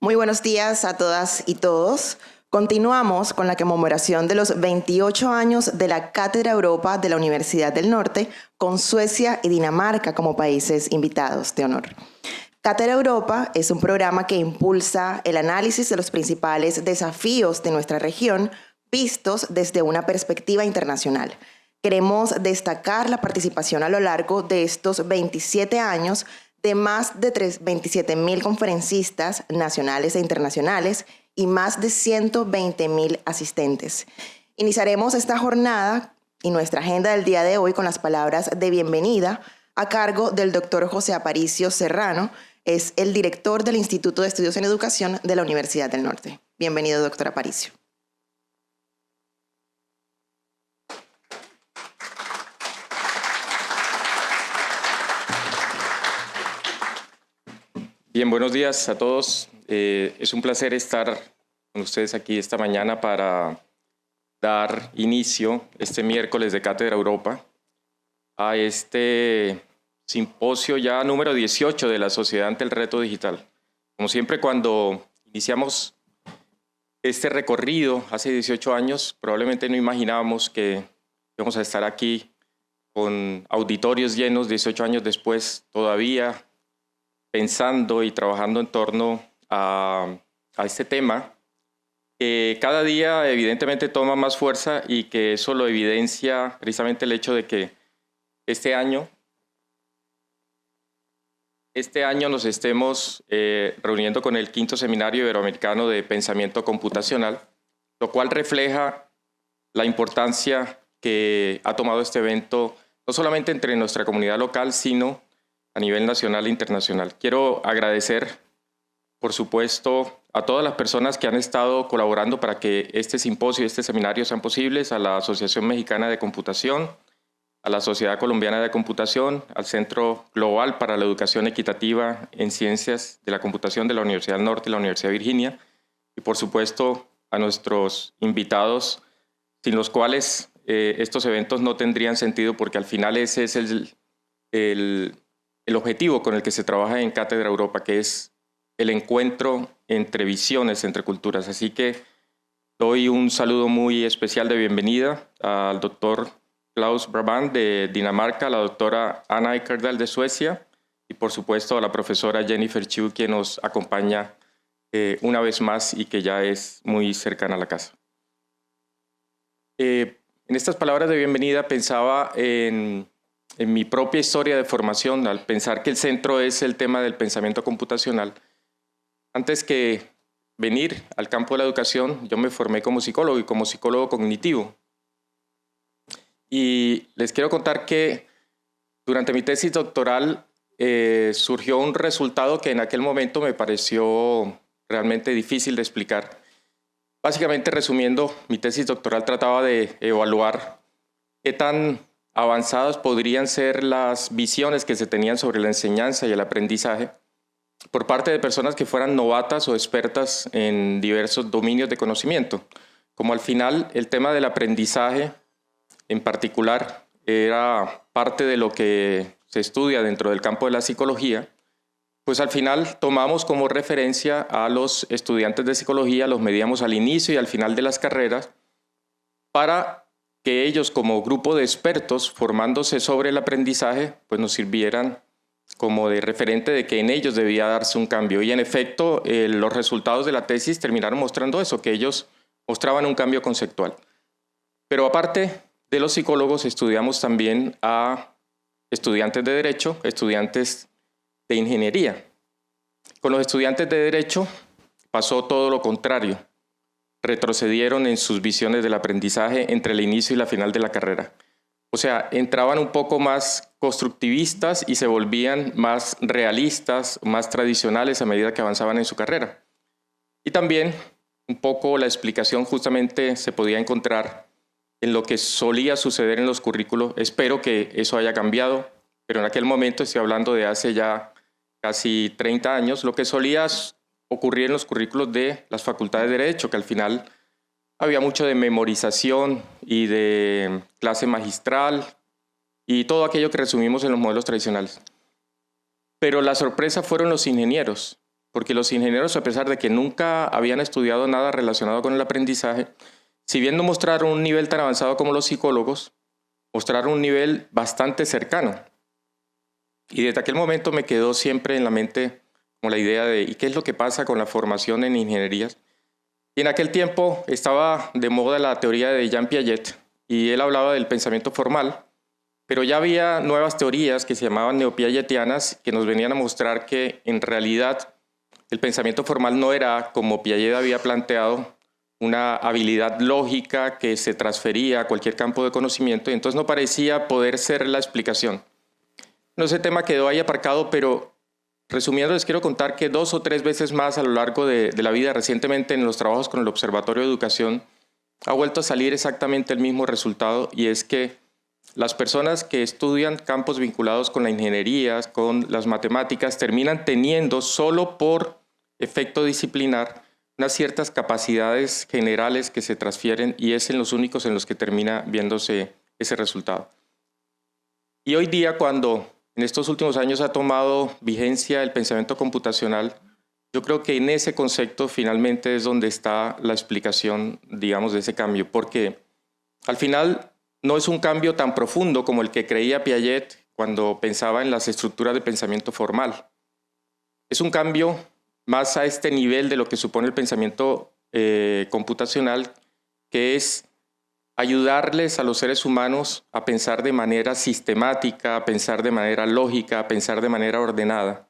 Muy buenos días a todas y todos. Continuamos con la conmemoración de los 28 años de la Cátedra Europa de la Universidad del Norte, con Suecia y Dinamarca como países invitados de honor. Cátedra Europa es un programa que impulsa el análisis de los principales desafíos de nuestra región vistos desde una perspectiva internacional. Queremos destacar la participación a lo largo de estos 27 años de más de 27.000 conferencistas nacionales e internacionales y más de 120.000 asistentes. Iniciaremos esta jornada y nuestra agenda del día de hoy con las palabras de bienvenida a cargo del doctor José Aparicio Serrano, es el director del Instituto de Estudios en Educación de la Universidad del Norte. Bienvenido, doctor Aparicio. Bien, buenos días a todos. Es un placer estar con ustedes aquí esta mañana para dar inicio este miércoles de Cátedra Europa a este simposio ya número 18 de la Sociedad ante el Reto Digital. Como siempre, cuando iniciamos este recorrido hace 18 años, probablemente no imaginábamos que íbamos a estar aquí con auditorios llenos 18 años después, todavía pensando y trabajando en torno a este tema que cada día evidentemente toma más fuerza y que eso lo evidencia precisamente el hecho de que este año nos estemos reuniendo con el 5º Seminario Iberoamericano de Pensamiento Computacional, lo cual refleja la importancia que ha tomado este evento no solamente entre nuestra comunidad local, sino a nivel nacional e internacional. Quiero agradecer, por supuesto, a todas las personas que han estado colaborando para que este simposio y este seminario sean posibles, a la Asociación Mexicana de Computación, a la Sociedad Colombiana de Computación, al Centro Global para la Educación Equitativa en Ciencias de la Computación de la Universidad del Norte y la Universidad de Virginia, y por supuesto a nuestros invitados, sin los cuales estos eventos no tendrían sentido, porque al final ese es el objetivo con el que se trabaja en Cátedra Europa, que es el encuentro entre visiones, entre culturas. Así que doy un saludo muy especial de bienvenida al doctor Klaus Brabant de Dinamarca, a la doctora Anna Equidad de Suecia y por supuesto a la profesora Jennifer Chu, quien nos acompaña una vez más y que ya es muy cercana a la casa. En estas palabras de bienvenida pensaba en mi propia historia de formación, al pensar que el centro es el tema del pensamiento computacional. Antes que venir al campo de la educación, yo me formé como psicólogo y como psicólogo cognitivo. Y les quiero contar que durante mi tesis doctoral surgió un resultado que en aquel momento me pareció realmente difícil de explicar. Básicamente, resumiendo, mi tesis doctoral trataba de evaluar qué tan avanzadas podrían ser las visiones que se tenían sobre la enseñanza y el aprendizaje por parte de personas que fueran novatas o expertas en diversos dominios de conocimiento. Como al final el tema del aprendizaje en particular era parte de lo que se estudia dentro del campo de la psicología, pues al final tomamos como referencia a los estudiantes de psicología, los medíamos al inicio y al final de las carreras para que ellos como grupo de expertos formándose sobre el aprendizaje pues nos sirvieran como de referente de que en ellos debía darse un cambio. Y en efecto, los resultados de la tesis terminaron mostrando eso, que ellos mostraban un cambio conceptual. Pero aparte de los psicólogos, estudiamos también a estudiantes de Derecho, estudiantes de Ingeniería. Con los estudiantes de Derecho pasó todo lo contrario. Retrocedieron en sus visiones del aprendizaje entre el inicio y la final de la carrera. O sea, entraban un poco más constructivistas y se volvían más realistas, más tradicionales a medida que avanzaban en su carrera. Y también un poco la explicación justamente se podía encontrar en lo que solía suceder en los currículos. Espero que eso haya cambiado, pero en aquel momento, estoy hablando de hace ya casi 30 años, lo que solía ocurrir en los currículos de las facultades de Derecho, que al final había mucho de memorización y de clase magistral y todo aquello que resumimos en los modelos tradicionales. Pero la sorpresa fueron los ingenieros. porque los ingenieros, a pesar de que nunca habían estudiado nada relacionado con el aprendizaje, si bien no mostraron un nivel tan avanzado como los psicólogos, mostraron un nivel bastante cercano. Y desde aquel momento me quedó siempre en la mente como la idea de ¿y qué es lo que pasa con la formación en ingenierías? Y en aquel tiempo estaba de moda la teoría de Jean Piaget y él hablaba del pensamiento formal, pero ya había nuevas teorías que se llamaban neopiagetianas que nos venían a mostrar que en realidad el pensamiento formal no era, como Piaget había planteado, una habilidad lógica que se transfería a cualquier campo de conocimiento y entonces no parecía poder ser la explicación. No, ese tema quedó ahí aparcado, pero resumiendo les quiero contar que 2 o 3 veces más a lo largo de la vida, recientemente en los trabajos con el Observatorio de Educación, ha vuelto a salir exactamente el mismo resultado y es que las personas que estudian campos vinculados con la ingeniería, con las matemáticas, terminan teniendo solo por efecto disciplinar unas ciertas capacidades generales que se transfieren y es en los únicos en los que termina viéndose ese resultado. Y hoy día, cuando en estos últimos años ha tomado vigencia el pensamiento computacional, yo creo que en ese concepto finalmente es donde está la explicación, digamos, de ese cambio, porque al final no es un cambio tan profundo como el que creía Piaget cuando pensaba en las estructuras de pensamiento formal. Es un cambio más a este nivel de lo que supone el pensamiento computacional, que es ayudarles a los seres humanos a pensar de manera sistemática, a pensar de manera lógica, a pensar de manera ordenada.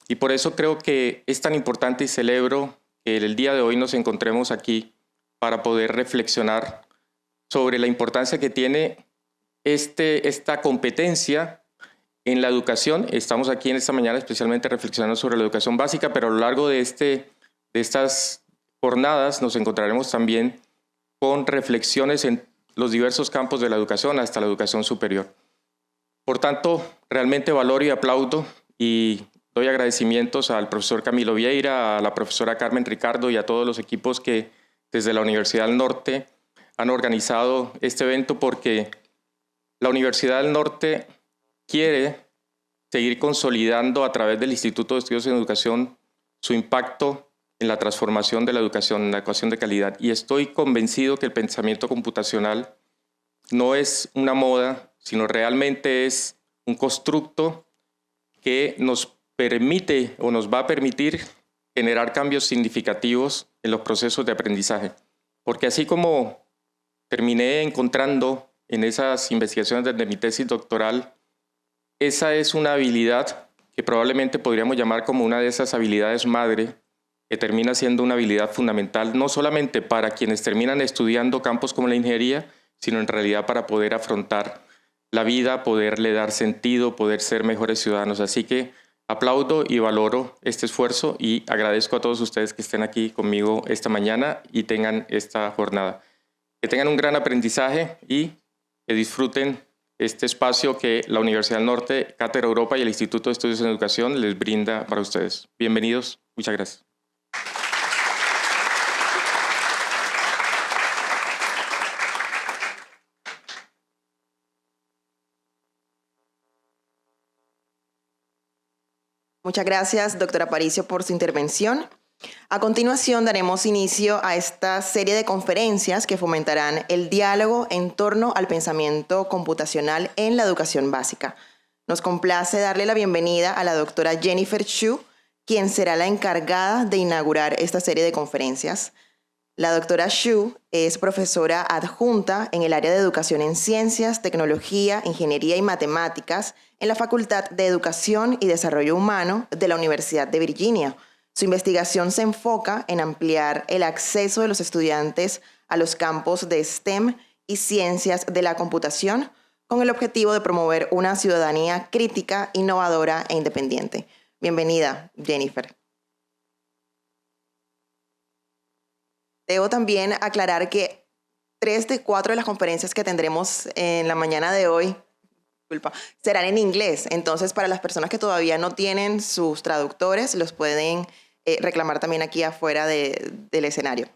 Y por eso creo que es tan importante y celebro que el día de hoy nos encontremos aquí para poder reflexionar sobre la importancia que tiene esta competencia en la educación. Estamos aquí en esta mañana especialmente reflexionando sobre la educación básica, pero a lo largo de estas jornadas nos encontraremos también con reflexiones en los diversos campos de la educación hasta la educación superior. Por tanto, realmente valoro y aplaudo y doy agradecimientos al profesor Camilo Vieira, a la profesora Carmen Ricardo y a todos los equipos que desde la Universidad del Norte han organizado este evento porque la Universidad del Norte quiere seguir consolidando a través del Instituto de Estudios en Educación su impacto en la transformación de la educación, en la educación de calidad. Y estoy convencido que el pensamiento computacional no es una moda, sino realmente es un constructo que nos permite o nos va a permitir generar cambios significativos en los procesos de aprendizaje. Porque así como terminé encontrando en esas investigaciones de mi tesis doctoral, esa es una habilidad que probablemente podríamos llamar como una de esas habilidades madre, que termina siendo una habilidad fundamental, no solamente para quienes terminan estudiando campos como la ingeniería, sino en realidad para poder afrontar la vida, poderle dar sentido, poder ser mejores ciudadanos. Así que aplaudo y valoro este esfuerzo y agradezco a todos ustedes que estén aquí conmigo esta mañana y tengan esta jornada. Que tengan un gran aprendizaje y que disfruten este espacio que la Universidad del Norte, Cátedra Europa y el Instituto de Estudios en Educación les brinda para ustedes. Bienvenidos. Muchas gracias. Muchas gracias, doctora Aparicio, por su intervención. A continuación, daremos inicio a esta serie de conferencias que fomentarán el diálogo en torno al pensamiento computacional en la educación básica. Nos complace darle la bienvenida a la doctora Jennifer Xu, quien será la encargada de inaugurar esta serie de conferencias. La doctora Xu es profesora adjunta en el área de educación en ciencias, tecnología, ingeniería y matemáticas en la Facultad de Educación y Desarrollo Humano de la Universidad de Virginia. Su investigación se enfoca en ampliar el acceso de los estudiantes a los campos de STEM y ciencias de la computación con el objetivo de promover una ciudadanía crítica, innovadora e independiente. Bienvenida, Jennifer. Debo también aclarar que 3 de 4 de las conferencias que tendremos en la mañana de hoy serán en inglés. Entonces, para las personas que todavía no tienen sus traductores, los pueden reclamar también aquí afuera del escenario.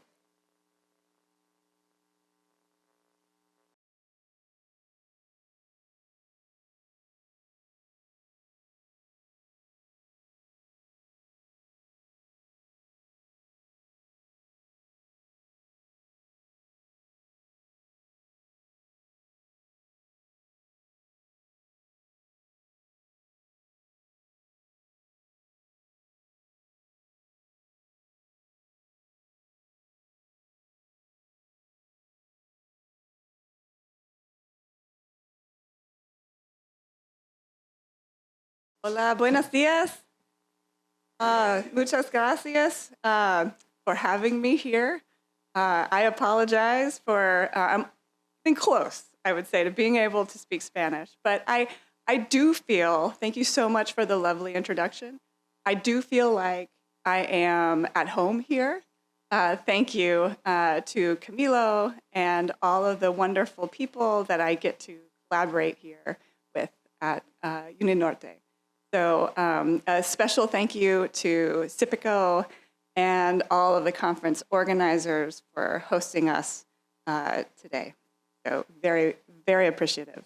Hola, buenos días. Muchas gracias for having me here. I apologize for, I'm getting close, I would say, to being able to speak Spanish. But I do feel, thank you so much for the lovely introduction. I do feel like I am at home here. Thank you to Camilo and all of the wonderful people that I get to collaborate here with at Union Norte. So a special thank you to Cipico and all of the conference organizers for hosting us today. So very, very appreciative.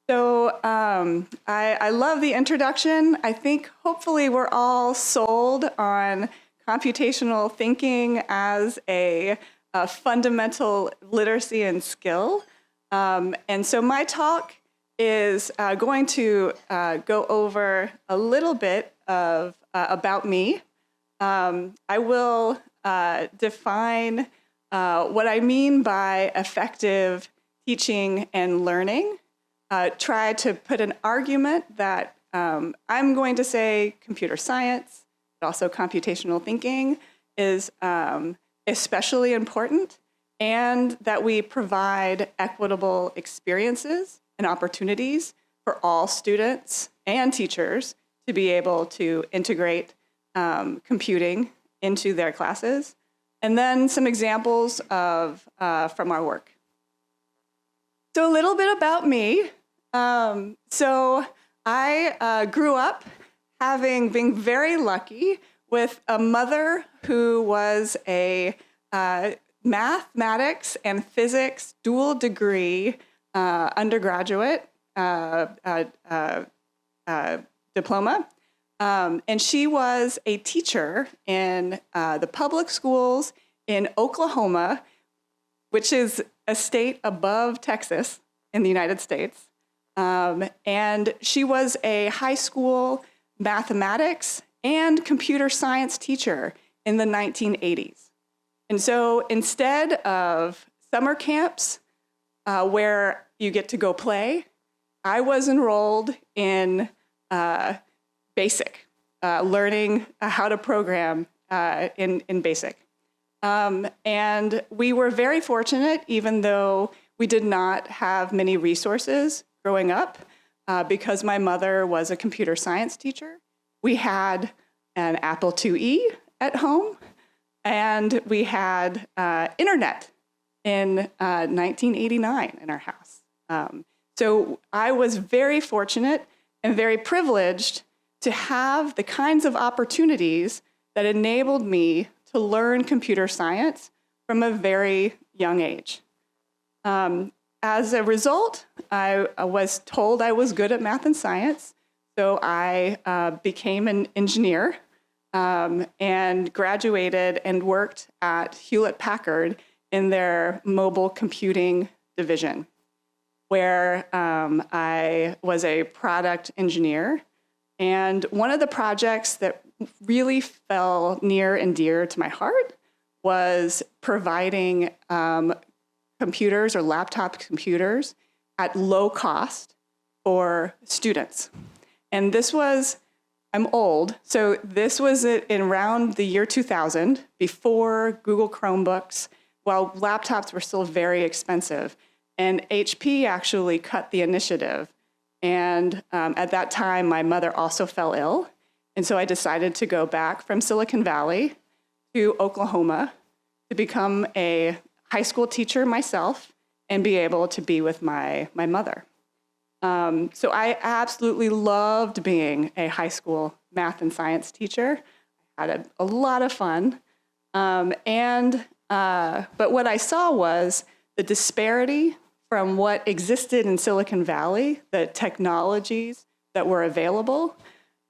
So I love the introduction. I think hopefully we're all sold on computational thinking as a fundamental literacy and skill. And so my talk is going to go over a little bit of about me. I will define what I mean by effective teaching and learning, try to put an argument that I'm going to say computer science, but also computational thinking is especially important, and that we provide equitable experiences and opportunities for all students and teachers to be able to integrate computing into their classes. And then some examples of from our work. So a little bit about me. So I grew up being very lucky with a mother who was a mathematics and physics dual degree undergraduate diploma. And she was a teacher in the public schools in Oklahoma, which is a state above Texas in the United States. And she was a high school mathematics and computer science teacher in the 1980s. And so instead of summer camps where you get to go play, I was enrolled in BASIC, learning how to program in BASIC. And we were very fortunate, even though we did not have many resources growing up, because my mother was a computer science teacher. We had an Apple IIe at home, and we had internet in 1989 in our house. So I was very fortunate and very privileged to have the kinds of opportunities that enabled me to learn computer science from a very young age. As a result, I was told I was good at math and science, so I became an engineer and graduated and worked at Hewlett-Packard in their mobile computing division, where I was a product engineer. And one of the projects that really fell near and dear to my heart was providing computers or laptop computers at low cost for students. And this was, I'm old, so this was in around the year 2000, before Google Chromebooks, while laptops were still very expensive. And HP actually cut the initiative. And at that time, my mother also fell ill. And so I decided to go back from Silicon Valley to Oklahoma to become a high school teacher myself and be able to be with my mother. So I absolutely loved being a high school math and science teacher. I had a lot of fun. But what I saw was the disparity from what existed in Silicon Valley, the technologies that were available,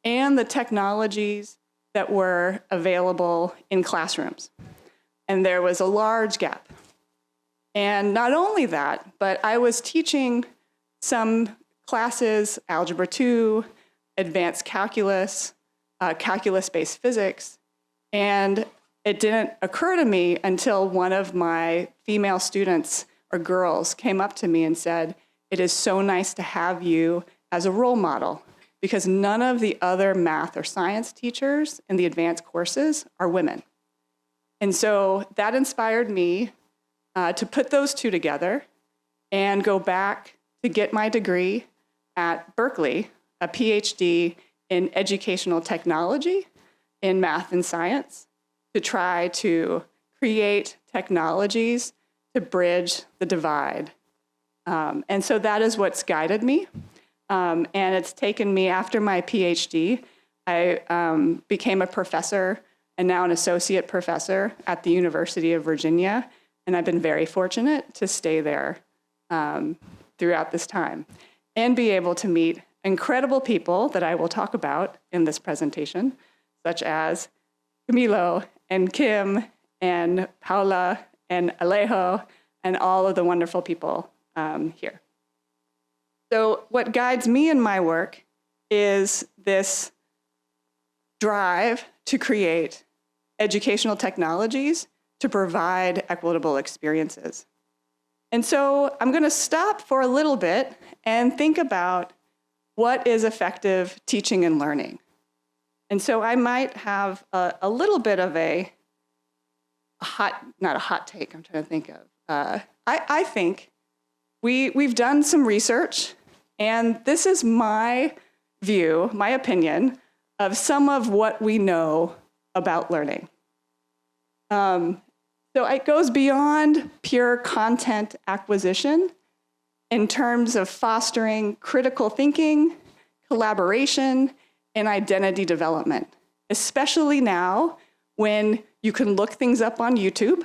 and the technologies that were available in classrooms. And there was a large gap. And not only that, but I was teaching some classes, Algebra 2, Advanced Calculus, Calculus-based physics, and it didn't occur to me until one of my female students or girls came up to me and said, "It is so nice to have you as a role model. because none of the other math or science teachers in the advanced courses are women. And so that inspired me to put those two together and go back to get my degree at Berkeley, a PhD in educational technology in math and science, to try to create technologies to bridge the divide. And so that is what's guided me. And it's taken me, after my PhD, I became a professor and now an associate professor at the University of Virginia. And I've been very fortunate to stay there throughout this time and be able to meet incredible people that I will talk about in this presentation, such as Camilo and Kim and Paula and Alejo and all of the wonderful people here. So what guides me in my work is this drive to create educational technologies to provide equitable experiences. And so I'm going to stop for a little bit and think about what is effective teaching and learning. And so I might have a little bit of not a hot take, I'm trying to think of. I think we've done some research, and this is my view, my opinion, of some of what we know about learning. So it goes beyond pure content acquisition in terms of fostering critical thinking, collaboration, and identity development, especially now when you can look things up on YouTube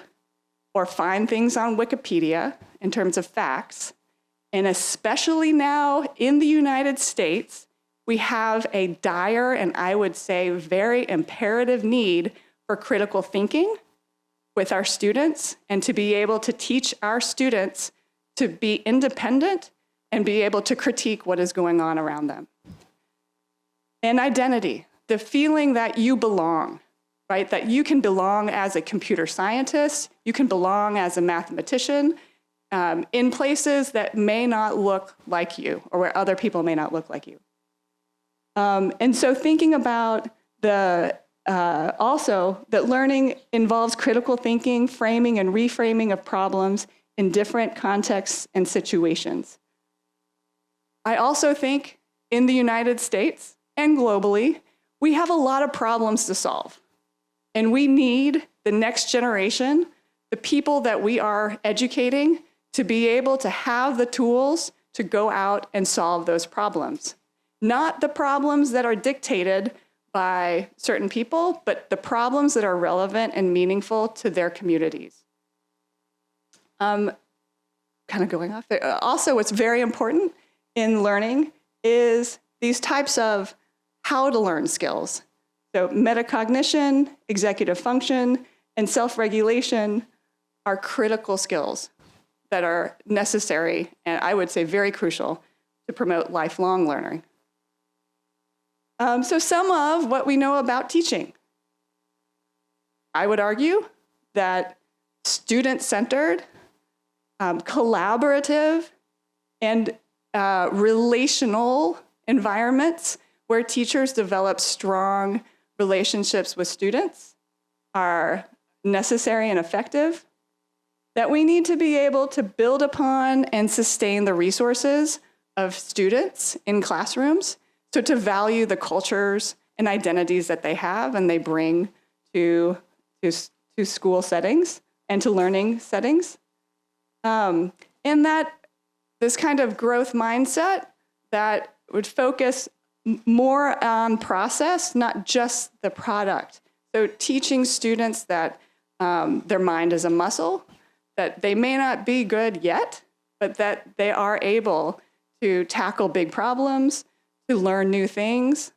or find things on Wikipedia in terms of facts. And especially now in the United States, we have a dire and I would say very imperative need for critical thinking with our students and to be able to teach our students to be independent and be able to critique what is going on around them. And identity, the feeling that you belong, right? That you can belong as a computer scientist, you can belong as a mathematician in places that may not look like you or where other people may not look like you. And so thinking about also that learning involves critical thinking, framing and reframing of problems in different contexts and situations. I also think in the United States and globally, we have a lot of problems to solve. And we need the next generation, the people that we are educating, to be able to have the tools to go out and solve those problems. Not the problems that are dictated by certain people, but the problems that are relevant and meaningful to their communities. Kind of going off there. Also, what's very important in learning is these types of how to learn skills. So metacognition, executive function, and self-regulation are critical skills that are necessary, and I would say very crucial, to promote lifelong learning. So some of what we know about teaching. I would argue that student-centered, collaborative, and relational environments where teachers develop strong relationships with students are necessary and effective, that we need to be able to build upon and sustain the resources of students in classrooms, so to value the cultures and identities that they have and they bring to school settings and to learning settings. And that this kind of growth mindset that would focus more on process, not just the product. So teaching students that their mind is a muscle, that they may not be good yet, but that they are able to tackle big problems, to learn new things,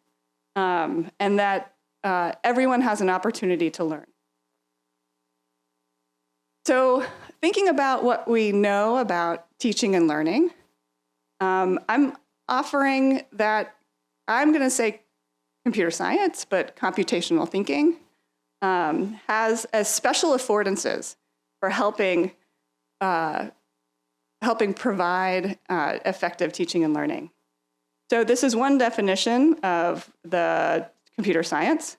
and that everyone has an opportunity to learn. So thinking about what we know about teaching and learning, I'm offering that, I'm going to say computer science, but computational thinking has a special affordances for helping provide effective teaching and learning. So this is one definition of the computer science,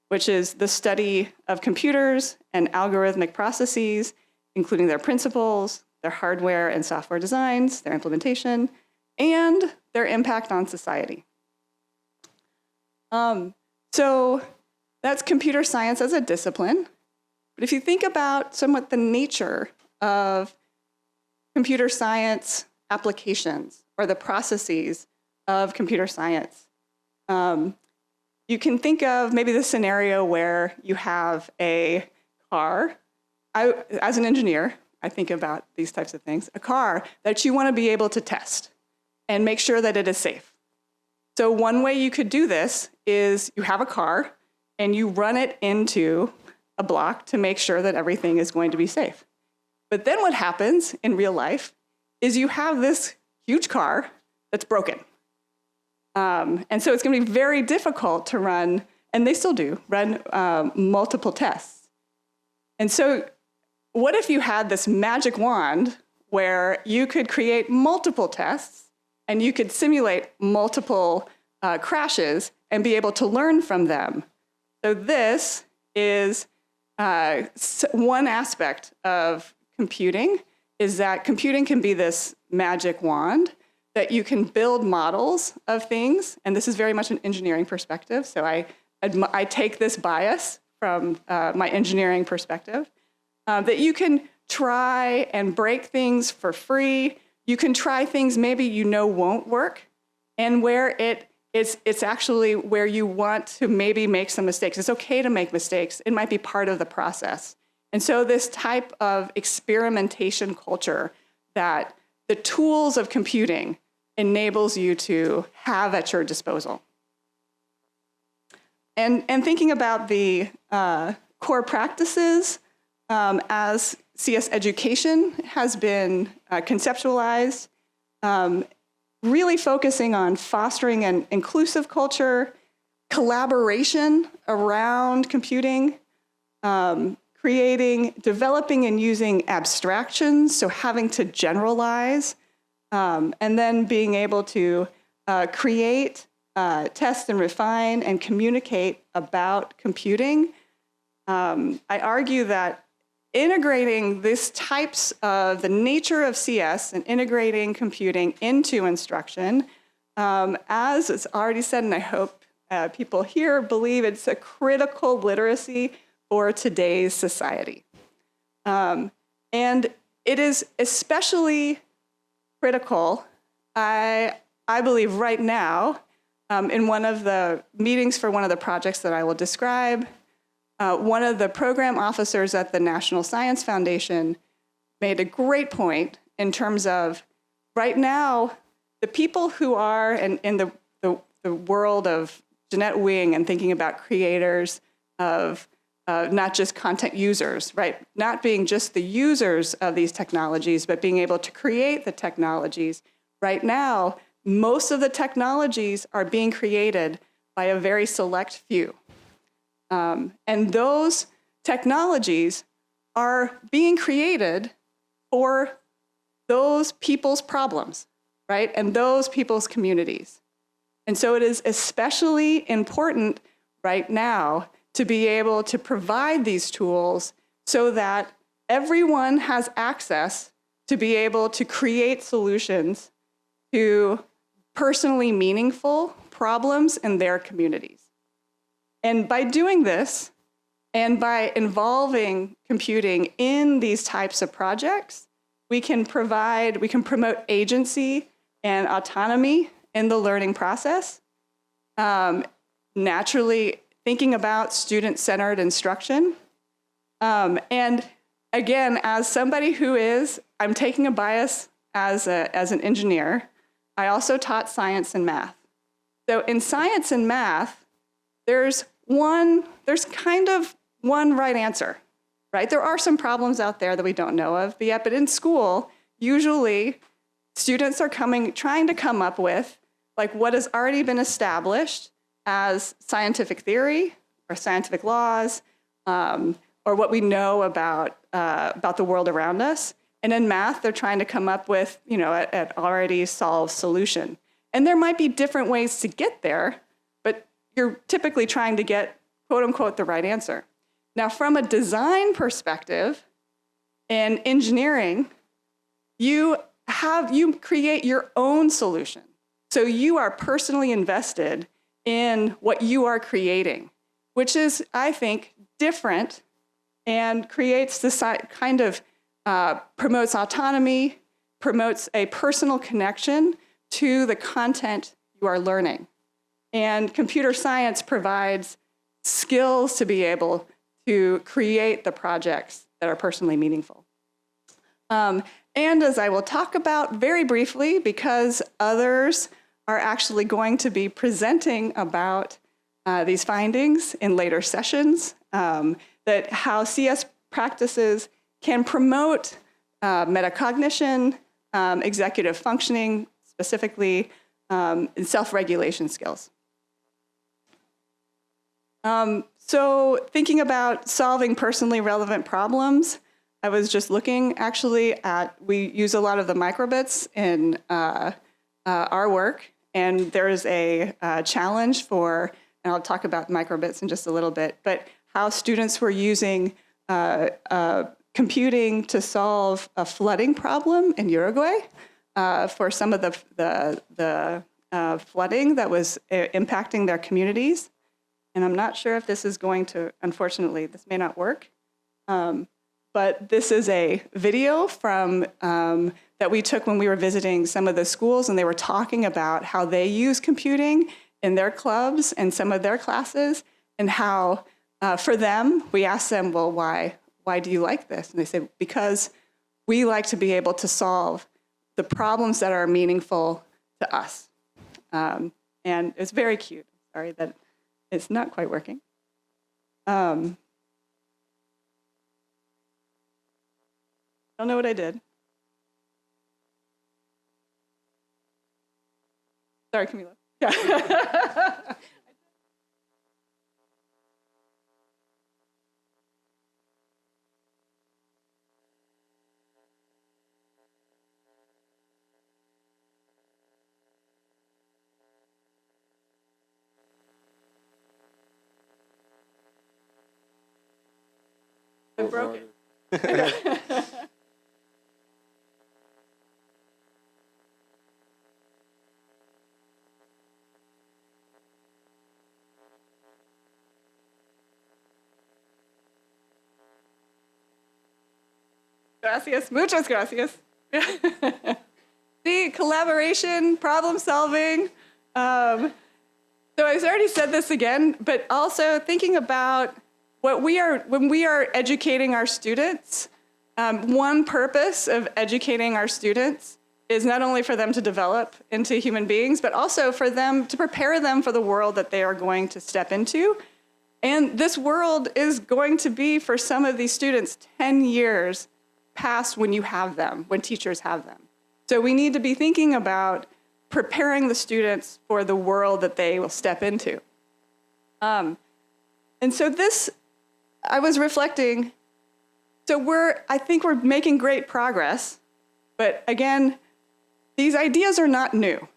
which is the study of computers and algorithmic processes, including their principles, their hardware and software designs, their implementation, and their impact on society. So that's computer science as a discipline. But if you think about somewhat the nature of computer science applications or the processes of computer science, you can think of maybe the scenario where you have a car. As an engineer, I think about these types of things. A car that you want to be able to test and make sure that it is safe. So one way you could do this is you have a car and you run it into a block to make sure that everything is going to be safe. But then what happens in real life is you have this huge car that's broken. And so it's going to be very difficult to run, and they still do, run multiple tests. And so what if you had this magic wand where you could create multiple tests and you could simulate multiple crashes and be able to learn from them? So this is one aspect of computing, is that computing can be this magic wand that you can build models of things. And this is very much an engineering perspective. So I take this bias from my engineering perspective, that you can try and break things for free. You can try things maybe you know won't work, and where it's actually where you want to maybe make some mistakes. It's okay to make mistakes. It might be part of the process. And so this type of experimentation culture that the tools of computing enables you to have at your disposal. And thinking about the core practices as CS education has been conceptualized, really focusing on fostering an inclusive culture, collaboration around computing, developing and using abstractions, so having to generalize, and then being able to create, test and refine and communicate about computing. I argue that integrating these types of the nature of CS and integrating computing into instruction, as it's already said, and I hope people here believe it's a critical literacy for today's society. And it is especially critical, I believe right now, in one of the meetings for one of the projects that I will describe, one of the program officers at the National Science Foundation made a great point in terms of right now, the people who are in the world of Jeanette Wing and thinking about creators of not just content users, right? Not being just the users of these technologies, but being able to create the technologies. Right now, most of the technologies are being created by a very select few. And those technologies are being created for those people's problems, right? And those people's communities. And so it is especially important right now to be able to provide these tools so that everyone has access to be able to create solutions to personally meaningful problems in their communities. And by doing this, and by involving computing in these types of projects, we can promote agency and autonomy in the learning process. Naturally, thinking about student-centered instruction. And again, as somebody I'm taking a bias as an engineer, I also taught science and math. So in science and math, there's kind of one right answer, right? There are some problems out there that we don't know of, but in school, usually students are trying to come up with like what has already been established as scientific theory or scientific laws, or what we know about the world around us. And in math, they're trying to come up with, an already solved solution. And there might be different ways to get there, but you're typically trying to get, quote unquote, the right answer. Now, from a design perspective, in engineering, you create your own solution. So you are personally invested in what you are creating, which is, I think, different and creates this kind of, promotes autonomy, promotes a personal connection to the content you are learning. And computer science provides skills to be able to create the projects that are personally meaningful. And as I will talk about very briefly, because others are actually going to be presenting about these findings in later sessions, that how CS practices can promote metacognition, executive functioning, specifically, and self-regulation skills. So thinking about solving personally relevant problems, I was just looking actually at, we use a lot of the microbits in our work, and there's a challenge for, and I'll talk about microbits in just a little bit, but how students were using computing to solve a flooding problem in Uruguay for some of the flooding that was impacting their communities. And I'm not sure if this is going to, unfortunately, this may not work. But this is a video from that we took when we were visiting some of the schools, and they were talking about how they use computing in their clubs and some of their classes, and how for them, we asked them, well, why do you like this? And they said, because we like to be able to solve the problems that are meaningful to us. And it's very cute. Sorry that it's not quite working. Don't know what I did. Sorry, Camila. Yeah. I broke it. Gracias, muchas gracias. See, collaboration, problem solving. So I've already said this again, but also thinking about when we are educating our students, one purpose of educating our students is not only for them to develop into human beings, but also for them to prepare them for the world that they are going to step into. And this world is going to be, for some of these students, 10 years past when you have them, when teachers have them. So we need to be thinking about preparing the students for the world that they will step into. And so this, I was reflecting, so I think we're making great progress, but again, these ideas are not new.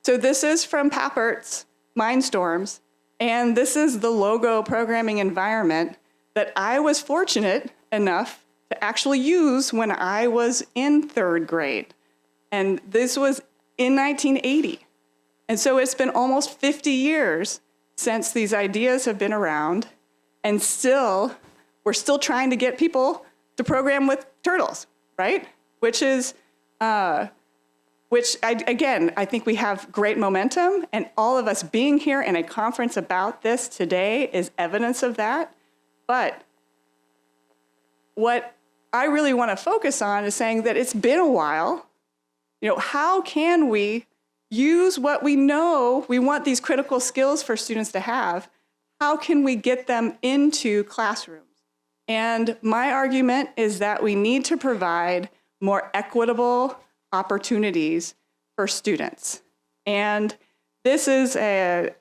So this is from Pappert's Mindstorms, and this is the logo programming environment that I was fortunate enough to actually use when I was in 3rd grade. And this was in 1980. And so it's been almost 50 years since these ideas have been around, and we're still trying to get people to program with turtles, right? Which is, I think we have great momentum, and all of us being here in a conference about this today is evidence of that. But what I really want to focus on is saying that it's been a while. How can we use what we know? We want these critical skills for students to have. How can we get them into classrooms? And my argument is that we need to provide more equitable opportunities for students. And this is a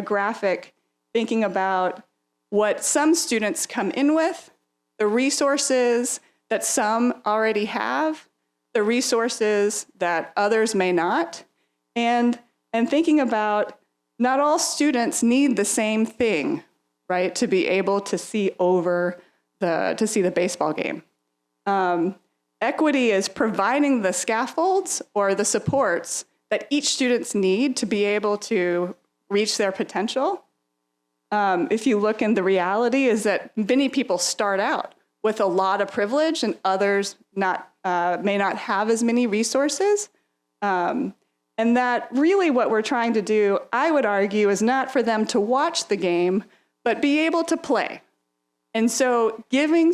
graphic thinking about what some students come in with, the resources that some already have, the resources that others may not, and and thinking about not all students need the same thing, right, to be able to see the baseball game. Equity is providing the scaffolds or the supports that each student need to be able to reach their potential. If you look in the reality is that many people start out with a lot of privilege and others may not have as many resources. And that really what we're trying to do, I would argue, is not for them to watch the game, but be able to play. And so giving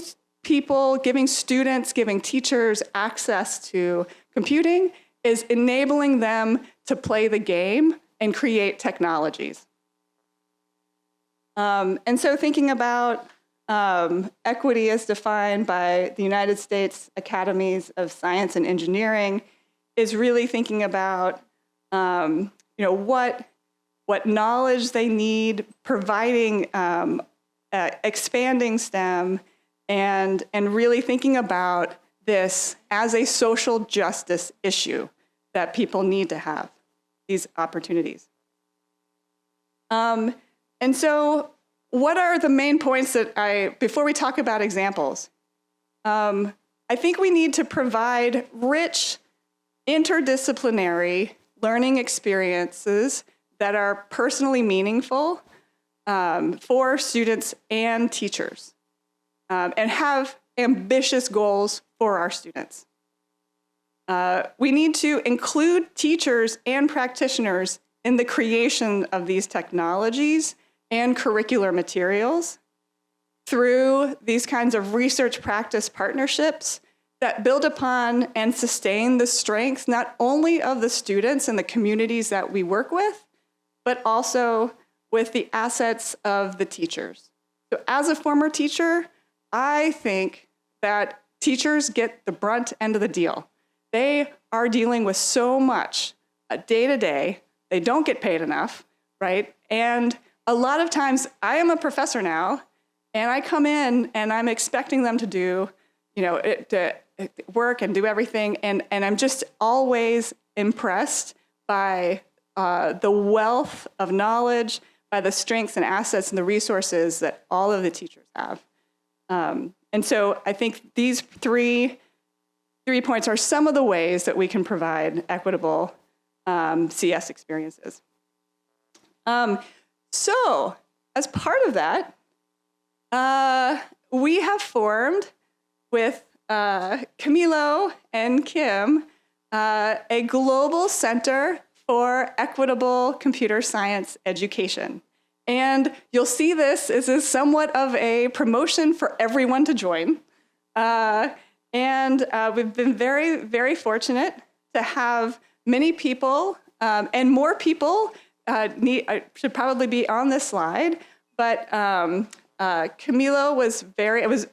students, giving teachers access to computing is enabling them to play the game and create technologies. And so thinking about equity as defined by the United States Academies of Science and Engineering is really thinking about what knowledge they need, providing, expanding STEM, and really thinking about this as a social justice issue that people need to have these opportunities. And so what are the main points that before we talk about examples, I think we need to provide rich, interdisciplinary learning experiences that are personally meaningful for students and teachers, and have ambitious goals for our students. We need to include teachers and practitioners in the creation of these technologies and curricular materials through these kinds of research practice partnerships that build upon and sustain the strengths not only of the students and the communities that we work with, but also with the assets of the teachers. So as a former teacher, I think that teachers get the brunt end of the deal. They are dealing with so much day to day. They don't get paid enough, right? And a lot of times, I am a professor now, and I come in and I'm expecting them to do, to work and do everything, and I'm just always impressed by the wealth of knowledge, by the strengths and assets and the resources that all of the teachers have. And so I think these three points are some of the ways that we can provide equitable CS experiences. So as part of that, we have formed with Camilo and Kim a global center for equitable computer science education. And you'll see this is somewhat of a promotion for everyone to join. And we've been very, very fortunate to have many people, and more people should probably be on this slide, but Camilo was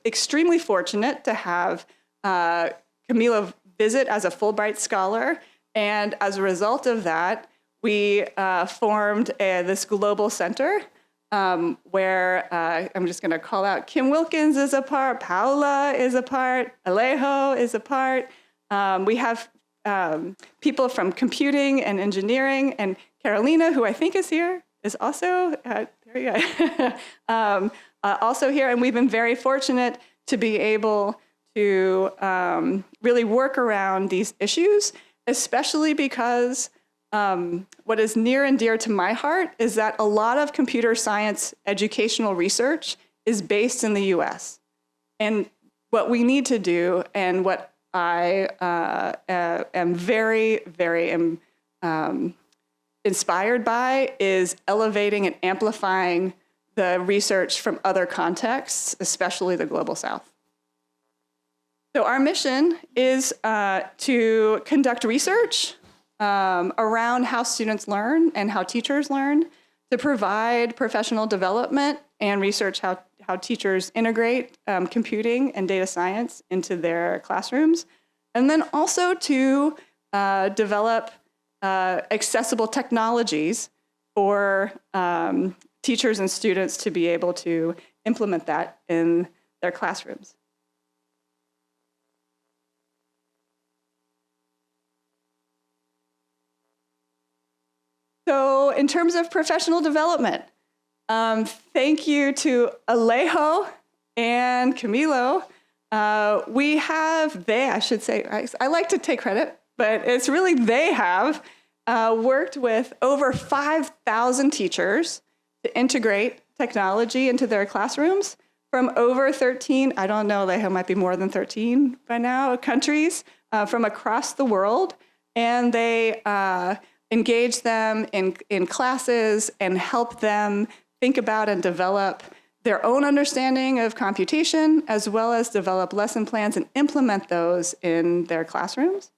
extremely fortunate to have Camilo visit as a Fulbright scholar, and as a result of that, we formed this global center where I'm just going to call out Kim Wilkins is a part, Paula is a part, Alejo is a part. We have people from computing and engineering, and Carolina, who I think is here, is also there you go. Also here, and we've been very fortunate to be able to really work around these issues, especially because what is near and dear to my heart is that a lot of computer science educational research is based in the US. And what we need to do, and what I am very, very inspired by, is elevating and amplifying the research from other contexts, especially the Global South. So our mission is to conduct research around how students learn and how teachers learn, to provide professional development and research how teachers integrate computing and data science into their classrooms, and then also to develop accessible technologies for teachers and students to be able to implement that in their classrooms. So in terms of professional development, thank you to Alejo and Camilo. I should say, I like to take credit, but it's really they have worked with over 5,000 teachers to integrate technology into their classrooms from over 13, I don't know, Alejo might be more than 13 by now, countries from across the world. And they engage them in classes and help them think about and develop their own understanding of computation, as well as develop lesson plans and implement those in their classrooms.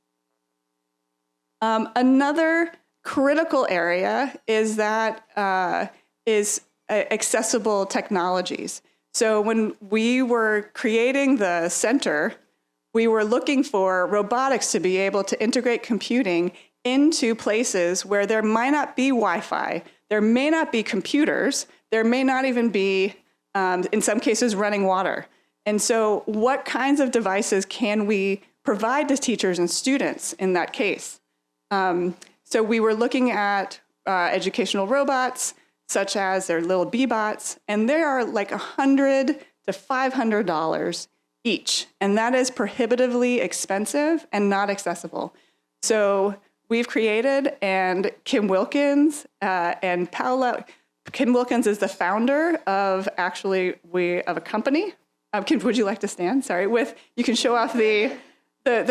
Another critical area is accessible technologies. So when we were creating the center, we were looking for robotics to be able to integrate computing into places where there might not be Wi-Fi, there may not be computers, there may not even be, in some cases, running water. And so what kinds of devices can we provide to teachers and students in that case? So we were looking at educational robots, such as their little B-bots, and they are like $100 to $500 each, and that is prohibitively expensive and not accessible. So we've created, and Kim Wilkins and Paula, Kim Wilkins is the founder of a company. Kim, would you like to stand? Sorry, you can show off the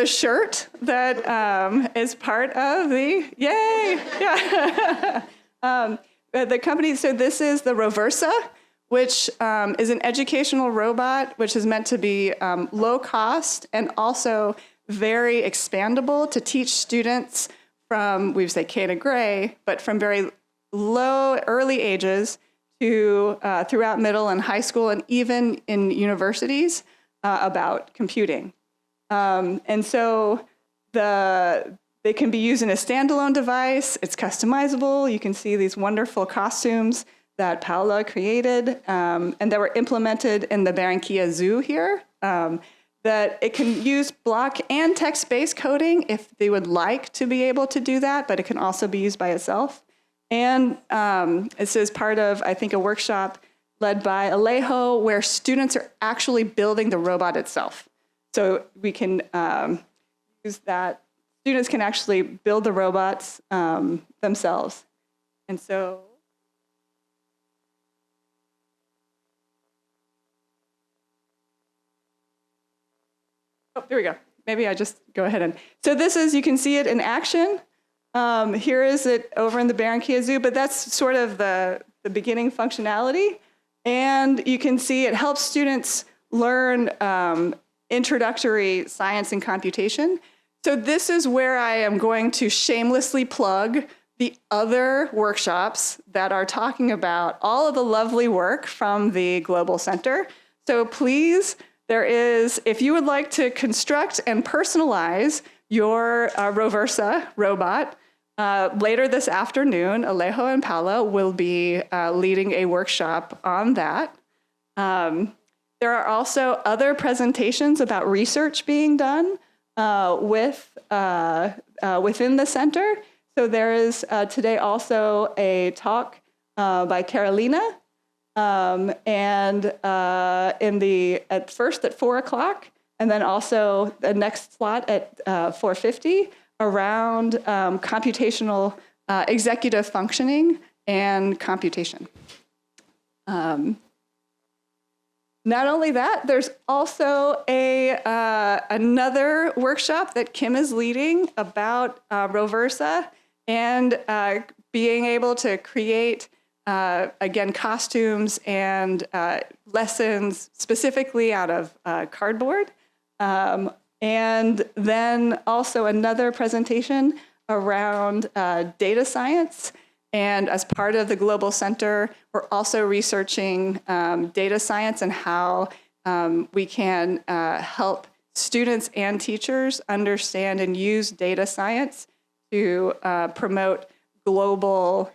shirt that is part of the, yay, yeah. The company, so this is the Roversa, which is an educational robot, which is meant to be low cost and also very expandable to teach students from, we say K to gray, but from very early ages to throughout middle and high school and even in universities about computing. And so they can be used in a standalone device. It's customizable. You can see these wonderful costumes that Paula created and that were implemented in the Barranquilla Zoo here. That it can use block and text-based coding if they would like to be able to do that, but it can also be used by itself. And this is part of, I think, a workshop led by Alejo where students are actually building the robot itself. So we can use that. Students can actually build the robots themselves. And so, oh, there we go. Maybe I just go ahead and, so this is, you can see it in action. Here is it over in the Barranquilla Zoo, but that's sort of the beginning functionality. And you can see it helps students learn introductory science and computation. So this is where I am going to shamelessly plug the other workshops that are talking about all of the lovely work from the Global Center. So please, there is, if you would like to construct and personalize your Roversa robot, later this afternoon, Alejo and Paula will be leading a workshop on that. There are also other presentations about research being done within the center. So there is today also a talk by Carolina, and at first at 4 o'clock, and then also the next slot at 4:50 around computational executive functioning and computation. Not only that, there's also another workshop that Kim is leading about Roversa and being able to create, again, costumes and lessons specifically out of cardboard. And then also another presentation around data science. And as part of the Global Center, we're also researching data science and how we can help students and teachers understand and use data science to promote global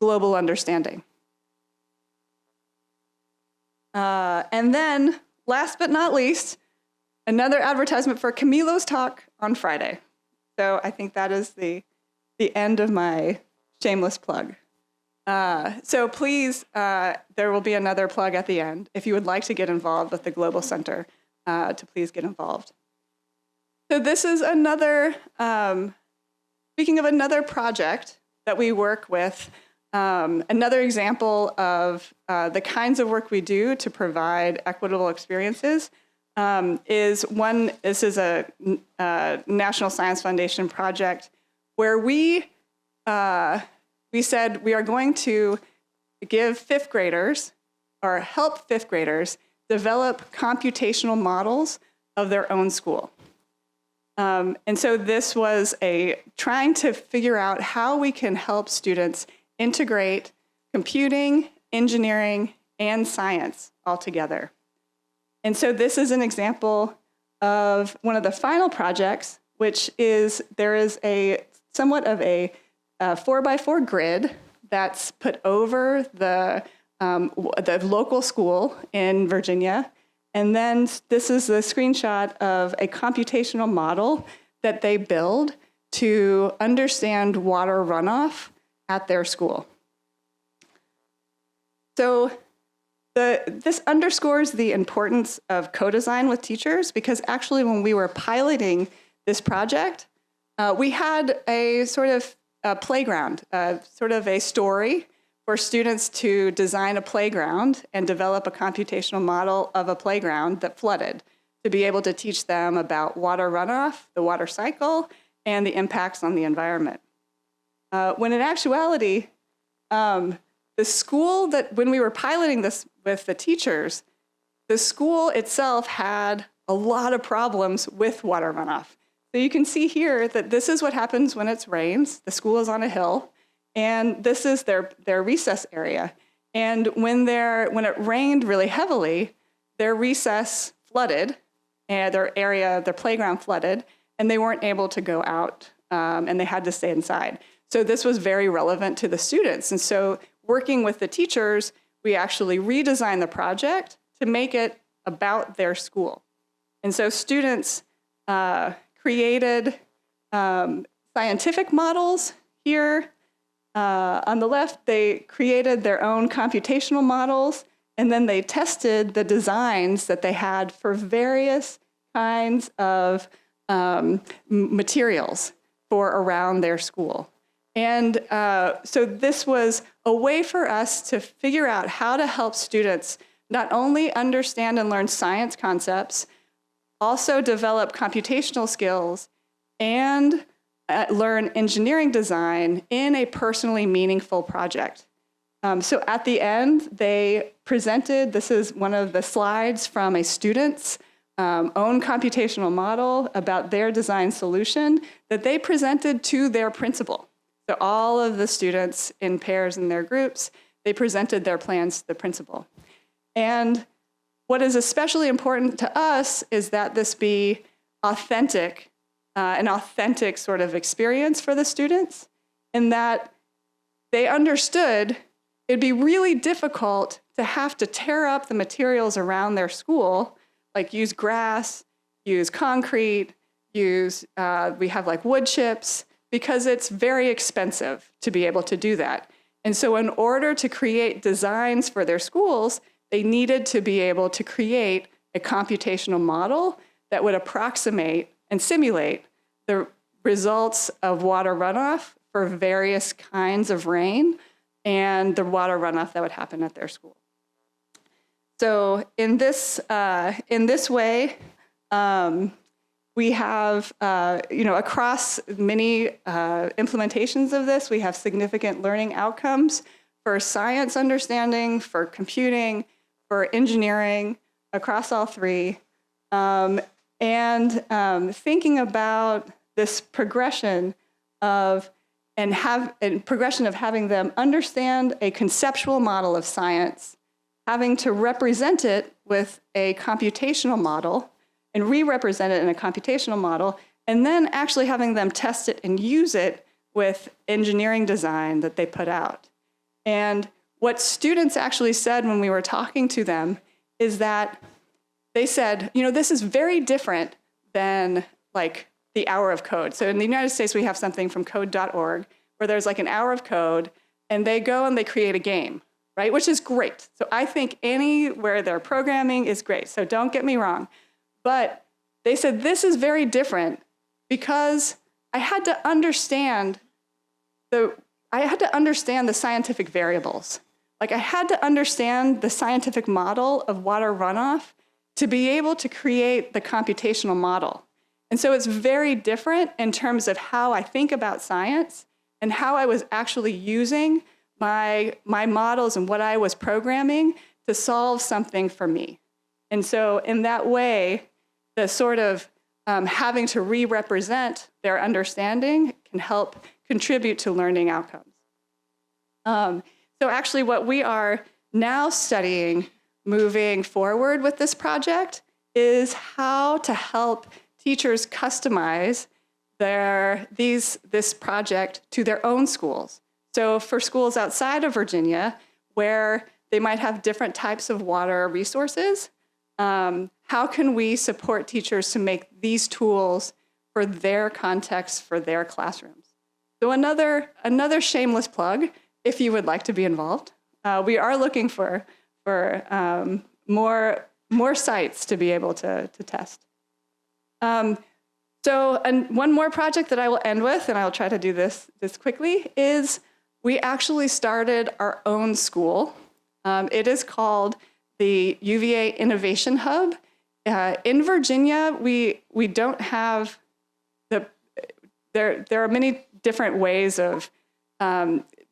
understanding. And then, last but not least, another advertisement for Camilo's talk on Friday. So I think that is the the end of my shameless plug. So please, there will be another plug at the end. If you would like to get involved with the Global Center, to please get involved. So this is another, speaking of another project that we work with, another example of the kinds of work we do to provide equitable experiences this is a National Science Foundation project where we said we are going to give fifth graders, or help fifth graders, develop computational models of their own school. And so this was trying to figure out how we can help students integrate computing, engineering, and science all together. And so this is an example of one of the final projects, which is there is somewhat of a 4x4 grid that's put over the local school in Virginia. And then this is the screenshot of a computational model that they build to understand water runoff at their school. So this underscores the importance of co-design with teachers, because actually when we were piloting this project, we had a sort of playground, sort of a story for students to design a playground and develop a computational model of a playground that flooded, to be able to teach them about water runoff, the water cycle, and the impacts on the environment. When in actuality, the school when we were piloting this with the teachers, the school itself had a lot of problems with water runoff. So you can see here that this is what happens when it rains. The school is on a hill, and this is their recess area. And when it rained really heavily, their recess flooded, and their playground flooded, and they weren't able to go out, and they had to stay inside. So this was very relevant to the students. And so working with the teachers, we actually redesigned the project to make it about their school. And so students created scientific models here. On the left, they created their own computational models, and then they tested the designs that they had for various kinds of materials for around their school. And so this was a way for us to figure out how to help students not only understand and learn science concepts, also develop computational skills, and learn engineering design in a personally meaningful project. So at the end, they presented, this is one of the slides from a student's own computational model about their design solution that they presented to their principal. So all of the students in pairs in their groups, they presented their plans to the principal. And what is especially important to us is that this be authentic, an authentic sort of experience for the students, and that they understood it'd be really difficult to have to tear up the materials around their school, like use grass, use concrete, we have like wood chips, because it's very expensive to be able to do that. And so in order to create designs for their schools, they needed to be able to create a computational model that would approximate and simulate the results of water runoff for various kinds of rain and the water runoff that would happen at their school. So in this way, we have, across many implementations of this, we have significant learning outcomes for science understanding, for computing, for engineering, across all three. Thinking about this progression of having them understand a conceptual model of science, having to represent it with a computational model, and re-represent it in a computational model, and then actually having them test it and use it with engineering design that they put out. And what students actually said when we were talking to them is that they said, this is very different than like the hour of code. So in the United States, we have something from code.org where there's like an hour of code, and they go and they create a game, right? Which is great. So I think anywhere they're programming is great. So don't get me wrong. But they said this is very different because I had to understand the scientific variables. Like I had to understand the scientific model of water runoff to be able to create the computational model. And so it's very different in terms of how I think about science and how I was actually using my models and what I was programming to solve something for me. And so in that way, the sort of having to re-represent their understanding can help contribute to learning outcomes. So actually what we are now studying moving forward with this project is how to help teachers customize this project to their own schools. So for schools outside of Virginia, where they might have different types of water resources, how can we support teachers to make these tools for their context, for their classrooms? So another shameless plug, if you would like to be involved. We are looking for more sites to be able to test. And one more project that I will end with, and I'll try to do this quickly, is we actually started our own school. It is called the UVA Innovation Hub. In Virginia, we don't have there are many different ways of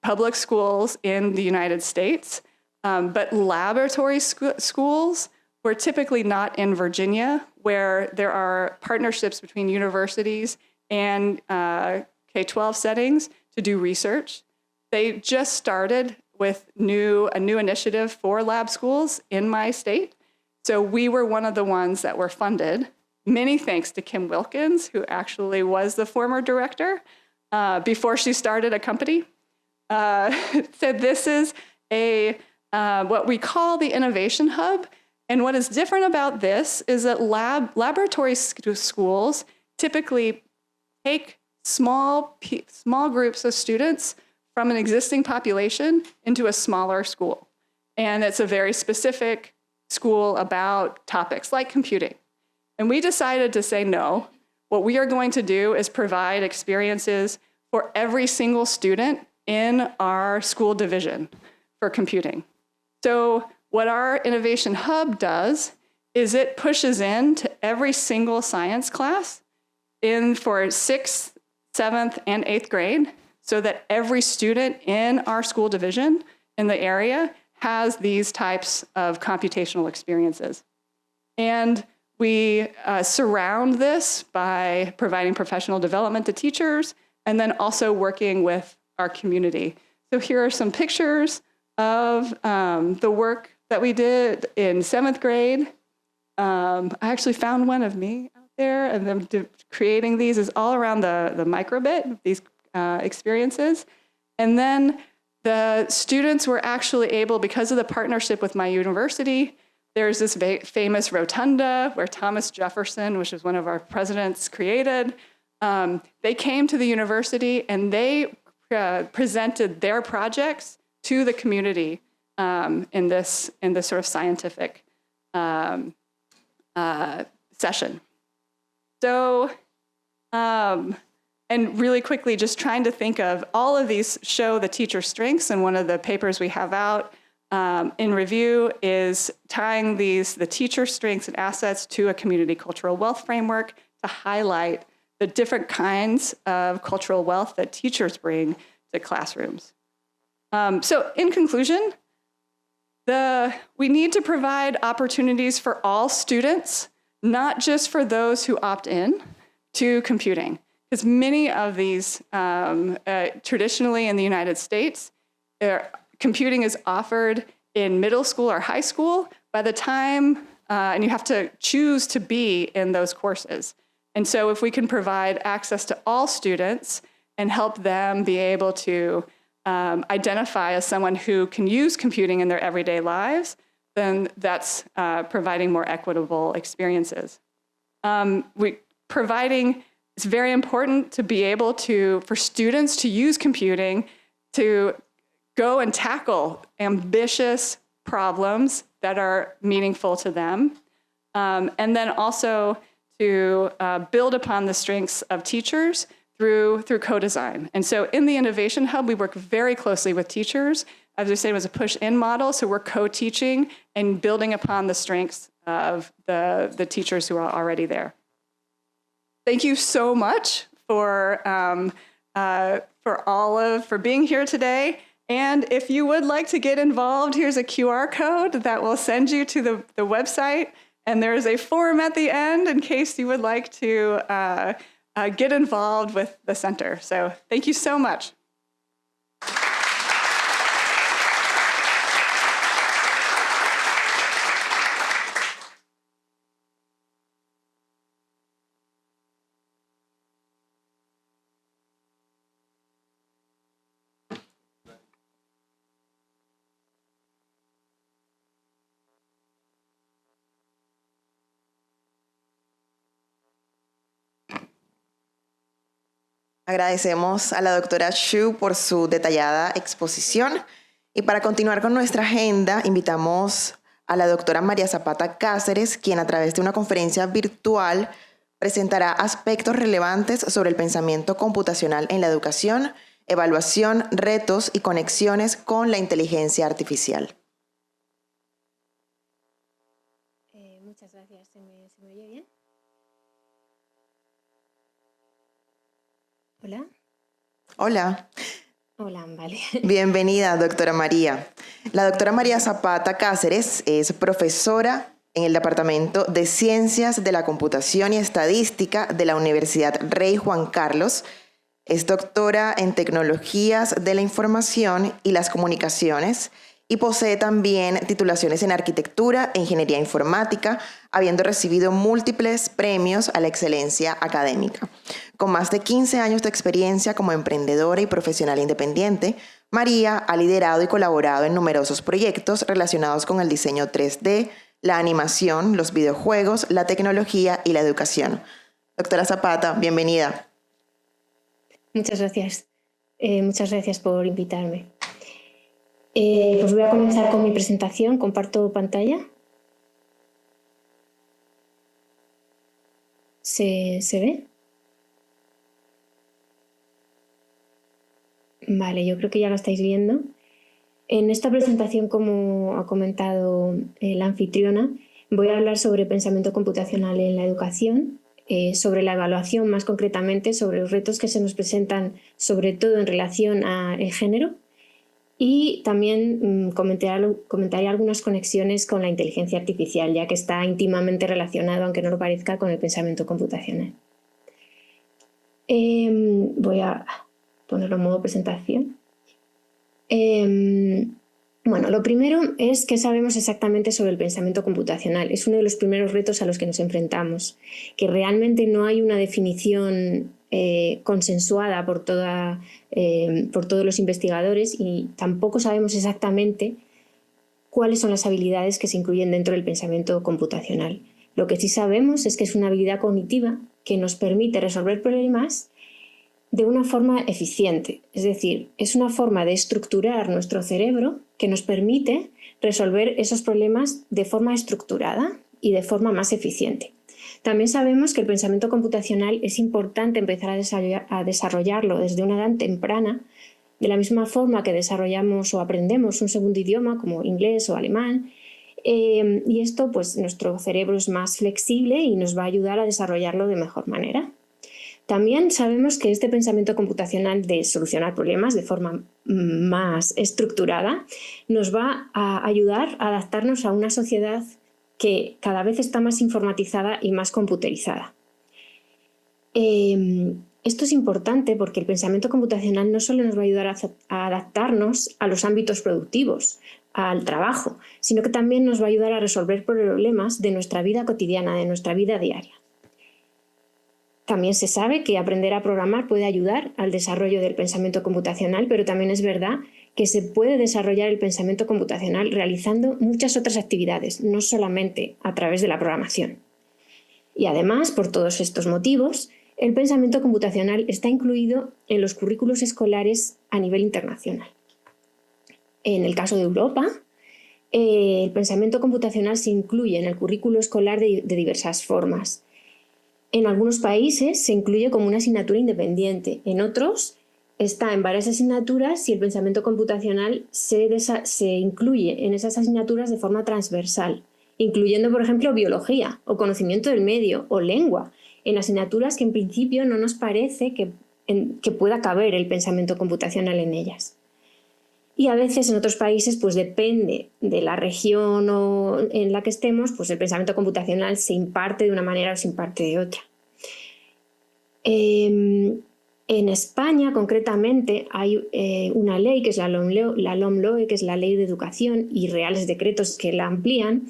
public schools in the United States, but laboratory schools were typically not in Virginia, where there are partnerships between universities and K-12 settings to do research. They just started with a new initiative for lab schools in my state. So we were one of the ones that were funded. Many thanks to Kim Wilkins, who actually was the former director before she started a company. So this is what we call the Innovation Hub. And what is different about this is that laboratory schools typically take small groups of students from an existing population into a smaller school. And it's a very specific school about topics like computing. And we decided to say no. What we are going to do is provide experiences for every single student in our school division for computing. So what our Innovation Hub does is it pushes into every single science class for 6th, 7th, and 8th grade so that every student in our school division in the area has these types of computational experiences. And we surround this by providing professional development to teachers and then also working with our community. So here are some pictures of the work that we did in 7th grade. I actually found one of me out there, and them creating these is all around the microbit, these experiences. And then the students were actually able, because of the partnership with my university, there's this famous rotunda where Thomas Jefferson, which was one of our presidents, created. They came to the university and they presented their projects to the community in this sort of scientific session. So, and really quickly, just trying to think of all of these show the teacher strengths, and one of the papers we have out in review is tying the teacher strengths and assets to a community cultural wealth framework to highlight the different kinds of cultural wealth that teachers bring to classrooms. So in conclusion, we need to provide opportunities for all students, not just for those who opt in to computing. Because many of these, traditionally in the United States, computing is offered in middle school or high school by the time, and you have to choose to be in those courses. And so if we can provide access to all students and help them be able to identify as someone who can use computing in their everyday lives, then that's providing more equitable experiences. Providing it's very important to be able to, for students to use computing to go and tackle ambitious problems that are meaningful to them. And then also to build upon the strengths of teachers through co-design. And so in the Innovation Hub, we work very closely with teachers. As I said, it was a push-in model, so we're co-teaching and building upon the strengths of the teachers who are already there. Thank you so much for being here today. And if you would like to get involved, here's a QR code that will send you to the website. And there's a form at the end in case you would like to get involved with the center. So thank you so much. Agradecemos a la doctora Xu por su detallada exposición. Y para continuar con nuestra agenda, invitamos a la doctora María Zapata Cáceres, quien a través de una conferencia virtual presentará aspectos relevantes sobre el pensamiento computacional en la educación, evaluación, retos y conexiones con la inteligencia artificial. Muchas gracias. ¿Se me oye bien? Hola. Hola. Hola, vale. Bienvenida, doctora María. La doctora María Zapata Cáceres es profesora en el Departamento de Ciencias de la Computación y Estadística de la Universidad Rey Juan Carlos. Es doctora en Tecnologías de la Información y las Comunicaciones y posee también titulaciones en Arquitectura e Ingeniería Informática, habiendo recibido múltiples premios a la excelencia académica. Con más de 15 años de experiencia como emprendedora y profesional independiente, María ha liderado y colaborado en numerosos proyectos relacionados con el diseño 3D, la animación, los videojuegos, la tecnología y la educación. Doctora Zapata, bienvenida. Muchas gracias. Muchas gracias por invitarme. Pues voy a comenzar con mi presentación. Comparto pantalla. ¿Se ve? Vale, yo creo que ya lo estáis viendo. En esta presentación, como ha comentado la anfitriona, voy a hablar sobre pensamiento computacional en la educación, sobre la evaluación más concretamente, sobre los retos que se nos presentan, sobre todo en relación al género, y también comentaré algunas conexiones con la inteligencia artificial, ya que está íntimamente relacionado, aunque no lo parezca, con el pensamiento computacional. Voy a ponerlo en modo presentación. Bueno, lo primero es que sabemos exactamente sobre el pensamiento computacional. Es uno de los primeros retos a los que nos enfrentamos, que realmente no hay una definición consensuada por todos los investigadores y tampoco sabemos exactamente cuáles son las habilidades que se incluyen dentro del pensamiento computacional. Lo que sí sabemos es que es una habilidad cognitiva que nos permite resolver problemas de una forma eficiente, es decir, es una forma de estructurar nuestro cerebro que nos permite resolver esos problemas de forma estructurada y de forma más eficiente. También sabemos que el pensamiento computacional es importante empezar a desarrollarlo desde una edad temprana, de la misma forma que desarrollamos o aprendemos un segundo idioma como inglés o alemán, y esto, pues, nuestro cerebro es más flexible y nos va a ayudar a desarrollarlo de mejor manera. También sabemos que este pensamiento computacional de solucionar problemas de forma más estructurada nos va a ayudar a adaptarnos a una sociedad que cada vez está más informatizada y más computerizada. Esto es importante porque el pensamiento computacional no solo nos va a ayudar a adaptarnos a los ámbitos productivos, al trabajo, sino que también nos va a ayudar a resolver problemas de nuestra vida cotidiana, de nuestra vida diaria. También se sabe que aprender a programar puede ayudar al desarrollo del pensamiento computacional, pero también es verdad que se puede desarrollar el pensamiento computacional realizando muchas otras actividades, no solamente a través de la programación. Y además, por todos estos motivos, el pensamiento computacional está incluido en los currículos escolares a nivel internacional. En el caso de Europa, el pensamiento computacional se incluye en el currículo escolar de diversas formas. En algunos países se incluye como una asignatura independiente, en otros está en varias asignaturas y el pensamiento computacional se incluye en esas asignaturas de forma transversal, incluyendo, por ejemplo, biología o conocimiento del medio o lengua, en asignaturas que en principio no nos parece que pueda caber el pensamiento computacional en ellas. Y a veces en otros países, pues depende de la región en la que estemos, pues el pensamiento computacional se imparte de una manera o se imparte de otra. En España, concretamente, hay una ley que es la LOMLOE, que es la Ley de Educación, y reales decretos que la amplían,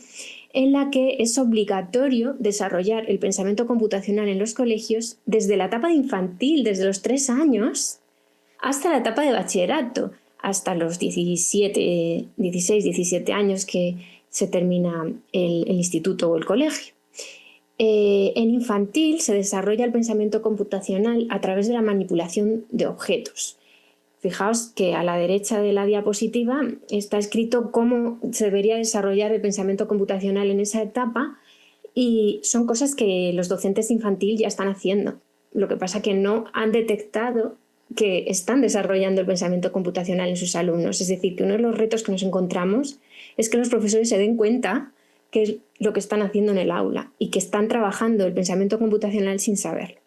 en la que es obligatorio desarrollar el pensamiento computacional en los colegios desde la etapa de infantil, desde los 3 años, hasta la etapa de bachillerato, hasta los 16, 17 años que se termina el instituto o el colegio. En infantil se desarrolla el pensamiento computacional a través de la manipulación de objetos. Fijaos que a la derecha de la diapositiva está escrito cómo se debería desarrollar el pensamiento computacional en esa etapa, y son cosas que los docentes de infantil ya están haciendo. Lo que pasa es que no han detectado que están desarrollando el pensamiento computacional en sus alumnos. Es decir, que uno de los retos que nos encontramos es que los profesores se den cuenta que es lo que están haciendo en el aula y que están trabajando el pensamiento computacional sin saberlo.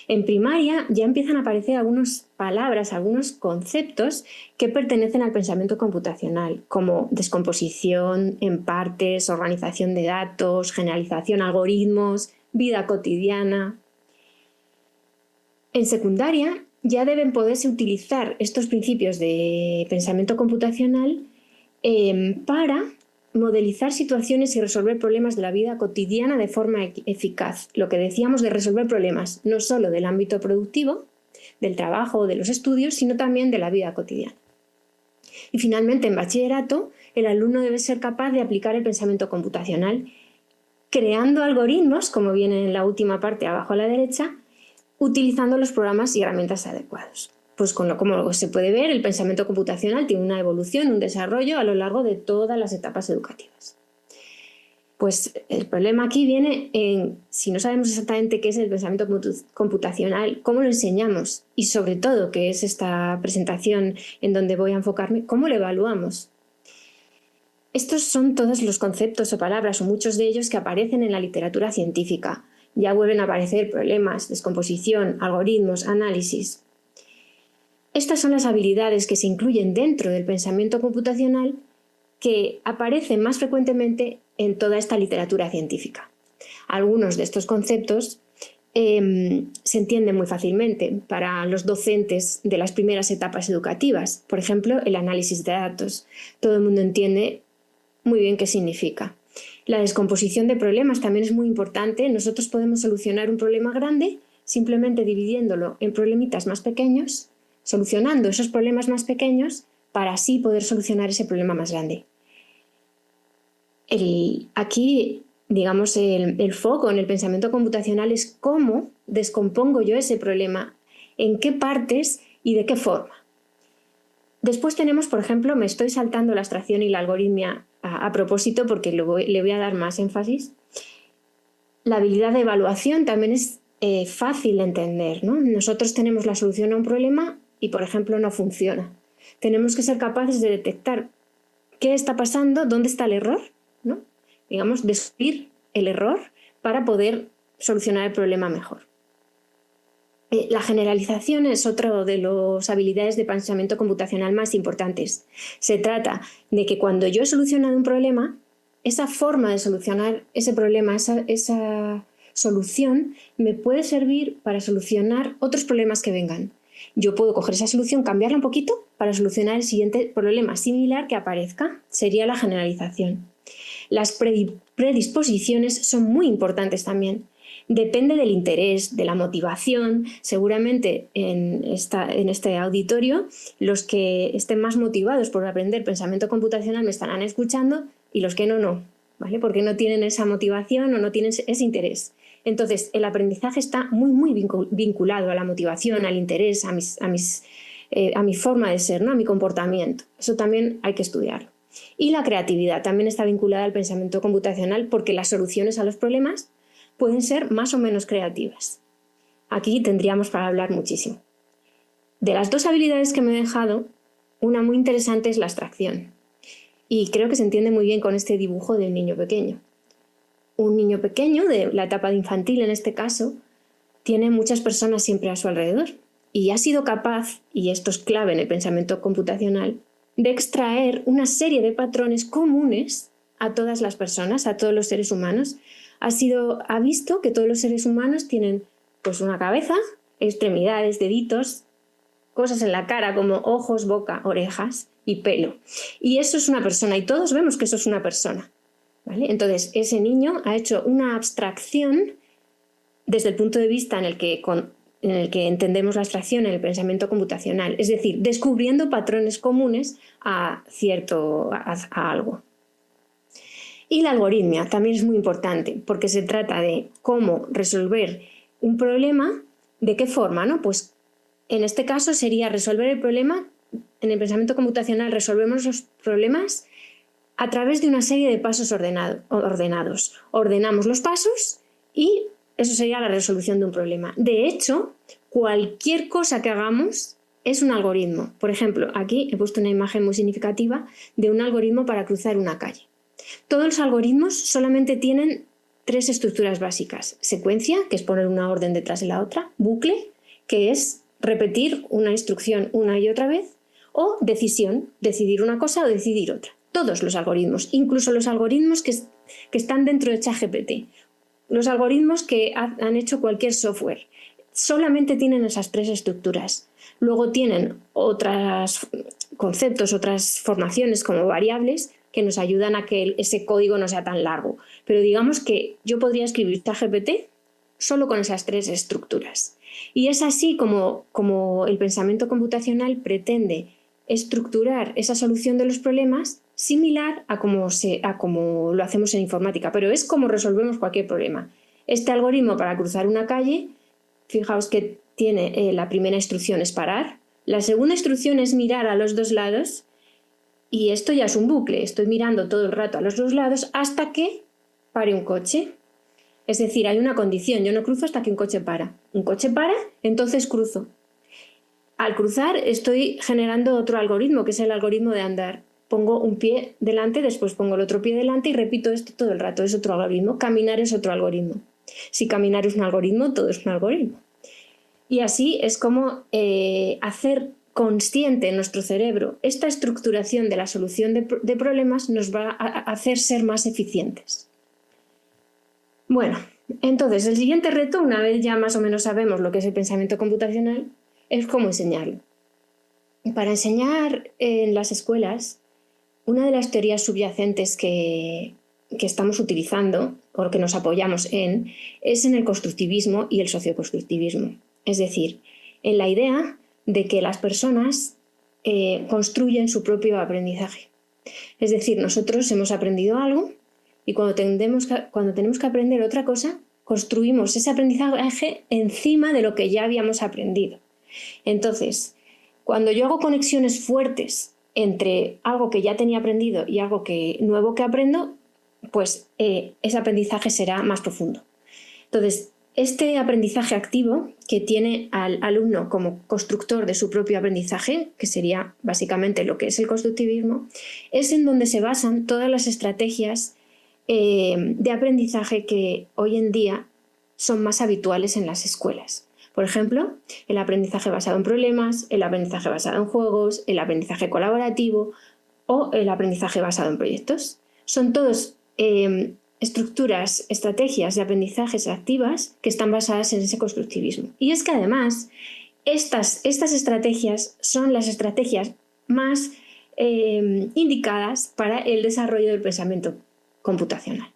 En primaria ya empiezan a aparecer algunas palabras, algunos conceptos que pertenecen al pensamiento computacional, como descomposición en partes, organización de datos, generalización, algoritmos, vida cotidiana. En secundaria ya deben poderse utilizar estos principios de pensamiento computacional para modelizar situaciones y resolver problemas de la vida cotidiana de forma eficaz. Lo que decíamos de resolver problemas, no solo del ámbito productivo, del trabajo o de los estudios, sino también de la vida cotidiana. Y finalmente, en bachillerato, el alumno debe ser capaz de aplicar el pensamiento computacional, creando algoritmos, como viene en la última parte abajo a la derecha, utilizando los programas y herramientas adecuados. Pues como se puede ver, el pensamiento computacional tiene una evolución, un desarrollo a lo largo de todas las etapas educativas. Pues el problema aquí viene en, si no sabemos exactamente qué es el pensamiento computacional, cómo lo enseñamos y sobre todo, que es esta presentación en donde voy a enfocarme, cómo lo evaluamos. Estos son todos los conceptos o palabras, o muchos de ellos, que aparecen en la literatura científica. Ya vuelven a aparecer problemas, descomposición, algoritmos, análisis. Estas son las habilidades que se incluyen dentro del pensamiento computacional, que aparecen más frecuentemente en toda esta literatura científica. Algunos de estos conceptos se entienden muy fácilmente para los docentes de las primeras etapas educativas. Por ejemplo, el análisis de datos. Todo el mundo entiende muy bien qué significa. La descomposición de problemas también es muy importante. Nosotros podemos solucionar un problema grande simplemente dividiéndolo en problemitas más pequeños, solucionando esos problemas más pequeños para así poder solucionar ese problema más grande. Aquí, digamos, el foco en el pensamiento computacional es cómo descompongo yo ese problema, en qué partes y de qué forma. Después tenemos, por ejemplo, me estoy saltando la abstracción y la algoritmia a propósito porque le voy a dar más énfasis. La habilidad de evaluación también es fácil de entender, ¿no? Nosotros tenemos la solución a un problema y, por ejemplo, no funciona. Tenemos que ser capaces de detectar qué está pasando, dónde está el error, ¿no? Digamos, descubrir el error para poder solucionar el problema mejor. La generalización es otra de las habilidades de pensamiento computacional más importantes. Se trata de que cuando yo he solucionado un problema, esa forma de solucionar ese problema, esa solución, me puede servir para solucionar otros problemas que vengan. Yo puedo coger esa solución, cambiarla un poquito para solucionar el siguiente problema similar que aparezca. Sería la generalización. Las predisposiciones son muy importantes también. Depende del interés, de la motivación. Seguramente en este auditorio los que estén más motivados por aprender pensamiento computacional me estarán escuchando y los que no, ¿vale? Porque no tienen esa motivación o no tienen ese interés. Entonces, el aprendizaje está muy vinculado a la motivación, al interés, a mi forma de ser, ¿no? A mi comportamiento. Eso también hay que estudiarlo. Y la creatividad también está vinculada al pensamiento computacional porque las soluciones a los problemas pueden ser más o menos creativas. Aquí tendríamos para hablar muchísimo. De las dos habilidades que me he dejado, una muy interesante es la abstracción. Y creo que se entiende muy bien con este dibujo del niño pequeño. Un niño pequeño, de la etapa de infantil en este caso, tiene muchas personas siempre a su alrededor y ha sido capaz, y esto es clave en el pensamiento computacional, de extraer una serie de patrones comunes a todas las personas, a todos los seres humanos. Ha visto que todos los seres humanos tienen pues una cabeza, extremidades, deditos, cosas en la cara como ojos, boca, orejas y pelo. Y eso es una persona y todos vemos que eso es una persona, ¿vale? Entonces, ese niño ha hecho una abstracción desde el punto de vista en el que entendemos la abstracción en el pensamiento computacional, es decir, descubriendo patrones comunes a algo. Y la algoritmia también es muy importante porque se trata de cómo resolver un problema, ¿de qué forma? ¿No? Pues en este caso sería resolver el problema, en el pensamiento computacional resolvemos los problemas a través de una serie de pasos ordenados. Ordenamos los pasos y eso sería la resolución de un problema. De hecho, cualquier cosa que hagamos es un algoritmo. Por ejemplo, aquí he puesto una imagen muy significativa de un algoritmo para cruzar una calle. Todos los algoritmos solamente tienen 3 estructuras básicas. Secuencia, que es poner una orden detrás de la otra. Bucle, que es repetir una instrucción una y otra vez. O decisión, decidir una cosa o decidir otra. Todos los algoritmos, incluso los algoritmos que están dentro de ChatGPT. Los algoritmos que han hecho cualquier software solamente tienen esas 3 estructuras. Luego tienen otros conceptos, otras formaciones como variables que nos ayudan a que ese código no sea tan largo. Pero digamos que yo podría escribir ChatGPT solo con esas 3 estructuras. Y es así como el pensamiento computacional pretende estructurar esa solución de los problemas similar a como lo hacemos en informática, pero es como resolvemos cualquier problema. Este algoritmo para cruzar una calle, fijaos que tiene la primera instrucción es parar, la segunda instrucción es mirar a los 2 lados y esto ya es un bucle, estoy mirando todo el rato a los 2 lados hasta que pare un coche. Es decir, hay una condición, yo no cruzo hasta que un coche para. Un coche para, entonces cruzo. Al cruzar estoy generando otro algoritmo, que es el algoritmo de andar. Pongo un pie delante, después pongo el otro pie delante y repito esto todo el rato. Es otro algoritmo. Caminar es otro algoritmo. Si caminar es un algoritmo, todo es un algoritmo. Y así es como hacer consciente en nuestro cerebro esta estructuración de la solución de problemas nos va a hacer ser más eficientes. Bueno, entonces el siguiente reto, una vez ya más o menos sabemos lo que es el pensamiento computacional, es cómo enseñarlo. Para enseñar en las escuelas, una de las teorías subyacentes que estamos utilizando o que nos apoyamos es en el constructivismo y el socioconstructivismo. Es decir, en la idea de que las personas construyen su propio aprendizaje. Es decir, nosotros hemos aprendido algo y cuando tenemos que aprender otra cosa, construimos ese aprendizaje encima de lo que ya habíamos aprendido. Entonces, cuando yo hago conexiones fuertes entre algo que ya tenía aprendido y algo nuevo que aprendo, pues ese aprendizaje será más profundo. Entonces, este aprendizaje activo que tiene al alumno como constructor de su propio aprendizaje, que sería básicamente lo que es el constructivismo, es en donde se basan todas las estrategias de aprendizaje que hoy en día son más habituales en las escuelas. Por ejemplo, el aprendizaje basado en problemas, el aprendizaje basado en juegos, el aprendizaje colaborativo o el aprendizaje basado en proyectos. Son todos estructuras, estrategias de aprendizajes activas que están basadas en ese constructivismo. Y es que además estas estrategias son las estrategias más indicadas para el desarrollo del pensamiento computacional.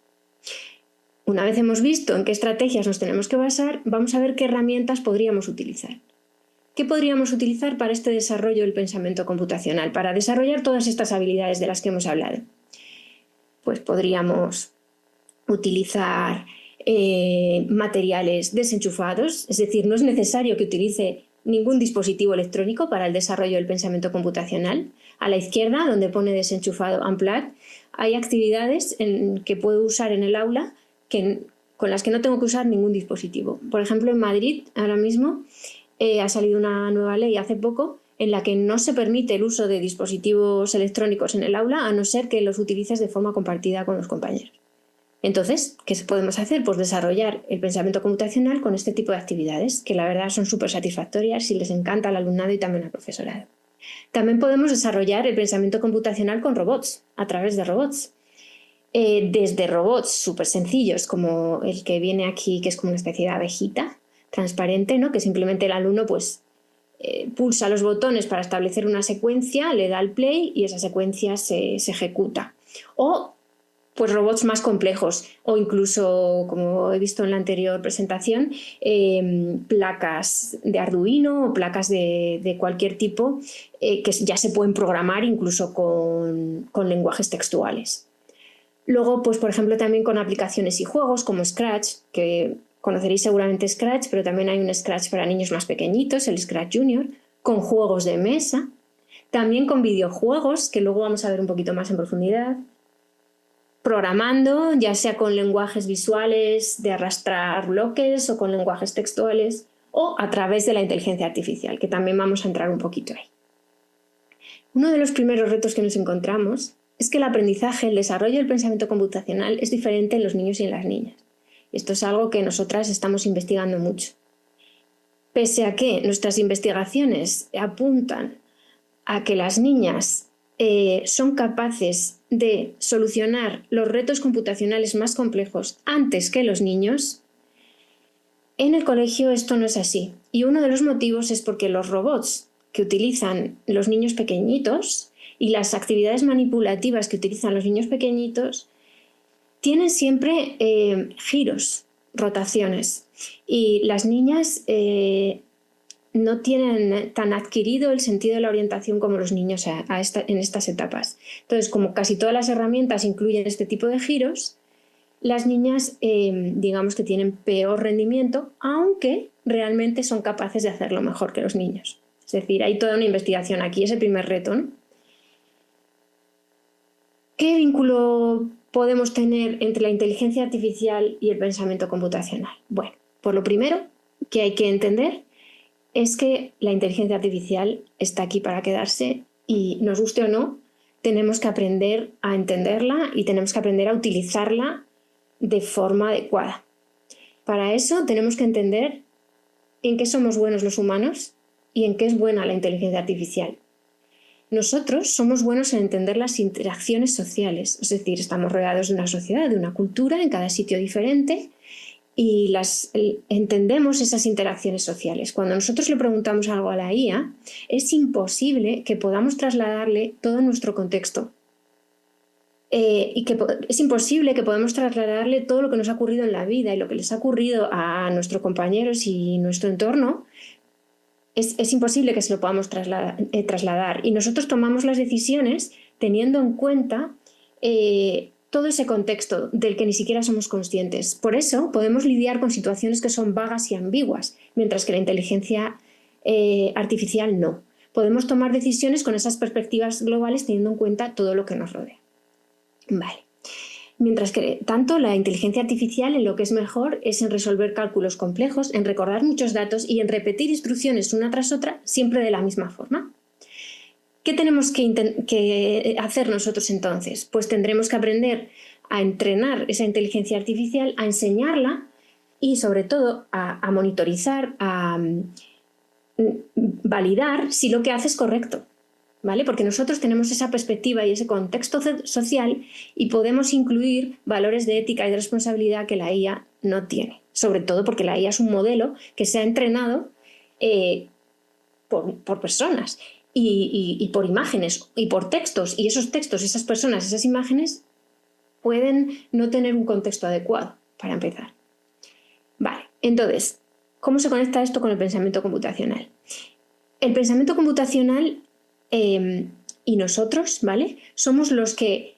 Una vez hemos visto en qué estrategias nos tenemos que basar, vamos a ver qué herramientas podríamos utilizar. ¿Qué podríamos utilizar para este desarrollo del pensamiento computacional, para desarrollar todas estas habilidades de las que hemos hablado? Pues podríamos utilizar materiales desenchufados, es decir, no es necesario que utilice ningún dispositivo electrónico para el desarrollo del pensamiento computacional. A la izquierda, donde pone desenchufado unplugged, hay actividades que puedo usar en el aula con las que no tengo que usar ningún dispositivo. Por ejemplo, en Madrid ahora mismo ha salido una nueva ley hace poco en la que no se permite el uso de dispositivos electrónicos en el aula a no ser que los utilices de forma compartida con los compañeros. Entonces, ¿qué podemos hacer? Pues desarrollar el pensamiento computacional con este tipo de actividades, que la verdad son súper satisfactorias y les encanta al alumnado y también al profesorado. También podemos desarrollar el pensamiento computacional con robots, a través de robots. Desde robots súper sencillos, como el que viene aquí, que es como una especie de abejita transparente, ¿no? Que simplemente el alumno pues, pulsa los botones para establecer una secuencia, le da al play y esa secuencia se ejecuta. O pues robots más complejos o incluso, como he visto en la anterior presentación, placas de Arduino o placas de cualquier tipo que ya se pueden programar incluso con lenguajes textuales. Luego, pues por ejemplo, también con aplicaciones y juegos como Scratch, que conoceréis seguramente Scratch, pero también hay un Scratch para niños más pequeñitos, el Scratch Junior, con juegos de mesa, también con videojuegos, que luego vamos a ver un poquito más en profundidad, programando, ya sea con lenguajes visuales de arrastrar bloques o con lenguajes textuales o a través de la inteligencia artificial, que también vamos a entrar un poquito ahí. Uno de los primeros retos que nos encontramos es que el aprendizaje, el desarrollo del pensamiento computacional es diferente en los niños y en las niñas. Esto es algo que nosotras estamos investigando mucho. Pese a que nuestras investigaciones apuntan a que las niñas son capaces de solucionar los retos computacionales más complejos antes que los niños, en el colegio esto no es así. Y uno de los motivos es porque los robots que utilizan los niños pequeñitos y las actividades manipulativas que utilizan los niños pequeñitos tienen siempre giros, rotaciones. Y las niñas no tienen tan adquirido el sentido de la orientación como los niños en estas etapas. Entonces, como casi todas las herramientas incluyen este tipo de giros, las niñas digamos que tienen peor rendimiento, aunque realmente son capaces de hacerlo mejor que los niños. Es decir, hay toda una investigación aquí, es el primer reto, ¿no? ¿Qué vínculo podemos tener entre la inteligencia artificial y el pensamiento computacional? Bueno, por lo primero que hay que entender es que la inteligencia artificial está aquí para quedarse y, nos guste o no, tenemos que aprender a entenderla y tenemos que aprender a utilizarla de forma adecuada. Para eso tenemos que entender en qué somos buenos los humanos y en qué es buena la inteligencia artificial. Nosotros somos buenos en entender las interacciones sociales, es decir, estamos rodeados de una sociedad, de una cultura, en cada sitio diferente, y entendemos esas interacciones sociales. Cuando nosotros le preguntamos algo a la IA, es imposible que podamos trasladarle todo nuestro contexto. Y que es imposible que podamos trasladarle todo lo que nos ha ocurrido en la vida y lo que les ha ocurrido a nuestros compañeros y nuestro entorno. Es imposible que se lo podamos trasladar. Y nosotros tomamos las decisiones teniendo en cuenta todo ese contexto del que ni siquiera somos conscientes. Por eso podemos lidiar con situaciones que son vagas y ambiguas, mientras que la inteligencia artificial no. Podemos tomar decisiones con esas perspectivas globales teniendo en cuenta todo lo que nos rodea. Vale. Mientras que tanto la inteligencia artificial en lo que es mejor es en resolver cálculos complejos, en recordar muchos datos y en repetir instrucciones una tras otra siempre de la misma forma. ¿Qué tenemos que hacer nosotros entonces? Pues tendremos que aprender a entrenar esa inteligencia artificial, a enseñarla y sobre todo a monitorizar, a validar si lo que hace es correcto. ¿Vale? Porque nosotros tenemos esa perspectiva y ese contexto social y podemos incluir valores de ética y de responsabilidad que la IA no tiene. Sobre todo porque la IA es un modelo que se ha entrenado por personas y por imágenes y por textos. Y esos textos, esas personas, esas imágenes pueden no tener un contexto adecuado, para empezar. Vale, entonces, ¿cómo se conecta esto con el pensamiento computacional? El pensamiento computacional y nosotros, ¿vale? Somos los que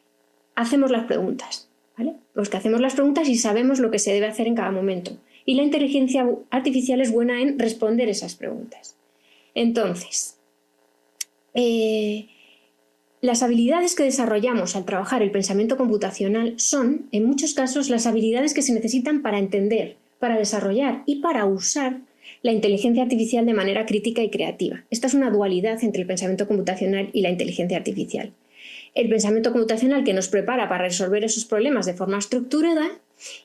hacemos las preguntas, ¿vale? los que hacemos las preguntas y sabemos lo que se debe hacer en cada momento. Y la inteligencia artificial es buena en responder esas preguntas. Entonces, las habilidades que desarrollamos al trabajar el pensamiento computacional son, en muchos casos, las habilidades que se necesitan para entender, para desarrollar y para usar la inteligencia artificial de manera crítica y creativa. Esta es una dualidad entre el pensamiento computacional y la inteligencia artificial. El pensamiento computacional, que nos prepara para resolver esos problemas de forma estructurada,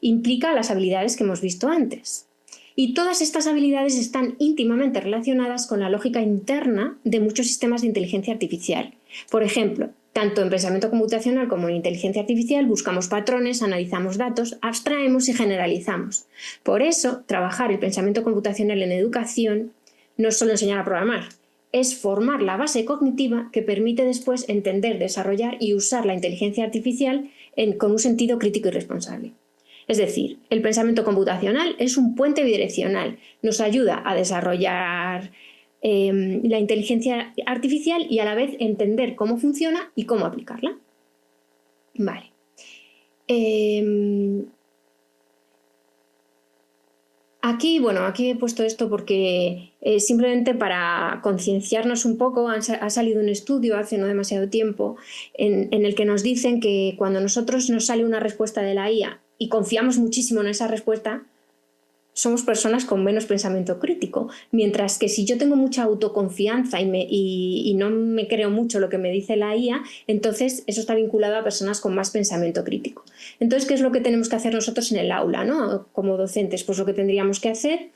implica las habilidades que hemos visto antes. Y todas estas habilidades están íntimamente relacionadas con la lógica interna de muchos sistemas de inteligencia artificial. Por ejemplo, tanto en pensamiento computacional como en inteligencia artificial buscamos patrones, analizamos datos, abstraemos y generalizamos. Por eso, trabajar el pensamiento computacional en educación no es solo enseñar a programar, es formar la base cognitiva que permite después entender, desarrollar y usar la inteligencia artificial con un sentido crítico y responsable. Es decir, el pensamiento computacional es un puente bidireccional, nos ayuda a desarrollar la inteligencia artificial y a la vez entender cómo funciona y cómo aplicarla. Vale. Aquí he puesto esto porque simplemente para concienciarnos un poco, ha salido un estudio hace no demasiado tiempo en el que nos dicen que cuando nosotros nos sale una respuesta de la IA y confiamos muchísimo en esa respuesta, somos personas con menos pensamiento crítico, mientras que si yo tengo mucha autoconfianza y no me creo mucho lo que me dice la IA, entonces eso está vinculado a personas con más pensamiento crítico. Entonces, ¿qué es lo que tenemos que hacer nosotros en el aula, ¿no? Como docentes? Pues lo que tendríamos que hacer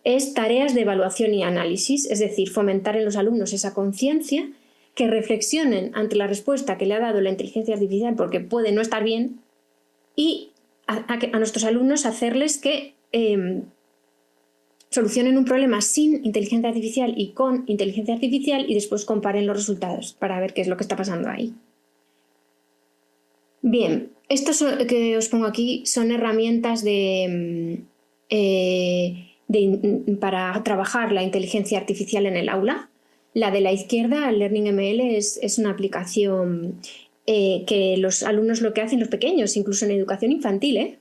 es tareas de evaluación y análisis, es decir, fomentar en los alumnos esa conciencia, que reflexionen ante la respuesta que le ha dado la inteligencia artificial porque puede no estar bien, y a nuestros alumnos hacerles que solucionen un problema sin inteligencia artificial y con inteligencia artificial y después comparen los resultados para ver qué es lo que está pasando ahí. Bien, estos que os pongo aquí son herramientas para trabajar la inteligencia artificial en el aula. La de la izquierda, el Learning ML, es una aplicación que los alumnos lo que hacen, los pequeños, incluso en educación infantil,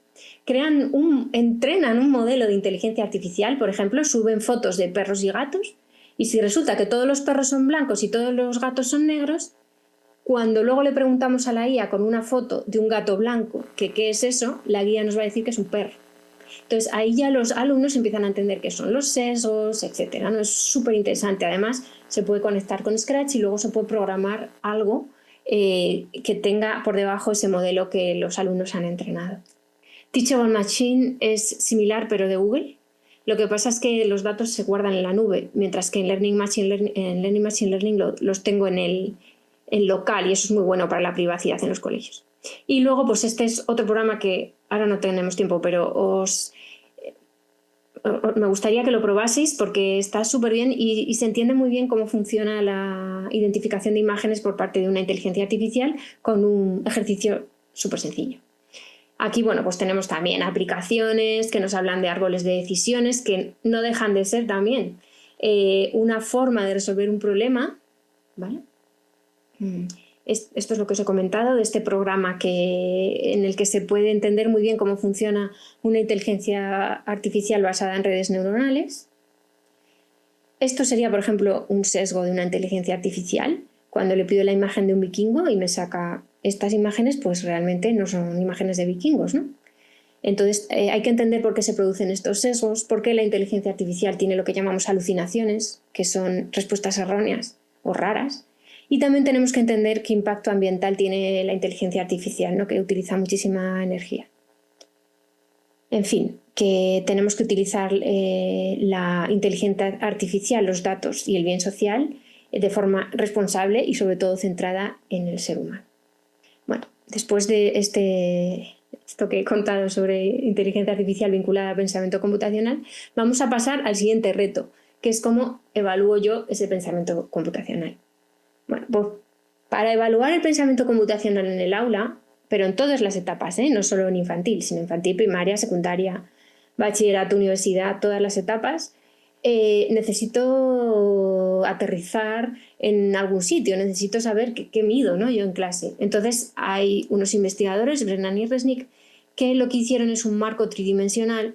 entrenan un modelo de inteligencia artificial. Por ejemplo, suben fotos de perros y gatos, y si resulta que todos los perros son blancos y todos los gatos son negros, cuando luego le preguntamos a la IA con una foto de un gato blanco que qué es eso, la guía nos va a decir que es un perro. Entonces ahí ya los alumnos empiezan a entender qué son los sesgos, etc., ¿no? Es súper interesante. Además, se puede conectar con Scratch y luego se puede programar algo que tenga por debajo ese modelo que los alumnos han entrenado. Teachable Machine es similar, pero de Google. Lo que pasa es que los datos se guardan en la nube, mientras que en Learning Machine Learning los tengo en local, y eso es muy bueno para la privacidad en los colegios. Y luego, pues este es otro programa que ahora no tenemos tiempo, pero me gustaría que lo probaseis porque está súper bien y se entiende muy bien cómo funciona la identificación de imágenes por parte de una inteligencia artificial con un ejercicio súper sencillo. Aquí, pues tenemos también aplicaciones que nos hablan de árboles de decisiones, que no dejan de ser también una forma de resolver un problema, ¿vale? Esto es lo que os he comentado de este programa en el que se puede entender muy bien cómo funciona una inteligencia artificial basada en redes neuronales. Esto sería, por ejemplo, un sesgo de una inteligencia artificial. Cuando le pido la imagen de un vikingo y me saca estas imágenes, pues realmente no son imágenes de vikingos, ¿no? Entonces hay que entender por qué se producen estos sesgos, por qué la inteligencia artificial tiene lo que llamamos alucinaciones, que son respuestas erróneas o raras. Y también tenemos que entender qué impacto ambiental tiene la inteligencia artificial, ¿no? Que utiliza muchísima energía. En fin, que tenemos que utilizar la inteligencia artificial, los datos y el bien social de forma responsable y sobre todo centrada en el ser humano. Bueno, después de esto que he contado sobre inteligencia artificial vinculada al pensamiento computacional, vamos a pasar al siguiente reto, que es cómo evalúo yo ese pensamiento computacional. Bueno, pues para evaluar el pensamiento computacional en el aula, pero en todas las etapas, no solo en infantil, sino infantil, primaria, secundaria, bachillerato, universidad, todas las etapas, necesito aterrizar en algún sitio, necesito saber qué mido, ¿no? Yo en clase. Entonces hay unos investigadores, Brennan y Resnick, que lo que hicieron es un marco tridimensional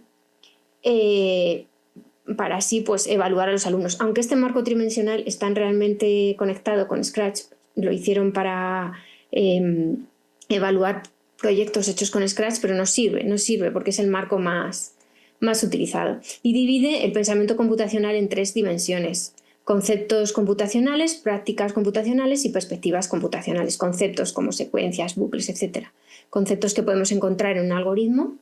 para así pues, evaluar a los alumnos. Aunque este marco tridimensional está realmente conectado con Scratch, lo hicieron para evaluar proyectos hechos con Scratch, pero no sirve porque es el marco más utilizado. Y divide el pensamiento computacional en 3 dimensiones: conceptos computacionales, prácticas computacionales y perspectivas computacionales. Conceptos como secuencias, bucles, etc. Conceptos que podemos encontrar en un algoritmo.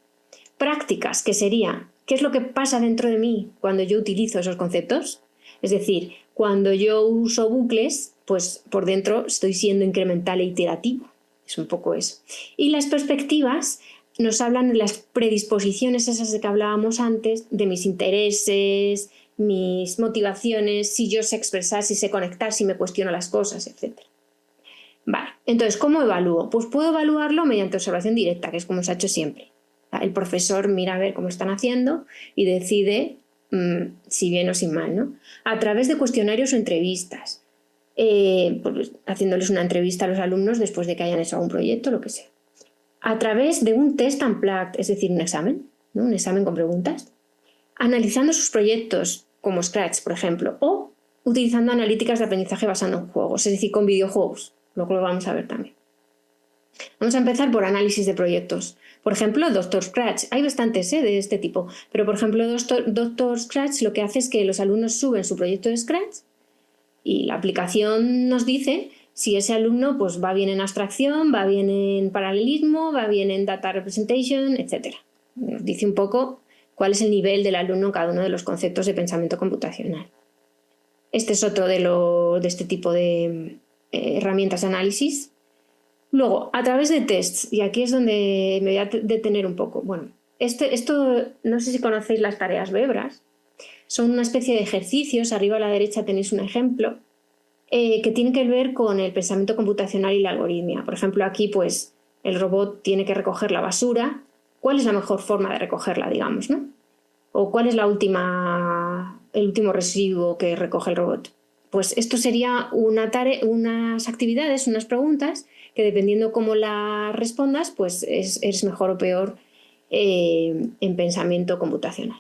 Prácticas, que sería qué es lo que pasa dentro de mí cuando yo utilizo esos conceptos. Es decir, cuando yo uso bucles, pues por dentro estoy siendo incremental e iterativo. Es un poco eso. Y las perspectivas nos hablan de las predisposiciones esas de que hablábamos antes, de mis intereses, mis motivaciones, si yo sé expresar, si sé conectar, si me cuestiono las cosas, etc. Vale, entonces, ¿cómo evalúo? Pues puedo evaluarlo mediante observación directa, que es como se ha hecho siempre. El profesor mira a ver cómo están haciendo y decide si bien o si mal, ¿no? A través de cuestionarios o entrevistas, pues, haciéndoles una entrevista a los alumnos después de que hayan hecho algún proyecto, lo que sea. A través de un test unplugged, es decir, un examen, ¿no? Un examen con preguntas, analizando sus proyectos como Scratch, por ejemplo, o utilizando analíticas de aprendizaje basado en juegos, es decir, con videojuegos, lo que lo vamos a ver también. Vamos a empezar por análisis de proyectos. Por ejemplo, Dr. Scratch. Hay bastantes de este tipo, pero por ejemplo, Dr. Scratch lo que hace es que los alumnos suben su proyecto de Scratch y la aplicación nos dice si ese alumno pues, va bien en abstracción, va bien en paralelismo, va bien en data representation, etc. Nos dice un poco cuál es el nivel del alumno en cada uno de los conceptos de pensamiento computacional. Este es otro de este tipo de herramientas de análisis. Luego, a través de tests, y aquí es donde me voy a detener un poco. Bueno, esto no sé si conocéis las tareas Bebras. Son una especie de ejercicios, arriba a la derecha tenéis un ejemplo, que tienen que ver con el pensamiento computacional y la algoritmia. Por ejemplo, aquí pues el robot tiene que recoger la basura. ¿Cuál es la mejor forma de recogerla, digamos, ¿no? ¿O cuál es el último residuo que recoge el robot? Pues esto sería unas actividades, unas preguntas, que dependiendo cómo las respondas, pues eres mejor o peor en pensamiento computacional.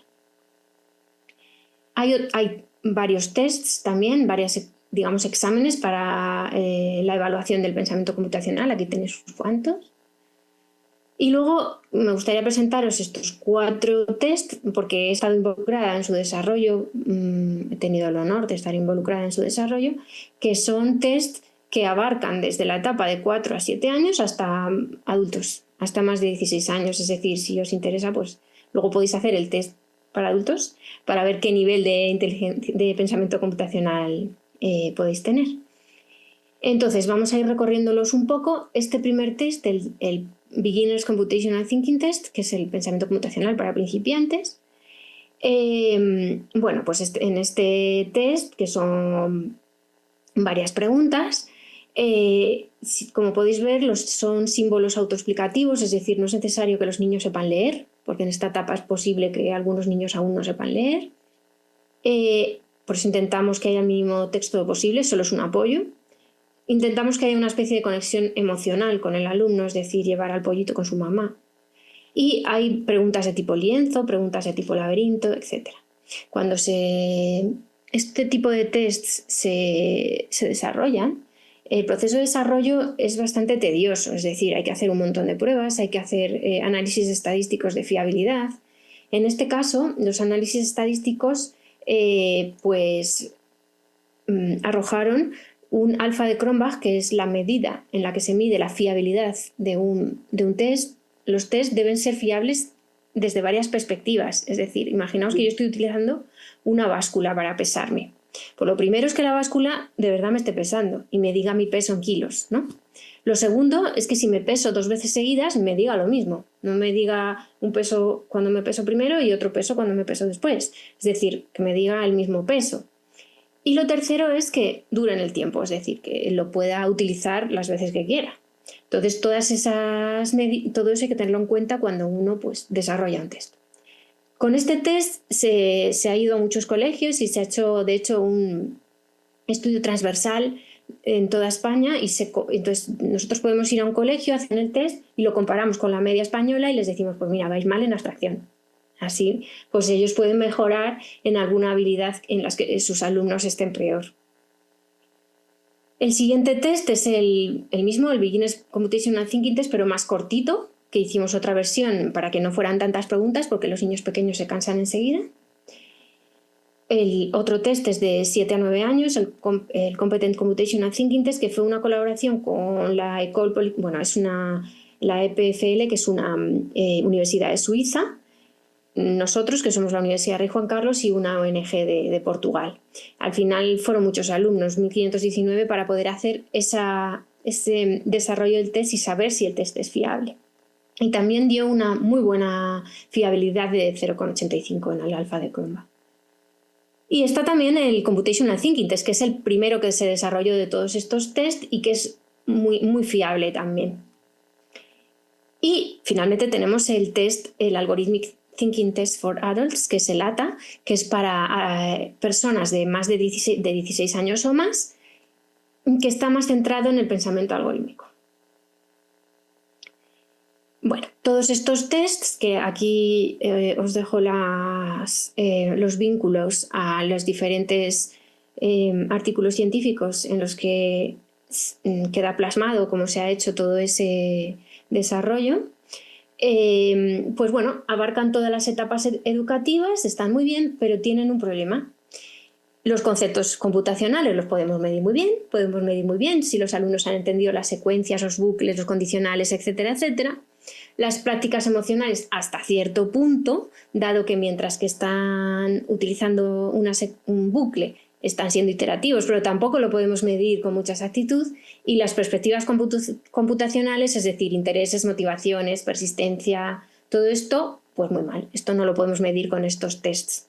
Hay varios tests también, varios, digamos, exámenes para la evaluación del pensamiento computacional. Aquí tenéis unos cuantos. Y luego me gustaría presentaros estos 4 tests porque he estado involucrada en su desarrollo, he tenido el honor de estar involucrada en su desarrollo, que son tests que abarcan desde la etapa de 4 a 7 años hasta adultos, hasta más de 16 años. Es decir, si os interesa, pues luego podéis hacer el test para adultos para ver qué nivel de pensamiento computacional podéis tener. Entonces, vamos a ir recorriéndolos un poco. Este primer test, el Beginners Computational Thinking Test, que es el pensamiento computacional para principiantes. Bueno, pues en este test, que son varias preguntas, como podéis ver, son símbolos autoexplicativos, es decir, no es necesario que los niños sepan leer, porque en esta etapa es posible que algunos niños aún no sepan leer. Por eso intentamos que haya el mínimo texto posible, solo es un apoyo. Intentamos que haya una especie de conexión emocional con el alumno, es decir, llevar al pollito con su mamá. Y hay preguntas de tipo lienzo, preguntas de tipo laberinto, etc. Cuando este tipo de tests se desarrollan, el proceso de desarrollo es bastante tedioso, es decir, hay que hacer un montón de pruebas, hay que hacer análisis estadísticos de fiabilidad. En este caso, los análisis estadísticos arrojaron un alfa de Cronbach, que es la medida en la que se mide la fiabilidad de un test. Los tests deben ser fiables desde varias perspectivas. Es decir, imaginaos que yo estoy utilizando una báscula para pesarme. Pues lo primero es que la báscula de verdad me esté pesando y me diga mi peso en kilos, ¿no? Lo segundo es que si me peso 2 veces seguidas me diga lo mismo. No me diga un peso cuando me peso primero y otro peso cuando me peso después. Es decir, que me diga el mismo peso. Y lo tercero es que dure en el tiempo, es decir, que lo pueda utilizar las veces que quiera. Entonces, todo eso hay que tenerlo en cuenta cuando uno pues, desarrolla un test. Con este test se ha ido a muchos colegios y se ha hecho, de hecho, un estudio transversal en toda España y entonces nosotros podemos ir a un colegio, hacer el test y lo comparamos con la media española y les decimos, pues mira, vais mal en abstracción. Así, pues ellos pueden mejorar en alguna habilidad en las que sus alumnos estén peor. El siguiente test es el mismo, el Beginners Computational Thinking Test, pero más cortito, que hicimos otra versión para que no fueran tantas preguntas porque los niños pequeños se cansan enseguida. El otro test es de 7 a 9 años, el Competent Computational Thinking Test, que fue una colaboración con la la EPFL, que es una universidad de Suiza, nosotros, que somos la Universidad Rey Juan Carlos, y una ONG de Portugal. Al final fueron muchos alumnos, 1.519, para poder hacer ese desarrollo del test y saber si el test es fiable. Y también dio una muy buena fiabilidad de 0,85 en el alfa de Cómo. Y está también el Computational Thinking Test, que es el primero que se desarrolló de todos estos tests y que es muy, muy fiable también. Y finalmente tenemos el Algorithmic Thinking Test for Adults, que es el ATA, que es para personas de más de 16 años o más, que está más centrado en el pensamiento algorítmico. Bueno, todos estos tests, que aquí os dejo los vínculos a los diferentes artículos científicos en los que queda plasmado cómo se ha hecho todo ese desarrollo, pues bueno, abarcan todas las etapas educativas, están muy bien, pero tienen un problema. Los conceptos computacionales los podemos medir muy bien si los alumnos han entendido las secuencias, los bucles, los condicionales, etcétera, etcétera. Las prácticas emocionales hasta cierto punto, dado que mientras que están utilizando un bucle están siendo iterativos, pero tampoco lo podemos medir con mucha exactitud. Y las perspectivas computacionales, es decir, intereses, motivaciones, persistencia, todo esto, pues muy mal. Esto no lo podemos medir con estos tests.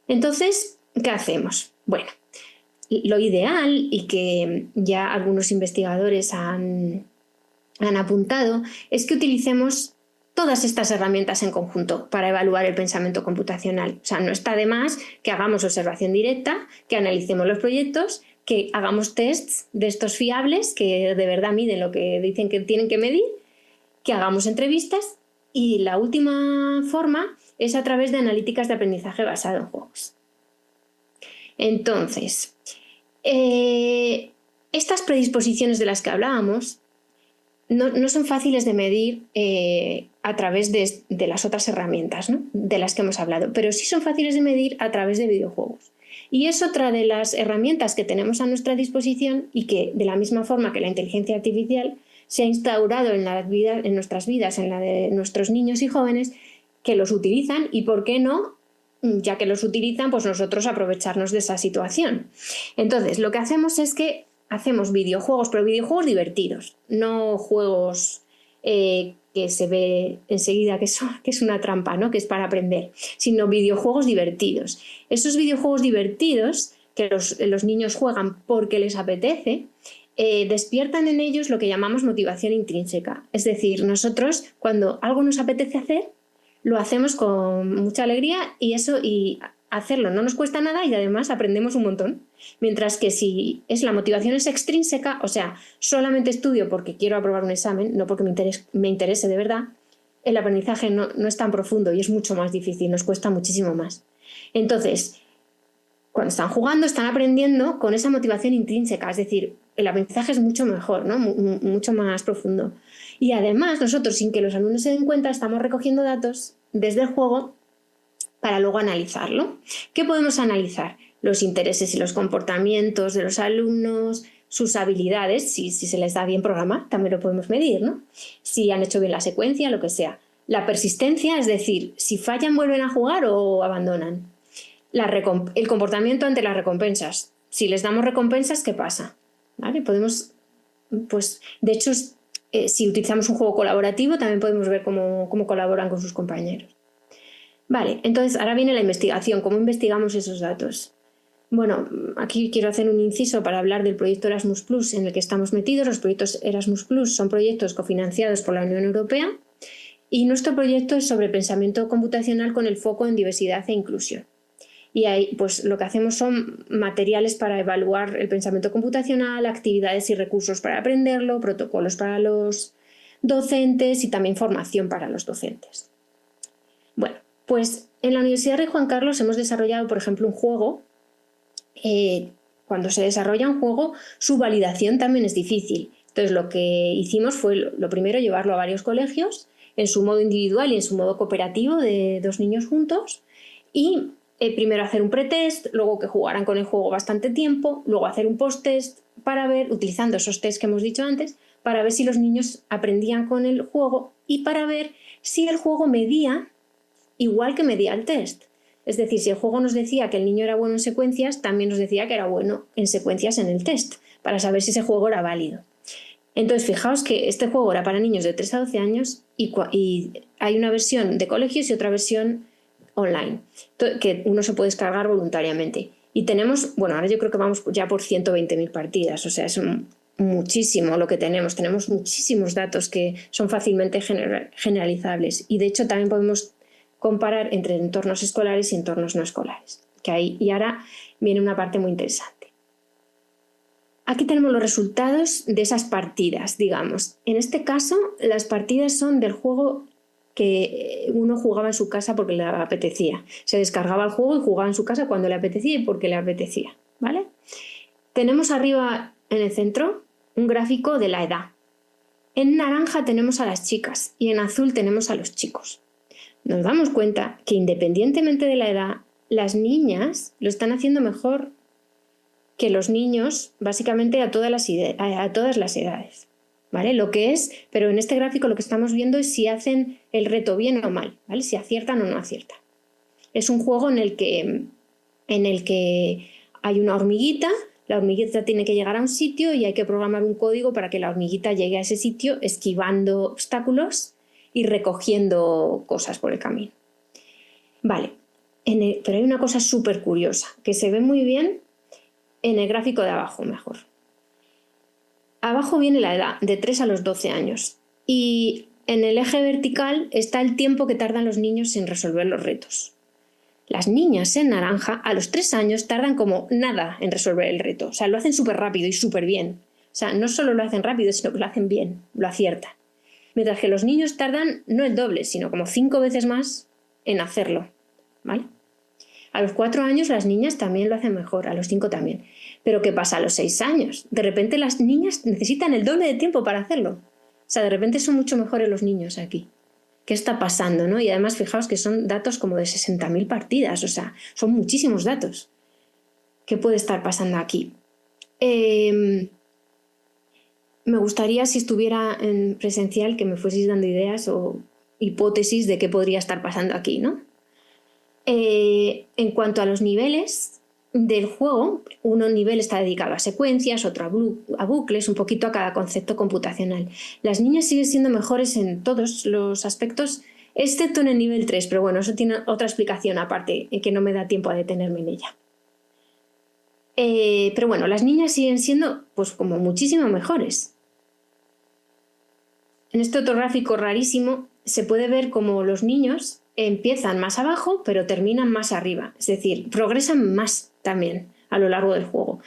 Entonces, ¿qué hacemos? Bueno, lo ideal, y que ya algunos investigadores han apuntado, es que utilicemos todas estas herramientas en conjunto para evaluar el pensamiento computacional. O sea, no está de más que hagamos observación directa, que analicemos los proyectos, que hagamos tests de estos fiables que de verdad miden lo que dicen que tienen que medir, que hagamos entrevistas, y la última forma es a través de analíticas de aprendizaje basado en juegos. Entonces, estas predisposiciones de las que hablábamos no son fáciles de medir a través de las otras herramientas, ¿no?, de las que hemos hablado, pero sí son fáciles de medir a través de videojuegos. Y es otra de las herramientas que tenemos a nuestra disposición y que, de la misma forma que la inteligencia artificial, se ha instaurado en nuestras vidas, en la de nuestros niños y jóvenes, que los utilizan, y por qué no, ya que los utilizan, pues nosotros aprovecharnos de esa situación. Entonces, lo que hacemos es que hacemos videojuegos, pero videojuegos divertidos, no juegos que se ve enseguida que es una trampa, ¿no?, que es para aprender, sino videojuegos divertidos. Esos videojuegos divertidos que los niños juegan porque les apetece, despiertan en ellos lo que llamamos motivación intrínseca. Es decir, nosotros, cuando algo nos apetece hacer, lo hacemos con mucha alegría, y hacerlo no nos cuesta nada y además aprendemos un montón. Mientras que si la motivación es extrínseca, o sea, solamente estudio porque quiero aprobar un examen, no porque me interese de verdad, el aprendizaje no es tan profundo y es mucho más difícil, nos cuesta muchísimo más. Entonces, cuando están jugando, están aprendiendo con esa motivación intrínseca, es decir, el aprendizaje es mucho mejor, ¿no?, mucho más profundo. Y además, nosotros, sin que los alumnos se den cuenta, estamos recogiendo datos desde el juego para luego analizarlo. ¿Qué podemos analizar? Los intereses y los comportamientos de los alumnos, sus habilidades, si se les da bien programar, también lo podemos medir, ¿no?, si han hecho bien la secuencia, lo que sea. La persistencia, es decir, si fallan, vuelven a jugar o abandonan. El comportamiento ante las recompensas. Si les damos recompensas, ¿qué pasa? ¿Vale? Podemos, pues, de hecho, si utilizamos un juego colaborativo, también podemos ver cómo colaboran con sus compañeros. Vale, entonces ahora viene la investigación. ¿Cómo investigamos esos datos? Bueno, aquí quiero hacer un inciso para hablar del proyecto Erasmus Plus en el que estamos metidos. Los proyectos Erasmus Plus son proyectos cofinanciados por la Unión Europea, y nuestro proyecto es sobre pensamiento computacional con el foco en diversidad e inclusión. Y ahí pues lo que hacemos son materiales para evaluar el pensamiento computacional, actividades y recursos para aprenderlo, protocolos para los docentes y también formación para los docentes. Bueno, pues en la Universidad Rey Juan Carlos hemos desarrollado, por ejemplo, un juego. Cuando se desarrolla un juego, su validación también es difícil. Entonces lo que hicimos fue lo primero llevarlo a varios colegios en su modo individual y en su modo cooperativo de 2 niños juntos y primero hacer un pretest, luego que jugaran con el juego bastante tiempo, luego hacer un post-test para ver, utilizando esos tests que hemos dicho antes, para ver si los niños aprendían con el juego y para ver si el juego medía igual que medía el test. Es decir, si el juego nos decía que el niño era bueno en secuencias, también nos decía que era bueno en secuencias en el test, para saber si ese juego era válido. Entonces, fijaos que este juego era para niños de 3 a 12 años y hay una versión de colegios y otra versión online, que uno se puede descargar voluntariamente. Y tenemos, bueno, ahora yo creo que vamos ya por 120.000 partidas, o sea, es muchísimo lo que tenemos. Tenemos muchísimos datos que son fácilmente generalizables y de hecho también podemos comparar entre entornos escolares y entornos no escolares. Y ahora viene una parte muy interesante. Aquí tenemos los resultados de esas partidas, digamos. En este caso, las partidas son del juego que uno jugaba en su casa porque le apetecía. Se descargaba el juego y jugaba en su casa cuando le apetecía y porque le apetecía, ¿vale? Tenemos arriba en el centro un gráfico de la edad. En naranja tenemos a las chicas y en azul tenemos a los chicos. Nos damos cuenta que independientemente de la edad, las niñas lo están haciendo mejor que los niños, básicamente a todas las edades, ¿vale? Pero en este gráfico lo que estamos viendo es si hacen el reto bien o mal, ¿vale? Si aciertan o no aciertan. Es un juego en el que hay una hormiguita, la hormiguita tiene que llegar a un sitio y hay que programar un código para que la hormiguita llegue a ese sitio esquivando obstáculos y recogiendo cosas por el camino. Vale, pero hay una cosa súper curiosa, que se ve muy bien en el gráfico de abajo mejor. Abajo viene la edad, de 3 a los 12 años. Y en el eje vertical está el tiempo que tardan los niños en resolver los retos. Las niñas en naranja a los 3 años tardan como nada en resolver el reto. O sea, lo hacen súper rápido y súper bien. O sea, no solo lo hacen rápido, sino que lo hacen bien, lo aciertan. Mientras que los niños tardan no el doble, sino como 5 veces más en hacerlo, ¿vale? A los 4 años las niñas también lo hacen mejor, a los 5 también. Pero ¿qué pasa a los 6 años? De repente las niñas necesitan el doble de tiempo para hacerlo. O sea, de repente son mucho mejores los niños aquí. ¿Qué está pasando, no? Y además fijaos que son datos como de 60.000 partidas, o sea, son muchísimos datos. ¿Qué puede estar pasando aquí? Me gustaría, si estuviera en presencial, que me fueseis dando ideas o hipótesis de qué podría estar pasando aquí, ¿no? En cuanto a los niveles del juego, un nivel está dedicado a secuencias, otro a bucles, un poquito a cada concepto computacional. Las niñas siguen siendo mejores en todos los aspectos, excepto en el nivel 3, pero bueno, eso tiene otra explicación aparte, que no me da tiempo a detenerme en ella. Pero bueno, las niñas siguen siendo pues como muchísimo mejores. En este otro gráfico rarísimo se puede ver como los niños empiezan más abajo, pero terminan más arriba. Es decir, progresan más también a lo largo del juego.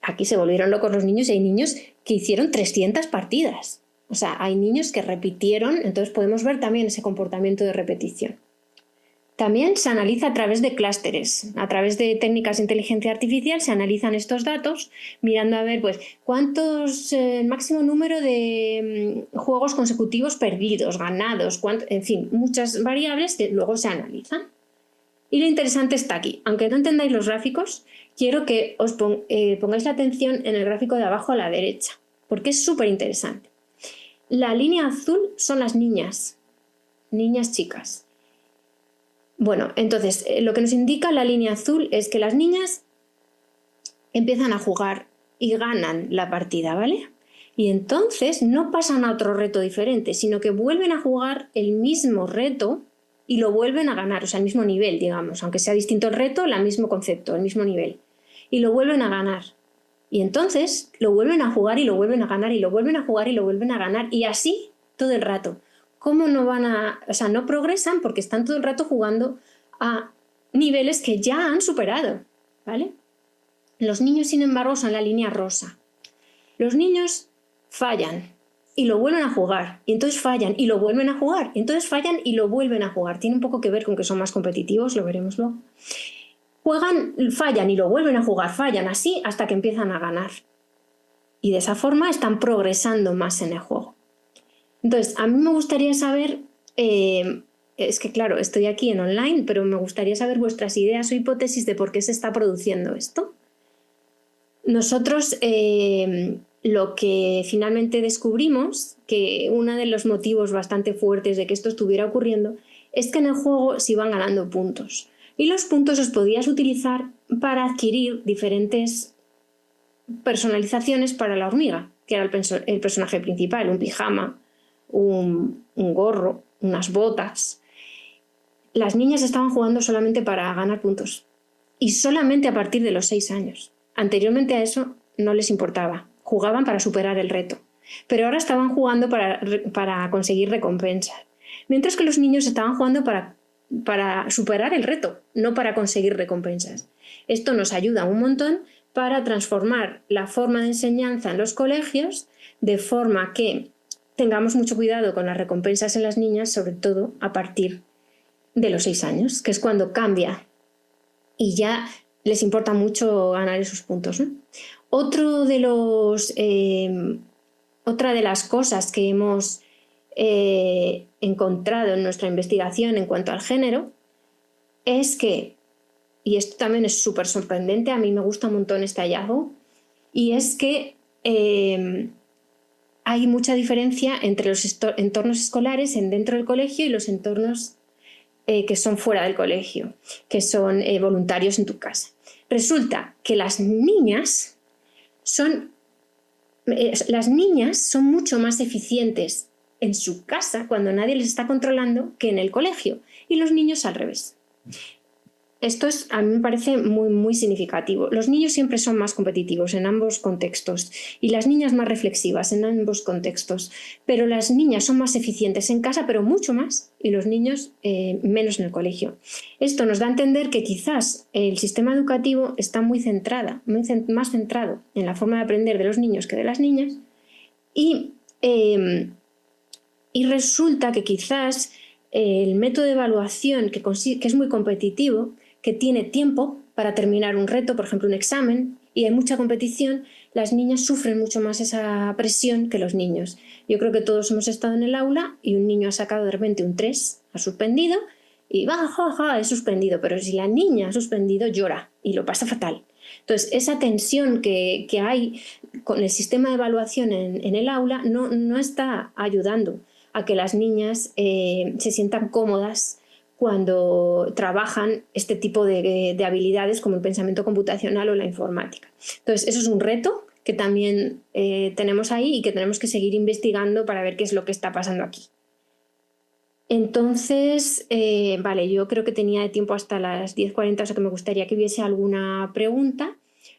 Aquí se volvieron locos los niños y hay niños que hicieron 300 partidas. O sea, hay niños que repitieron, entonces podemos ver también ese comportamiento de repetición. También se analiza a través de clústeres, a través de técnicas de inteligencia artificial se analizan estos datos mirando a ver pues cuántos, el máximo número de juegos consecutivos perdidos, ganados, en fin, muchas variables que luego se analizan. Y lo interesante está aquí. Aunque no entendáis los gráficos, quiero que os pongáis la atención en el gráfico de abajo a la derecha, porque es súper interesante. La línea azul son las niñas chicas. Bueno, entonces, lo que nos indica la línea azul es que las niñas empiezan a jugar y ganan la partida, ¿vale? Y entonces no pasan a otro reto diferente, sino que vuelven a jugar el mismo reto y lo vuelven a ganar, o sea, el mismo nivel, digamos, aunque sea distinto el reto, el mismo concepto, el mismo nivel. Y lo vuelven a ganar. Y entonces lo vuelven a jugar y lo vuelven a ganar y lo vuelven a jugar y lo vuelven a ganar y así todo el rato. ¿Cómo no van a...? O sea, no progresan porque están todo el rato jugando a niveles que ya han superado, ¿vale? Los niños, sin embargo, son la línea rosa. Los niños fallan y lo vuelven a jugar, y entonces fallan y lo vuelven a jugar, y entonces fallan y lo vuelven a jugar. Tiene un poco que ver con que son más competitivos, lo veremos luego. Juegan, fallan y lo vuelven a jugar, fallan así hasta que empiezan a ganar. Y de esa forma están progresando más en el juego. Entonces, a mí me gustaría saber, es que claro, estoy aquí en online, pero me gustaría saber vuestras ideas o hipótesis de por qué se está produciendo esto. Nosotros lo que finalmente descubrimos, que uno de los motivos bastante fuertes de que esto estuviera ocurriendo, es que en el juego se iban ganando puntos. Y los puntos los podías utilizar para adquirir diferentes personalizaciones para la hormiga, que era el personaje principal, un pijama, un gorro, unas botas. Las niñas estaban jugando solamente para ganar puntos y solamente a partir de los 6 años. Anteriormente a eso no les importaba, jugaban para superar el reto, pero ahora estaban jugando para conseguir recompensas, mientras que los niños estaban jugando para superar el reto, no para conseguir recompensas. Esto nos ayuda un montón para transformar la forma de enseñanza en los colegios de forma que tengamos mucho cuidado con las recompensas en las niñas, sobre todo a partir de los 6 años, que es cuando cambia y ya les importa mucho ganar esos puntos, ¿no? Otra de las cosas que hemos encontrado en nuestra investigación en cuanto al género es que, y esto también es súper sorprendente, a mí me gusta un montón este hallazgo, y es que hay mucha diferencia entre los entornos escolares dentro del colegio y los entornos que son fuera del colegio, que son voluntarios en tu casa. Resulta que las niñas son mucho más eficientes en su casa cuando nadie les está controlando que en el colegio, y los niños al revés. Esto a mí me parece muy, muy significativo. Los niños siempre son más competitivos en ambos contextos y las niñas más reflexivas en ambos contextos, pero las niñas son más eficientes en casa, pero mucho más, y los niños menos en el colegio. Esto nos da a entender que quizás el sistema educativo está más centrado en la forma de aprender de los niños que de las niñas, y resulta que quizás el método de evaluación que es muy competitivo, que tiene tiempo para terminar un reto, por ejemplo un examen, y hay mucha competición, las niñas sufren mucho más esa presión que los niños. Yo creo que todos hemos estado en el aula y un niño ha sacado de repente un 3, ha suspendido, y he suspendido, pero si la niña ha suspendido llora y lo pasa fatal. Entonces, esa tensión que hay con el sistema de evaluación en el aula no está ayudando a que las niñas se sientan cómodas cuando trabajan este tipo de habilidades como el pensamiento computacional o la informática. Entonces, eso es un reto que también tenemos ahí y que tenemos que seguir investigando para ver qué es lo que está pasando aquí. Entonces, vale, yo creo que tenía de tiempo hasta las 10:40, o sea que me gustaría que hubiese alguna pregunta.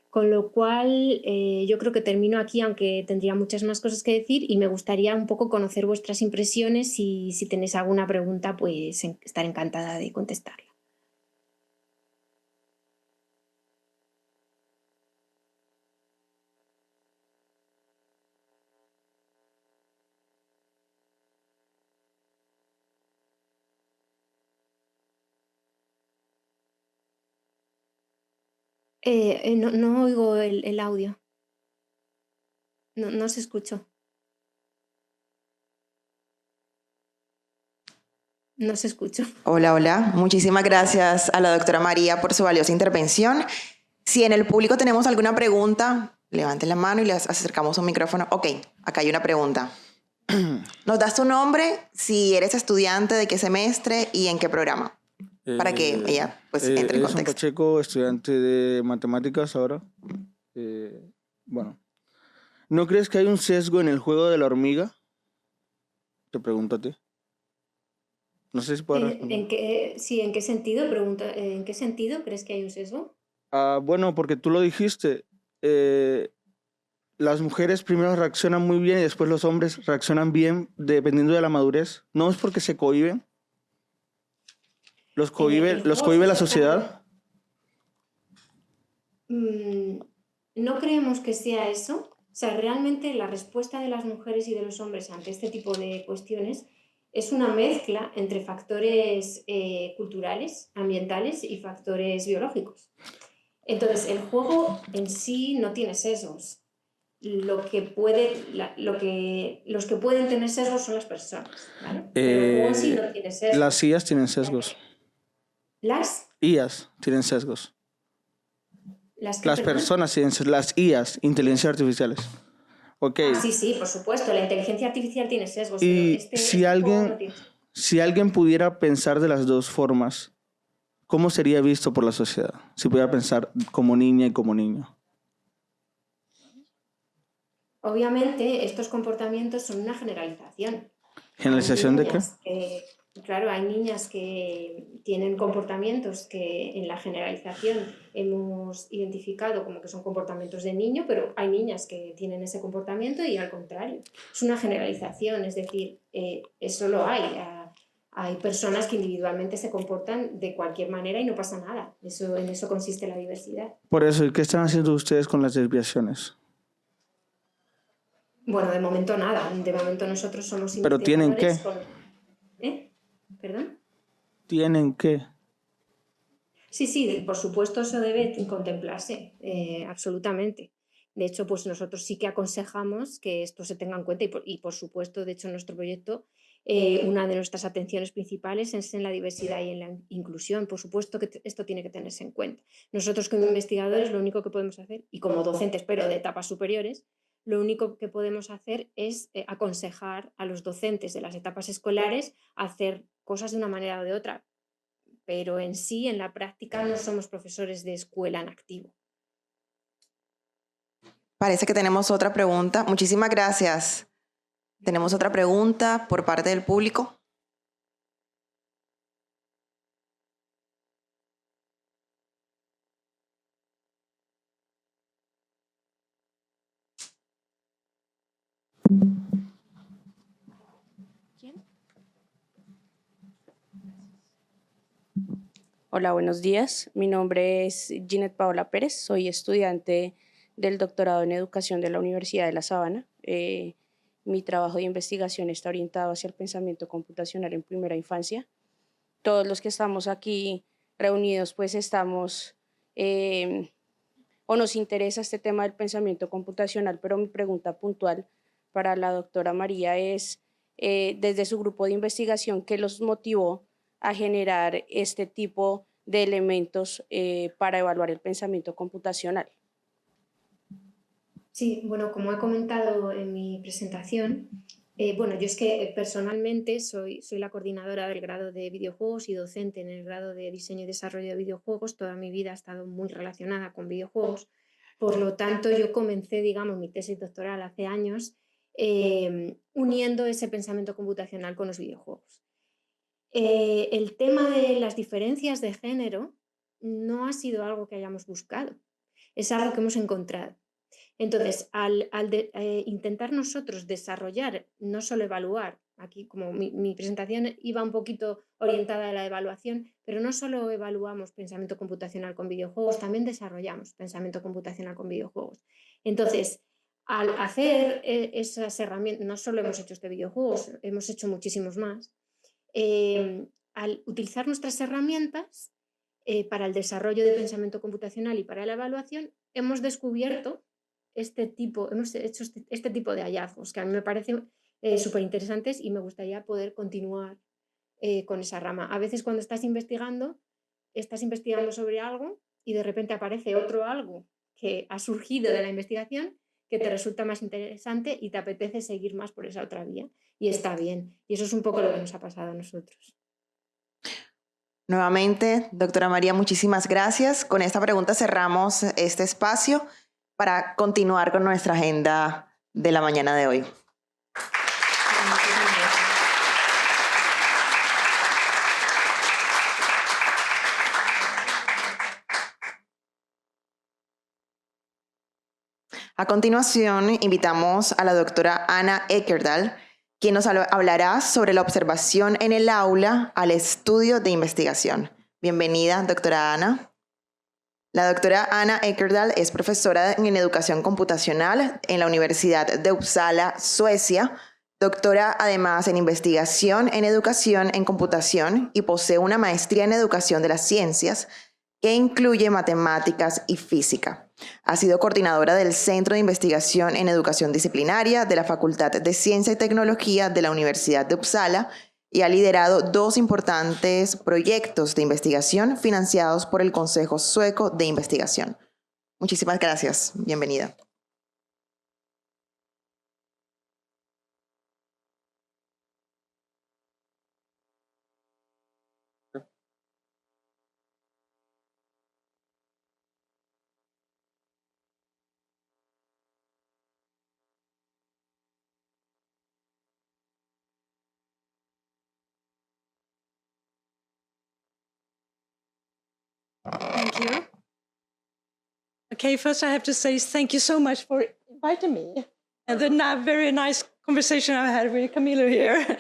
Con lo cual, yo creo que termino aquí, aunque tendría muchas más cosas que decir, y me gustaría un poco conocer vuestras impresiones y si tenéis alguna pregunta, pues estaré encantada de contestarla. No oigo el audio. No se escuchó. No se escuchó. Hola, hola. Muchísimas gracias a la doctora María por su valiosa intervención. Si en el público tenemos alguna pregunta, levanten la mano y les acercamos un micrófono. Ok, acá hay una pregunta. ¿Nos das tu nombre, si eres estudiante, de qué semestre y en qué programa? Para que ella pues, entre en contexto. Pacheco, estudiante de matemáticas ahora. Bueno, ¿no crees que hay un sesgo en el juego de la hormiga? Te pregunto a ti. No sé si puedo responder. ¿En qué sentido? Pregunta, ¿en qué sentido crees que hay un sesgo? Bueno, porque tú lo dijiste. Las mujeres primero reaccionan muy bien y después los hombres reaccionan bien dependiendo de la madurez. ¿No es porque se cohíben? ¿Los cohíbe la sociedad? No creemos que sea eso. O sea, realmente la respuesta de las mujeres y de los hombres ante este tipo de cuestiones es una mezcla entre factores culturales, ambientales y factores biológicos. Entonces, el juego en sí no tiene sesgos. Los que pueden tener sesgos son las personas, ¿vale? Pero el juego en sí no tiene sesgos. Las IAs tienen sesgos. Las tienen sesgos. Las personas tienen sesgos. Las IAs, inteligencias artificiales. Okay. Sí, por supuesto. La inteligencia artificial tiene sesgos. Y pero este juego no tiene sesgos. si alguien pudiera pensar de las dos formas, ¿cómo sería visto por la sociedad? Si pudiera pensar como niña y como niño. Obviamente, estos comportamientos son una generalización. ¿Generalización de qué? Claro, hay niñas que tienen comportamientos que en la generalización hemos identificado como que son comportamientos de niño, pero hay niñas que tienen ese comportamiento y al contrario. Es una generalización, es decir, eso lo hay. Hay personas que individualmente se comportan de cualquier manera y no pasa nada. En eso consiste la diversidad. Por eso, ¿qué están haciendo ustedes con las desviaciones? Bueno, de momento nada. De momento nosotros somos ¿Pero tienen qué? ¿Perdón? ¿Tienen qué? Sí, por supuesto eso debe contemplarse, absolutamente. De hecho, pues nosotros sí que aconsejamos que esto se tenga en cuenta y por supuesto, de hecho, en nuestro proyecto, una de nuestras atenciones principales es en la diversidad y en la inclusión. Por supuesto que esto tiene que tenerse en cuenta. Nosotros como investigadores lo único que podemos hacer, y como docentes, pero de etapas superiores, lo único que podemos hacer es aconsejar a los docentes de las etapas escolares a hacer cosas de una manera o de otra, pero en sí, en la práctica, no somos profesores de escuela en activo. Parece que tenemos otra pregunta. Muchísimas gracias. Tenemos otra pregunta por parte del público. Hola, buenos días. Mi nombre es Ginette Paola Pérez. Soy estudiante del doctorado en educación de la Universidad de La Sabana. Mi trabajo de investigación está orientado hacia el pensamiento computacional en primera infancia. Todos los que estamos aquí reunidos, pues estamos o nos interesa este tema del pensamiento computacional, pero mi pregunta puntual para la doctora María es, desde su grupo de investigación, ¿qué los motivó a generar este tipo de elementos para evaluar el pensamiento computacional? Sí, bueno, como he comentado en mi presentación, yo es que personalmente soy la coordinadora del grado de videojuegos y docente en el grado de diseño y desarrollo de videojuegos. Toda mi vida ha estado muy relacionada con videojuegos. Por lo tanto, yo comencé, digamos, mi tesis doctoral hace años uniendo ese pensamiento computacional con los videojuegos. El tema de las diferencias de género no ha sido algo que hayamos buscado, es algo que hemos encontrado. Entonces, al intentar nosotros desarrollar, no solo evaluar, aquí como mi presentación iba un poquito orientada a la evaluación, pero no solo evaluamos pensamiento computacional con videojuegos, también desarrollamos pensamiento computacional con videojuegos. Entonces, al hacer esas herramientas, no solo hemos hecho este videojuegos, hemos hecho muchísimos más. Al utilizar nuestras herramientas para el desarrollo de pensamiento computacional y para la evaluación, hemos descubierto hemos hecho este tipo de hallazgos que a mí me parecen súper interesantes y me gustaría poder continuar con esa rama. A veces cuando estás investigando sobre algo y de repente aparece otro algo que ha surgido de la investigación que te resulta más interesante y te apetece seguir más por esa otra vía. Y está bien. Y eso es un poco lo que nos ha pasado a nosotros. Nuevamente, doctora María, muchísimas gracias. Con esta pregunta cerramos este espacio para continuar con nuestra agenda de la mañana de hoy. A continuación, invitamos a la doctora Ana Equidad, quien nos hablará sobre la observación en el aula al estudio de investigación. Bienvenida, doctora Ana. La doctora Ana Equidad es profesora en educación computacional en la Universidad de Uppsala, Suecia, doctora además en investigación en educación en computación y posee una maestría en educación de las ciencias que incluye matemáticas y física. Ha sido coordinadora del Centro de Investigación en Educación Disciplinaria de la Facultad de Ciencia y Tecnología de la Universidad de Uppsala y ha liderado 2 importantes proyectos de investigación financiados por el Consejo Sueco de Investigación. Muchísimas gracias. Bienvenida. Thank you. Okay, first I have to say thank you so much for inviting me. And the very nice conversation I had with Camilo here.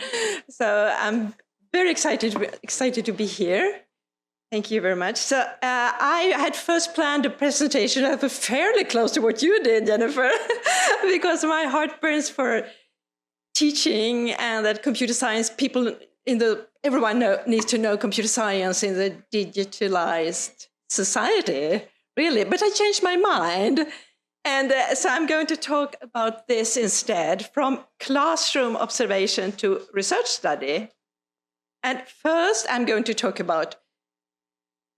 So I'm very excited to be here. Thank you very much. So I had first planned a presentation that was fairly close to what you did, Jennifer, because my heart burns for teaching and that computer science people everyone needs to know computer science in the digitalized society, really. But I changed my mind. And so I'm going to talk about this instead, from classroom observation to research study. And first, I'm going to talk about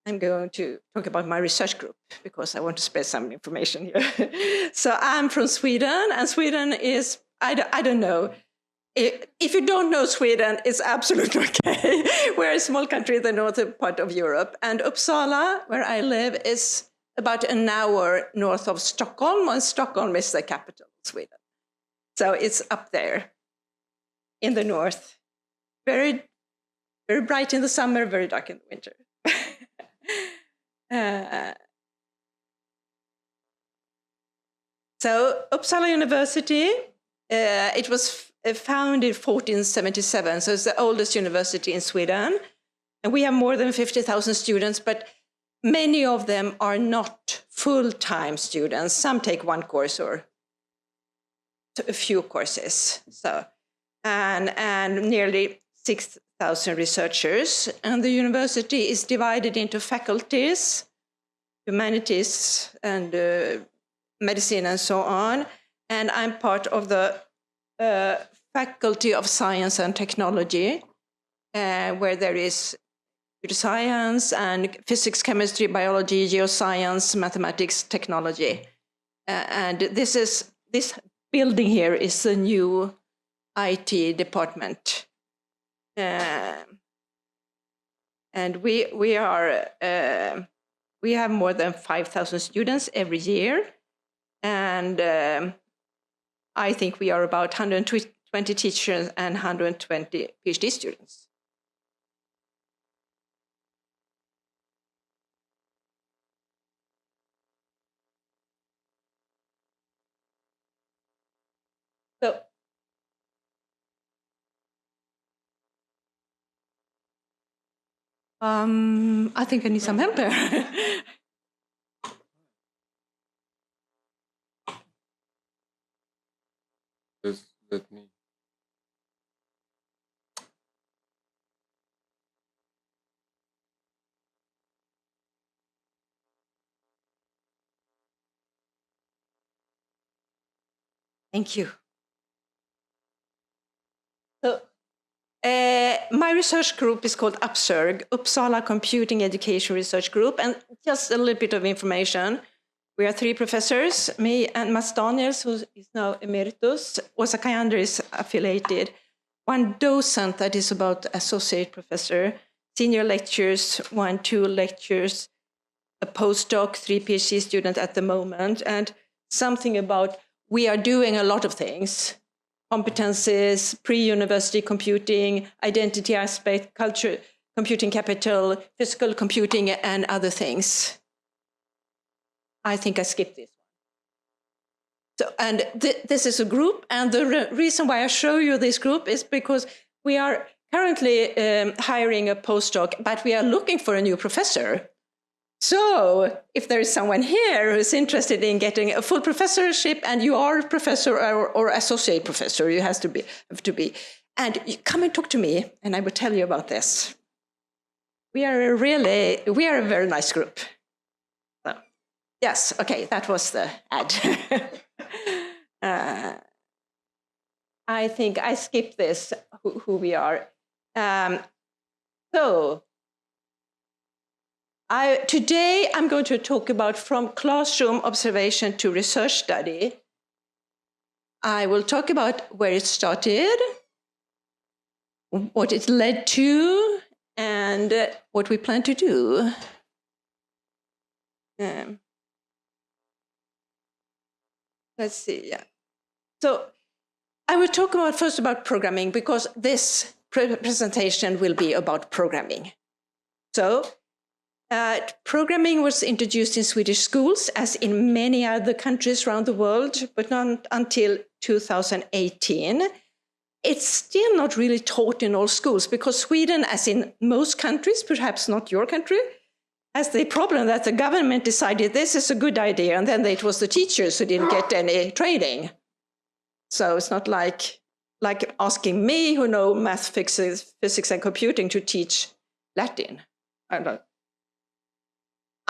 my research group, because I want to spread some information here. So I'm from Sweden, and Sweden is, I don't know, if you don't know Sweden, it's absolutely okay. We're a small country in the northern part of Europe. And Uppsala, where I live, is about an hour north of Stockholm, and Stockholm is the capital of Sweden. So it's up there in the north. Very, very bright in the summer, very dark in the winter. So Uppsala University, it was founded in 1477, so it's the oldest university in Sweden. And we have more than 50,000 students, but many of them are not full-time students. Some take one course or a few courses. So, and nearly 6,000 researchers. And the university is divided into faculties, humanities, and medicine, and so on. And I'm part of the Faculty of Science and Technology, where there is computer science and physics, chemistry, biology, geoscience, mathematics, technology. And this building here is the new IT department. And we have more than 5,000 students every year. And I think we are about 120 teachers and 120 PhD students. So, I think I need some help there. Let me. Thank you. So, my research group is called UPSERG, Uppsala Computing Education Research Group. And just a little bit of information. We are 3 professors, me and Mats Daniels, who is now emeritus. Åsa Kajander is affiliated. 1 docent that is about associate professor, senior lectures, 1, 2 lectures, a postdoc, 3 PhD students at the moment, and something about we are doing a lot of things. Competences, pre-university computing, identity aspect, culture, computing capital, physical computing, and other things. I think I skipped this And this is a group, and the reason why I show you this group is because we are currently hiring a postdoc, but we are looking for a new professor. So if there is someone here who is interested in getting a full professorship, and you are a professor or associate professor, you have to be, and you come and talk to me, and I will tell you about this. We are a very nice group. So, yes, okay, that was the ad. I think I skipped this, who we are. Today I'm going to talk about from classroom observation to research study. I will talk about where it started, what it led to, and what we plan to do. Let's see, yeah. So I will talk first about programming, because this presentation will be about programming. So programming was introduced in Swedish schools, as in many other countries around the world, but not until 2018. It's still not really taught in all schools, because Sweden, as in most countries, perhaps not your country, has the problem that the government decided this is a good idea, and then it was the teachers who didn't get any training. So it's not like asking me, who know math, physics and computing, to teach Latin. I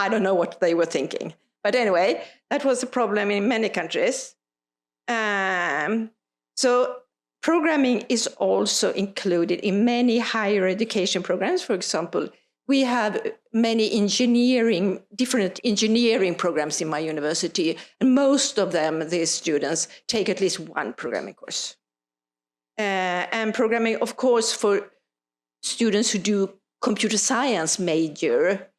don't know what they were thinking. But anyway, that was a problem in many countries. So programming is also included in many higher education programs. For example, we have many different engineering programs in my university, and most of them, these students, take at least one programming course. And programming, of course, for students who do computer science major,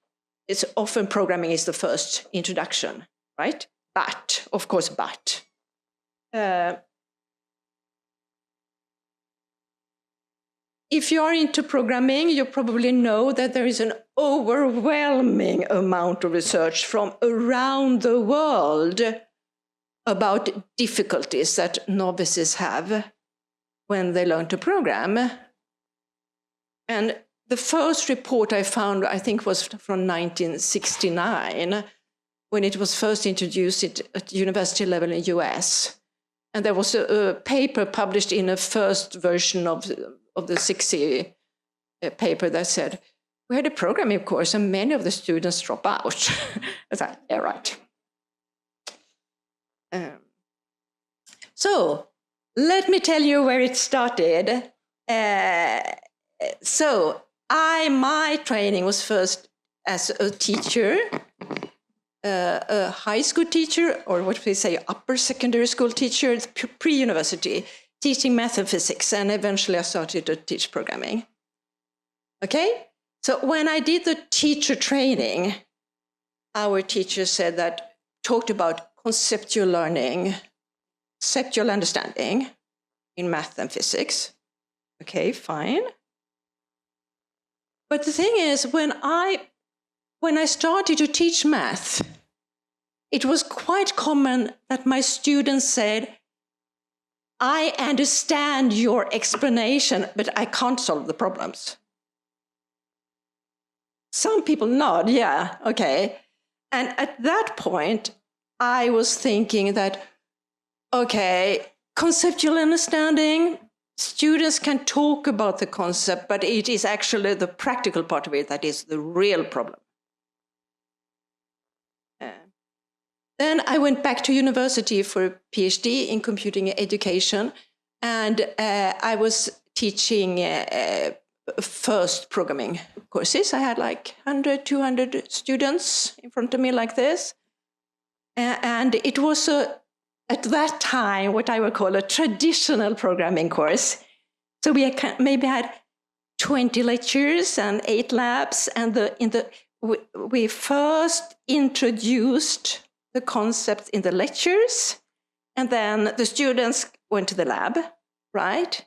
it's often programming is the first introduction, right? But, of course, if you are into programming, you probably know that there is an overwhelming amount of research from around the world about difficulties that novices have when they learn to program. And the first report I found, I think, was from 1969, when it was first introduced at university level in the US. And there was a paper published in a first version of the 60 paper that said, we had a programming course and many of the students drop out. I thought, yeah, right. So let me tell you where it started. My training was first as a teacher, a high school teacher, or what we say, upper secondary school teacher, pre-university, teaching math and physics, and eventually I started to teach programming. Okay, so when I did the teacher training, our teacher talked about conceptual learning, conceptual understanding in math and physics. Okay, fine. But the thing is, when I started to teach math, it was quite common that my students said, I understand your explanation, but I can't solve the problems. Some people nod, yeah, okay. And at that point, I was thinking that, okay, conceptual understanding, students can talk about the concept, but it is actually the practical part of it that is the real problem. Then I went back to university for a PhD in computing education, and I was teaching first programming courses. I had like 100, 200 students in front of me like this. And it was, at that time, what I would call a traditional programming course. So we maybe had 20 lectures and 8 labs, and we first introduced the concepts in the lectures, and then the students went to the lab, right?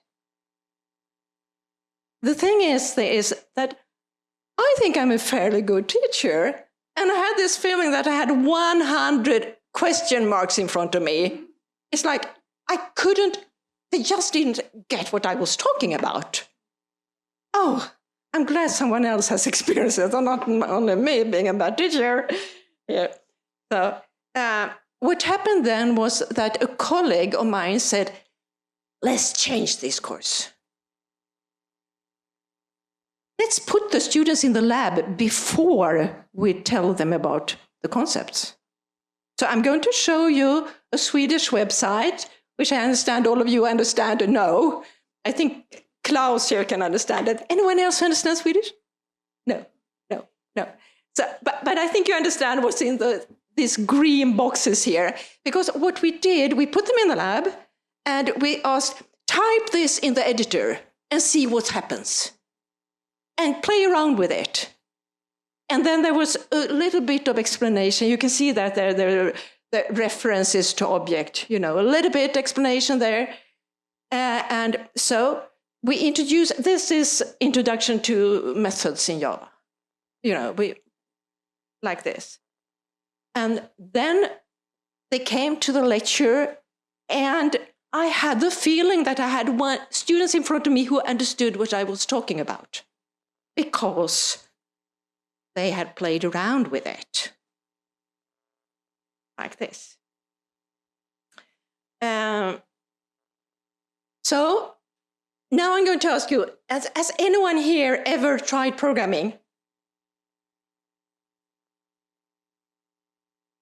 The thing is that I think I'm a fairly good teacher, and I had this feeling that I had 100 question marks in front of me. it's like they just didn't get what I was talking about. Oh, I'm glad someone else has experienced it, not only me being a bad teacher. Yeah. So what happened then was that a colleague of mine said, let's change this course. Let's put the students in the lab before we tell them about the concepts. So I'm going to show you a Swedish website, which I understand all of you understand and know. I think Klaus here can understand it. Anyone else understand Swedish? No. So, but I think you understand what's in these green boxes here. Because what we did, we put them in the lab and we asked, type this in the editor and see what happens. And play around with it. And then there was a little bit of explanation. You can see that there are the references to object, a little bit explanation there. And so we introduce, this is introduction to methods in Java. We like this. And then they came to the lecture and I had the feeling that I had students in front of me who understood what I was talking about because they had played around with it. Like this. So now I'm going to ask you, has anyone here ever tried programming?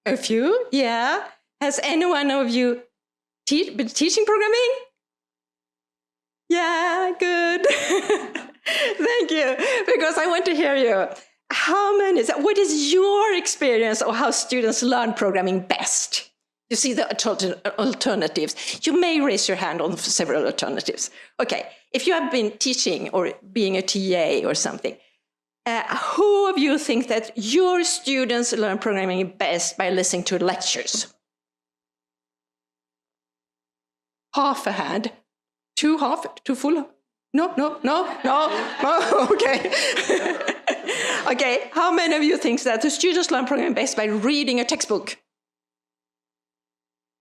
A few, yeah. Has anyone of you been teaching programming? Yeah, good. Thank you, because I want to hear you. What is your experience of how students learn programming best? You see the alternatives. You may raise your hand on several alternatives. Okay, if you have been teaching or being a TA or something, who of you think that your students learn programming best by listening to lectures? Half a hand. Two full? No, okay. Okay, how many of you think that the students learn programming best by reading a textbook?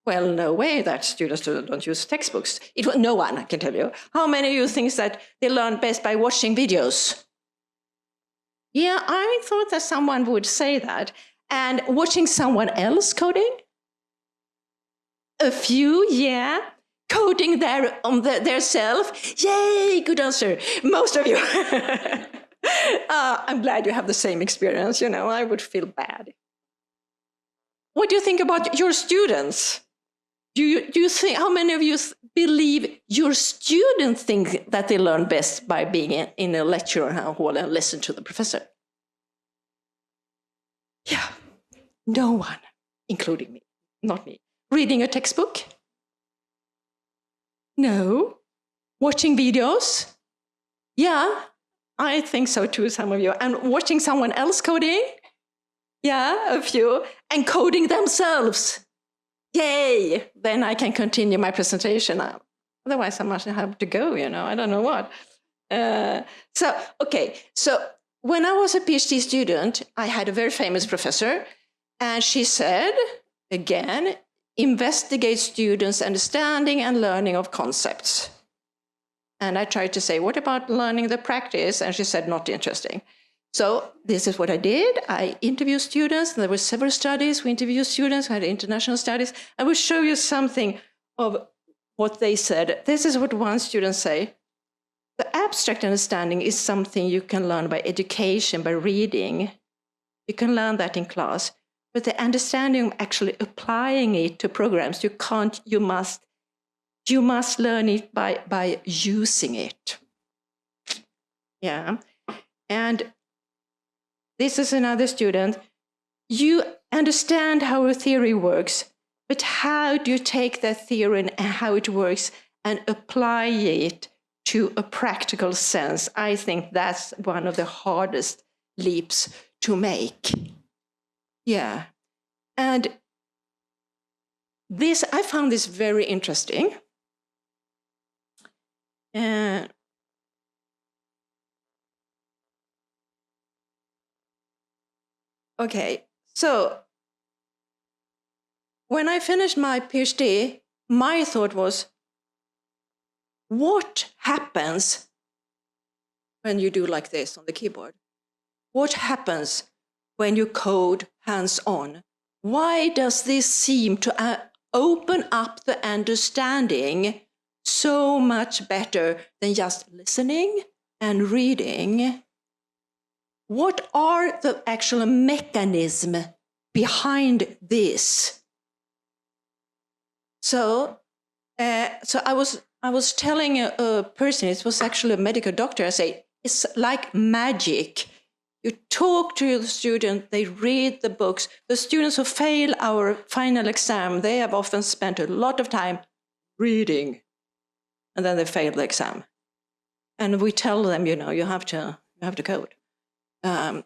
Well, no way that students don't use textbooks. No one, I can tell you. How many of you think that they learn best by watching videos? Yeah, I thought that someone would say that. And watching someone else coding? A few, yeah. Coding their self? Yay, good answer. Most of you. I'm glad you have the same experience. I would feel bad. What do you think about your students? Do you think, how many of you believe your students think that they learn best by being in a lecture hall and listen to the professor? Yeah, no one, including me, not me. Reading a textbook? No. Watching videos? Yeah, I think so too, some of you. And watching someone else coding? Yeah, a few. And coding themselves. Yay! Then I can continue my presentation. Otherwise, I must have to go, I don't know what. So when I was a PhD student, I had a very famous professor, and she said, again, investigate students' understanding and learning of concepts. And I tried to say, what about learning the practice? And she said, not interesting. So this is what I did. I interviewed students. There were several studies. We interviewed students, had international studies. I will show you something of what they said. This is what one student said. The abstract understanding is something you can learn by education, by reading. You can learn that in class. But the understanding of actually applying it to programs, you must learn it by using it. Yeah. And this is another student. You understand how a theory works, but how do you take that theory and how it works and apply it to a practical sense? I think that's one of the hardest leaps to make. Yeah. And I found this very interesting. Okay, so when I finished my PhD, my thought was, what happens when you do like this on the keyboard? What happens when you code hands-on? Why does this seem to open up the understanding so much better than just listening and reading? What are the actual mechanisms behind this? So I was telling a person, it was actually a medical doctor, I say, it's like magic. You talk to the student, they read the books. The students who fail our final exam, they have often spent a lot of time reading, and then they fail the exam. And we tell them, you have to code. And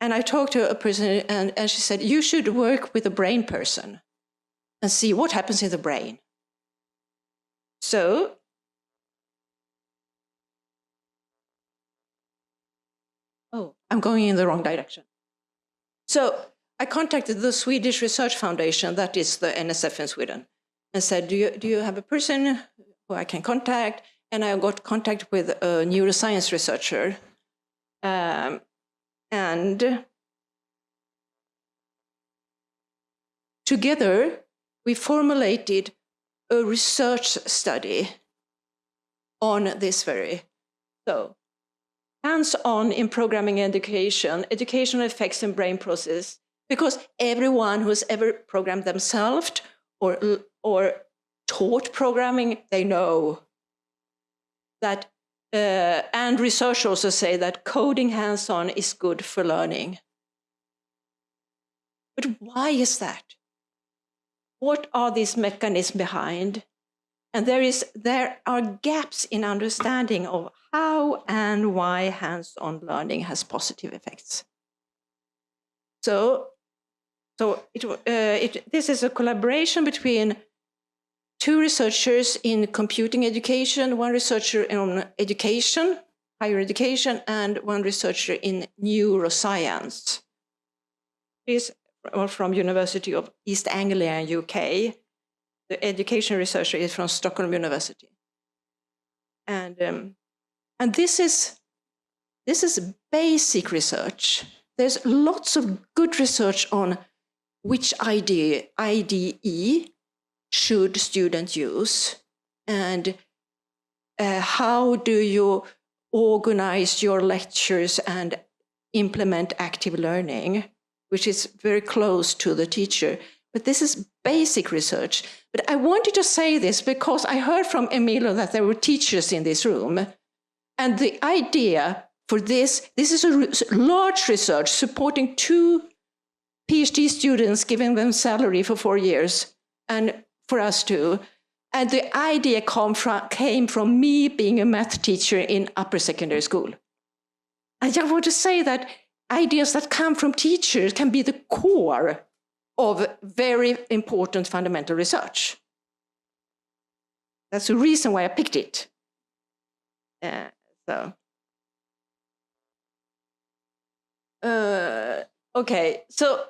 I talked to a person, and she said, you should work with a brain person and see what happens in the brain. So I'm going in the wrong direction. So I contacted the Swedish Research Foundation, that is the NSF in Sweden, and said, do you have a person who I can contact? And I got contact with a neuroscience researcher. And together, we formulated a research study on this very. So, hands-on in programming education, educational effects in brain process, because everyone who's ever programmed themselves or taught programming, they know that, and research also say that coding hands-on is good for learning. But why is that? What are these mechanisms behind? And there are gaps in understanding of how and why hands-on learning has positive effects. So this is a collaboration between two researchers in computing education, one researcher on education, higher education, and one researcher in neuroscience. These are from University of East Anglia in UK. The education researcher is from Stockholm University. And this is basic research. There's lots of good research on which IDE should students use, and how do you organize your lectures and implement active learning, which is very close to the teacher. But this is basic research. But I wanted to say this because I heard from Emilio that there were teachers in this room. And the idea for this is a large research supporting 2 PhD students, giving them salary for 4 years, and for us too. And the idea came from me being a math teacher in upper secondary school. I just want to say that ideas that come from teachers can be the core of very important fundamental research. That's the reason why I picked it. Okay, so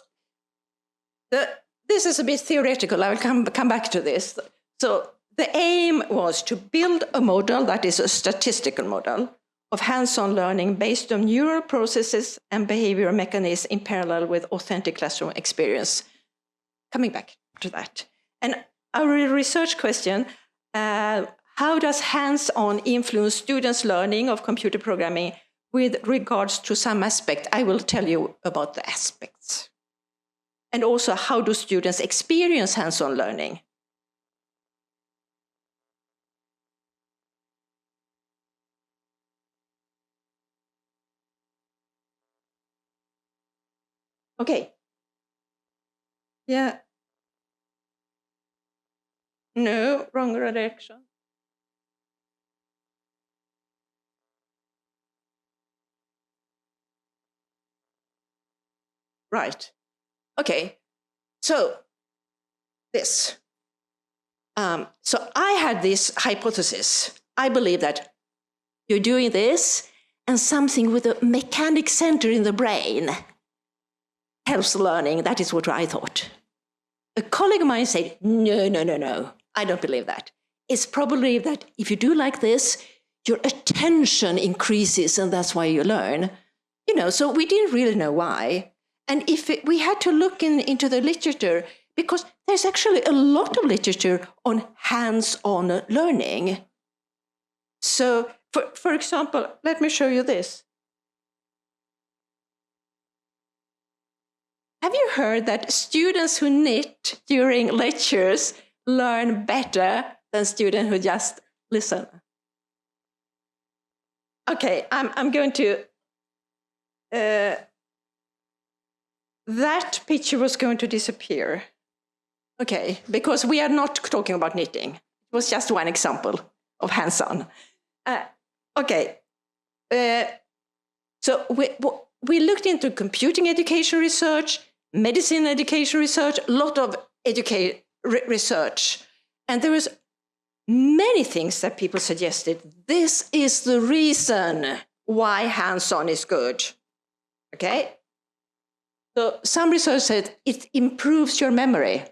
this is a bit theoretical. I will come back to this. So the aim was to build a model that is a statistical model of hands-on learning based on neural processes and behavioral mechanisms in parallel with authentic classroom experience. Coming back to that. And our research question, how does hands-on influence students' learning of computer programming with regards to some aspect? I will tell you about the aspects. And also, how do students experience hands-on learning? Okay. Yeah. No, wrong direction. Right. Okay. So this. So I had this hypothesis. I believe that you're doing this and something with a mechanic center in the brain helps learning. That is what I thought. A colleague of mine said, no. I don't believe that. It's probably that if you do like this, your attention increases and that's why you learn. So we didn't really know why. And we had to look into the literature, because there's actually a lot of literature on hands-on learning. So, for example, let me show you this. Have you heard that students who knit during lectures learn better than students who just listen? Okay, I'm going to... that picture was going to disappear. Okay, because we are not talking about knitting. It was just one example of hands-on. Okay, so we looked into computing education research, medicine education research, a lot of research. And there was many things that people suggested. This is the reason why hands-on is good. Okay? So some research said it improves your memory.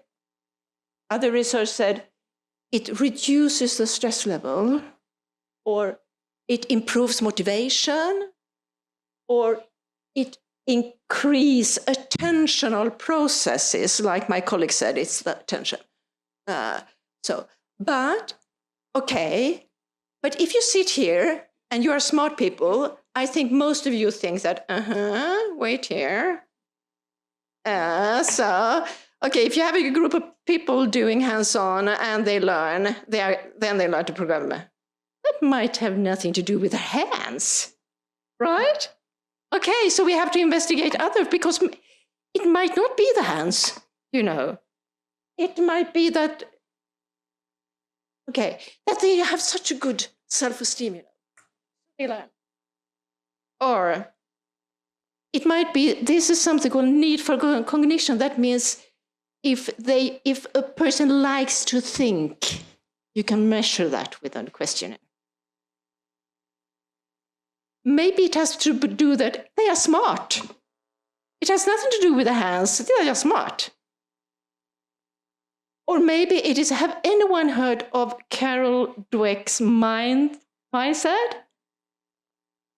Other research said it reduces the stress level, or it improves motivation, or it increases attentional processes, like my colleague said, it's the attention. But if you sit here and you are smart people, I think most of you think that, wait here. If you have a group of people doing hands-on and they learn, then they learn to program. That might have nothing to do with their hands, right? Okay, so we have to investigate others, because it might not be the hands, It might be that, that they have such a good self-esteem, They learn. Or it might be, this is something called need for cognition. That means if a person likes to think, you can measure that with a questionnaire. Maybe it has to do that they are smart. It has nothing to do with the hands, they are just smart. Or maybe it is, have anyone heard of Carol Dweck's mindset?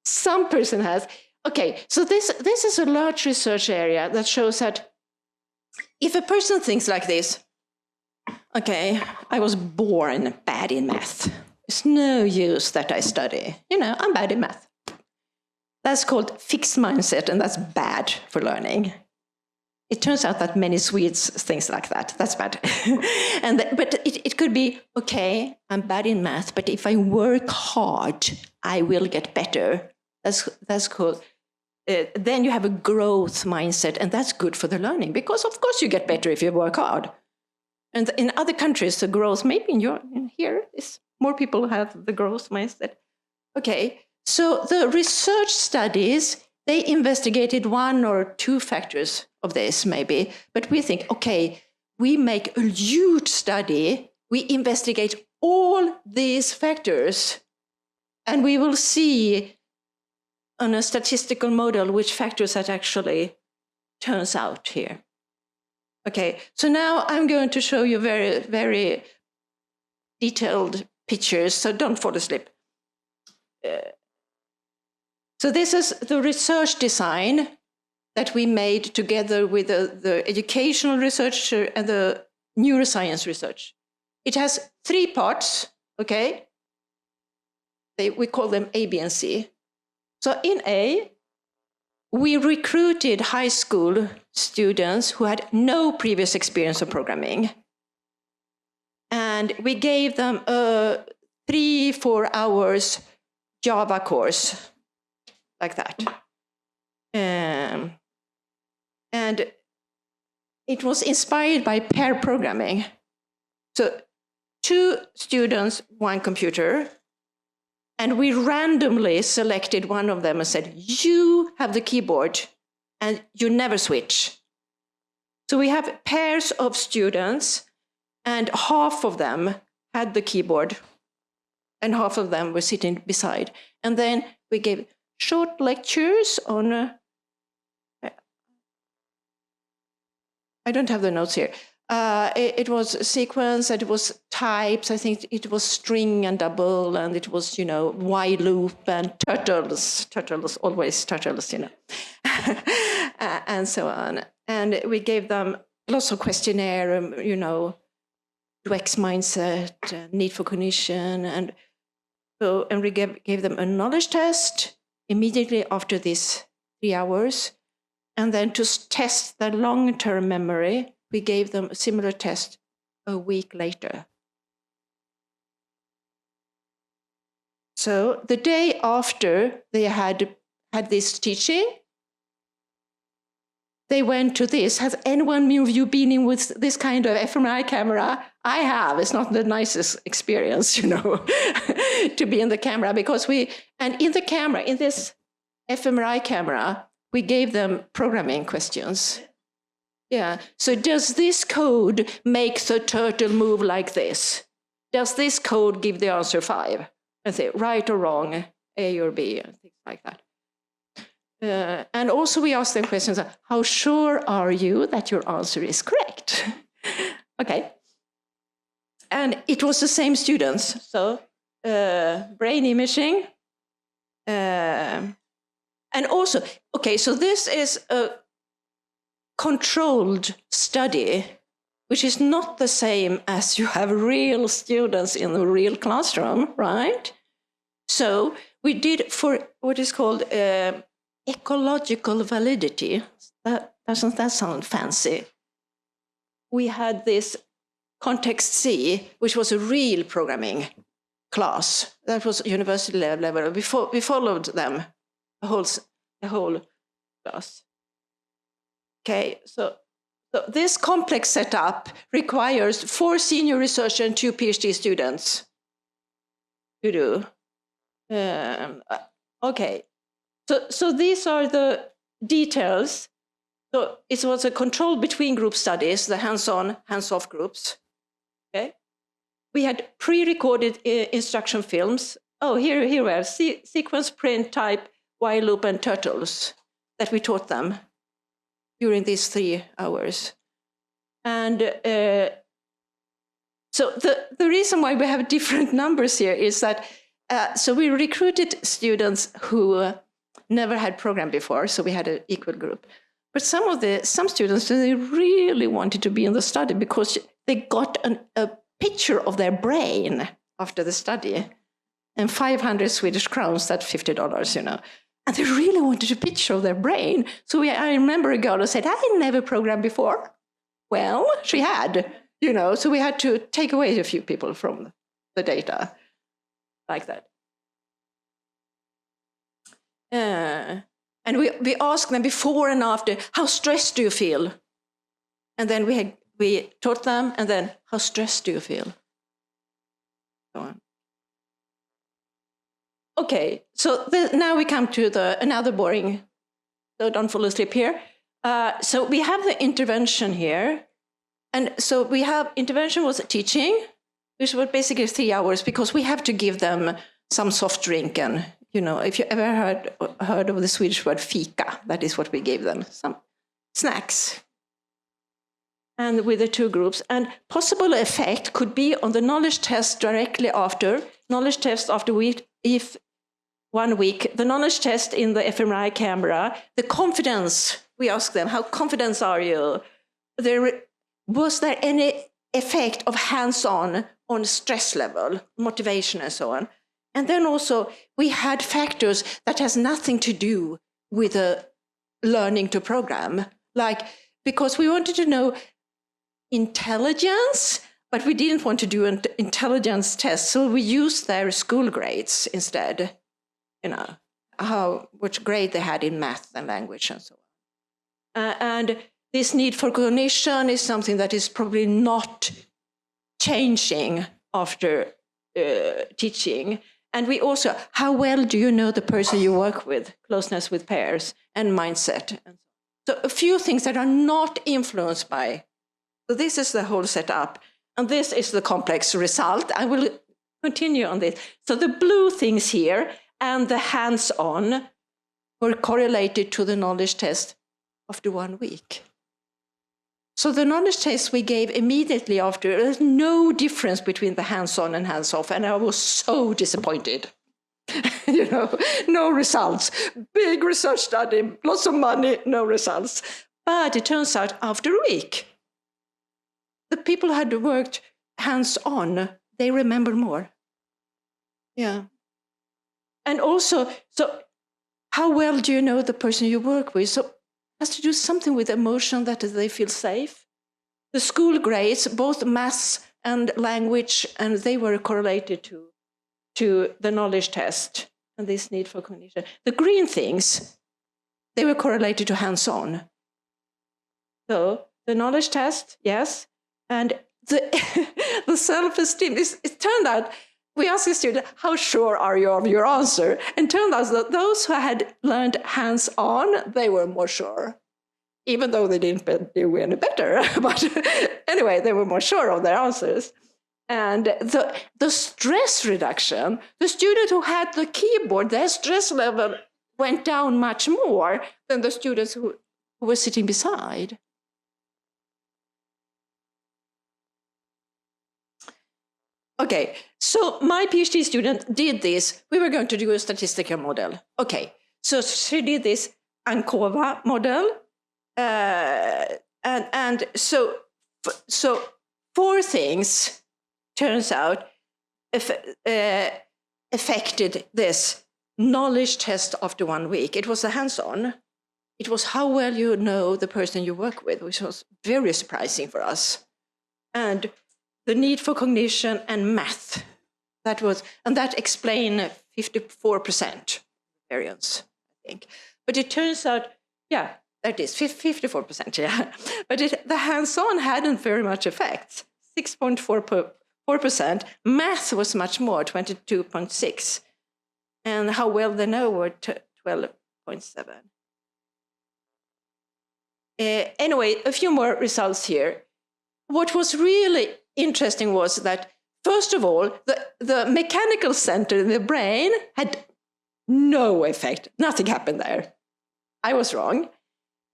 Some person has. Okay, so this is a large research area that shows that if a person thinks like this, I was born bad in math. It's no use that I study. I'm bad in math. That's called fixed mindset, and that's bad for learning. It turns out that many Swedes think like that. That's bad. But it could be, I'm bad in math, but if I work hard, I will get better. That's cool. Then you have a growth mindset, and that's good for the learning, because of course you get better if you work hard. And in other countries, the growth, maybe in here, is more people have the growth mindset. Okay, so the research studies, they investigated one or two factors of this maybe, but we think, we make a huge study, we investigate all these factors, and we will see on a statistical model which factors that actually turns out here. Okay, so now I'm going to show you very, very detailed pictures, so don't fall asleep. So this is the research design that we made together with the educational researcher and the neuroscience research. It has 3 parts, we call them A, B, and C. So in A, we recruited high school students who had no previous experience of programming. And we gave them a 3-4 hours Java course, like that. And it was inspired by pair programming. So 2 students, 1 computer. And we randomly selected one of them and said, you have the keyboard and you never switch. So we have pairs of students, and half of them had the keyboard and half of them were sitting beside. And then we gave short lectures on, I don't have the notes here. It was sequence, and it was types. I think it was string and double, and it was, while loop and turtles. Turtles, always turtles, and so on. And we gave them lots of questionnaire, UX mindset, need for cognition, and we gave them a knowledge test immediately after these 3 hours, and then to test their long-term memory, we gave them a similar test a week later. So the day after they had this teaching, they went to this. Has anyone of you been in with this kind of fMRI camera? I have. It's not the nicest experience, to be in the camera, because in this fMRI camera, we gave them programming questions. Yeah, so does this code make the turtle move like this? Does this code give the answer 5? And say right or wrong, A or B, and things like that. And also we asked them questions, how sure are you that your answer is correct? Okay. And it was the same students, so brain imaging. And also, okay, so this is a controlled study, which is not the same as you have real students in the real classroom, right? So we did for what is called ecological validity. Doesn't that sound fancy? We had this context C, which was a real programming class. That was university level. We followed them, the whole class. Okay, so this complex setup requires 4 senior researchers and 2 PhD students to do. Okay, so these are the details. So it was a control between group studies, the hands-on, hands-off groups. Okay, we had pre-recorded instruction films. Oh, here we are, sequence, print, type, while loop, and turtles that we taught them during these 3 hours. And so the reason why we have different numbers here is that, so we recruited students who never had programmed before, so we had an equal group. But some students, they really wanted to be in the study because they got a picture of their brain after the study. And 500 Swedish crowns, that's $50, And they really wanted a picture of their brain. So I remember a girl who said, I never programmed before. Well, she had, so we had to take away a few people from the data like that. And we asked them before and after, how stressed do you feel? And then we taught them, and then, how stressed do you feel? Go on. Okay, so now we come to another boring, so don't fall asleep here. So we have the intervention here. And so we have, intervention was teaching, which was basically 3 hours, because we have to give them some soft drink. And, if you ever heard of the Swedish word fika, that is what we gave them, some snacks. And with the 2 groups. And possible effect could be on the knowledge test directly after, knowledge test after if 1 week, the knowledge test in the fMRI camera, the confidence, we asked them, how confident are you? Was there any effect of hands-on on stress level, motivation and so on? And then also we had factors that has nothing to do with learning to program, because we wanted to know intelligence, but we didn't want to do an intelligence test, so we used their school grades instead. Which grade they had in math and language and so on. And this need for cognition is something that is probably not changing after teaching. And we also, how well do you know the person you work with, closeness with peers, and mindset. So a few things that are not influenced by. So this is the whole setup. And this is the complex result. I will continue on this. So the blue things here and the hands-on were correlated to the knowledge test after 1 week. So the knowledge test we gave immediately after, there's no difference between the hands-on and hands-off, and I was so disappointed. No results. Big research study, lots of money, no results. But it turns out after a week, the people who had worked hands-on, they remember more. Yeah. And also, so how well do you know the person you work with? So it has to do something with emotion that they feel safe. The school grades, both maths and language, and they were correlated to the knowledge test and this need for cognition. The green things, they were correlated to hands-on. So the knowledge test, yes, and the self-esteem. It turned out, we asked the student, how sure are you of your answer? And it turned out that those who had learned hands-on, they were more sure, even though they didn't do any better. But anyway, they were more sure of their answers. And the stress reduction, the student who had the keyboard, their stress level went down much more than the students who were sitting beside. Okay, so my PhD student did this. We were going to do a statistical model. Okay, so she did this ANCOVA model. And so 4 things, turns out, affected this knowledge test after 1 week. It was a hands-on. It was how well you know the person you work with, which was very surprising for us. And the need for cognition and math. That explained 54% variance, I think. But it turns out, yeah, that is 54%, yeah. But the hands-on hadn't very much effect, 6.4%. Math was much more, 22.6%. And how well they know were 12.7%. Anyway, a few more results here. What was really interesting was that, first of all, the mechanical center in the brain had no effect. Nothing happened there. I was wrong.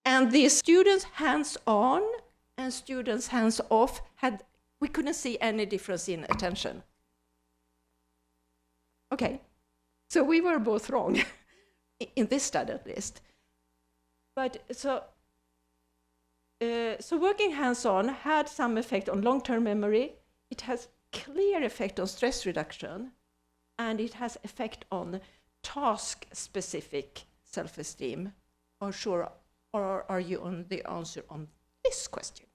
And the students hands-on and students hands-off we couldn't see any difference in attention. Okay, so we were both wrong, in this study at least. But so working hands-on had some effect on long-term memory. It has clear effect on stress reduction, and it has effect on task-specific self-esteem. Or are you on the answer on this question?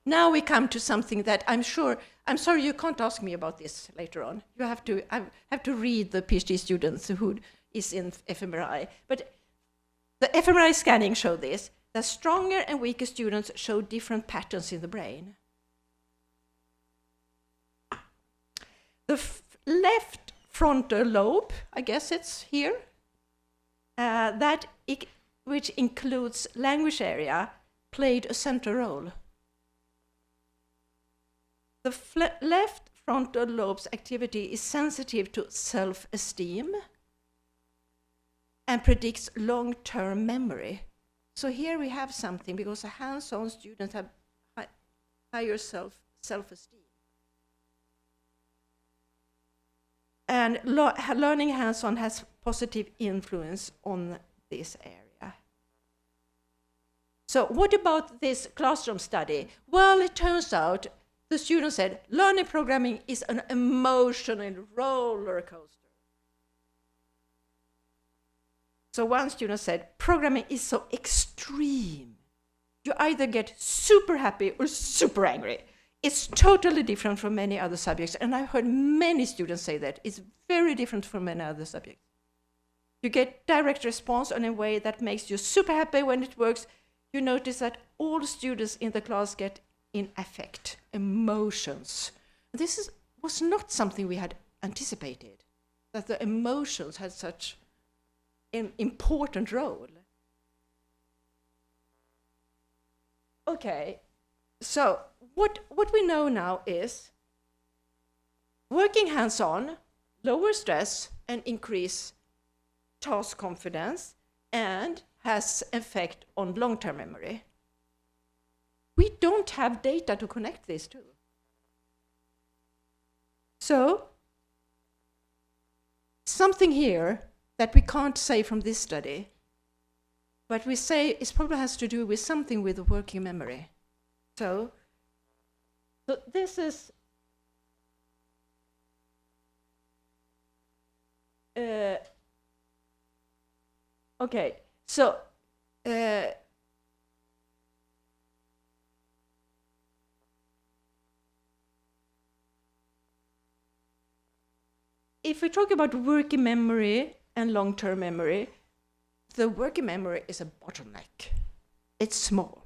Now we come to something that I'm sorry you can't ask me about this later on. I have to read the PhD students who is in fMRI. But the fMRI scanning showed this, that stronger and weaker students show different patterns in the brain. The left frontal lobe, I guess it's here, which includes language area, played a central role. The left frontal lobe's activity is sensitive to self-esteem and predicts long-term memory. So here we have something, because the hands-on students have higher self-esteem. And learning hands-on has positive influence on this area. So what about this classroom study? Well, it turns out the students said learning programming is an emotional roller coaster. So one student said programming is so extreme. You either get super happy or super angry. It's totally different from many other subjects. And I've heard many students say that. It's very different from many other subjects. You get direct response in a way that makes you super happy when it works. You notice that all students in the class get in affect, emotions. This was not something we had anticipated, that the emotions had such an important role. Okay, so what we know now is working hands-on, lower stress and increase task confidence, and has effect on long-term memory. we don't have data to connect these two. So, something here that we can't say from this study, but we say it probably has to do with something with the working memory. So this is okay. So if we talk about working memory and long-term memory, the working memory is a bottleneck. It's small.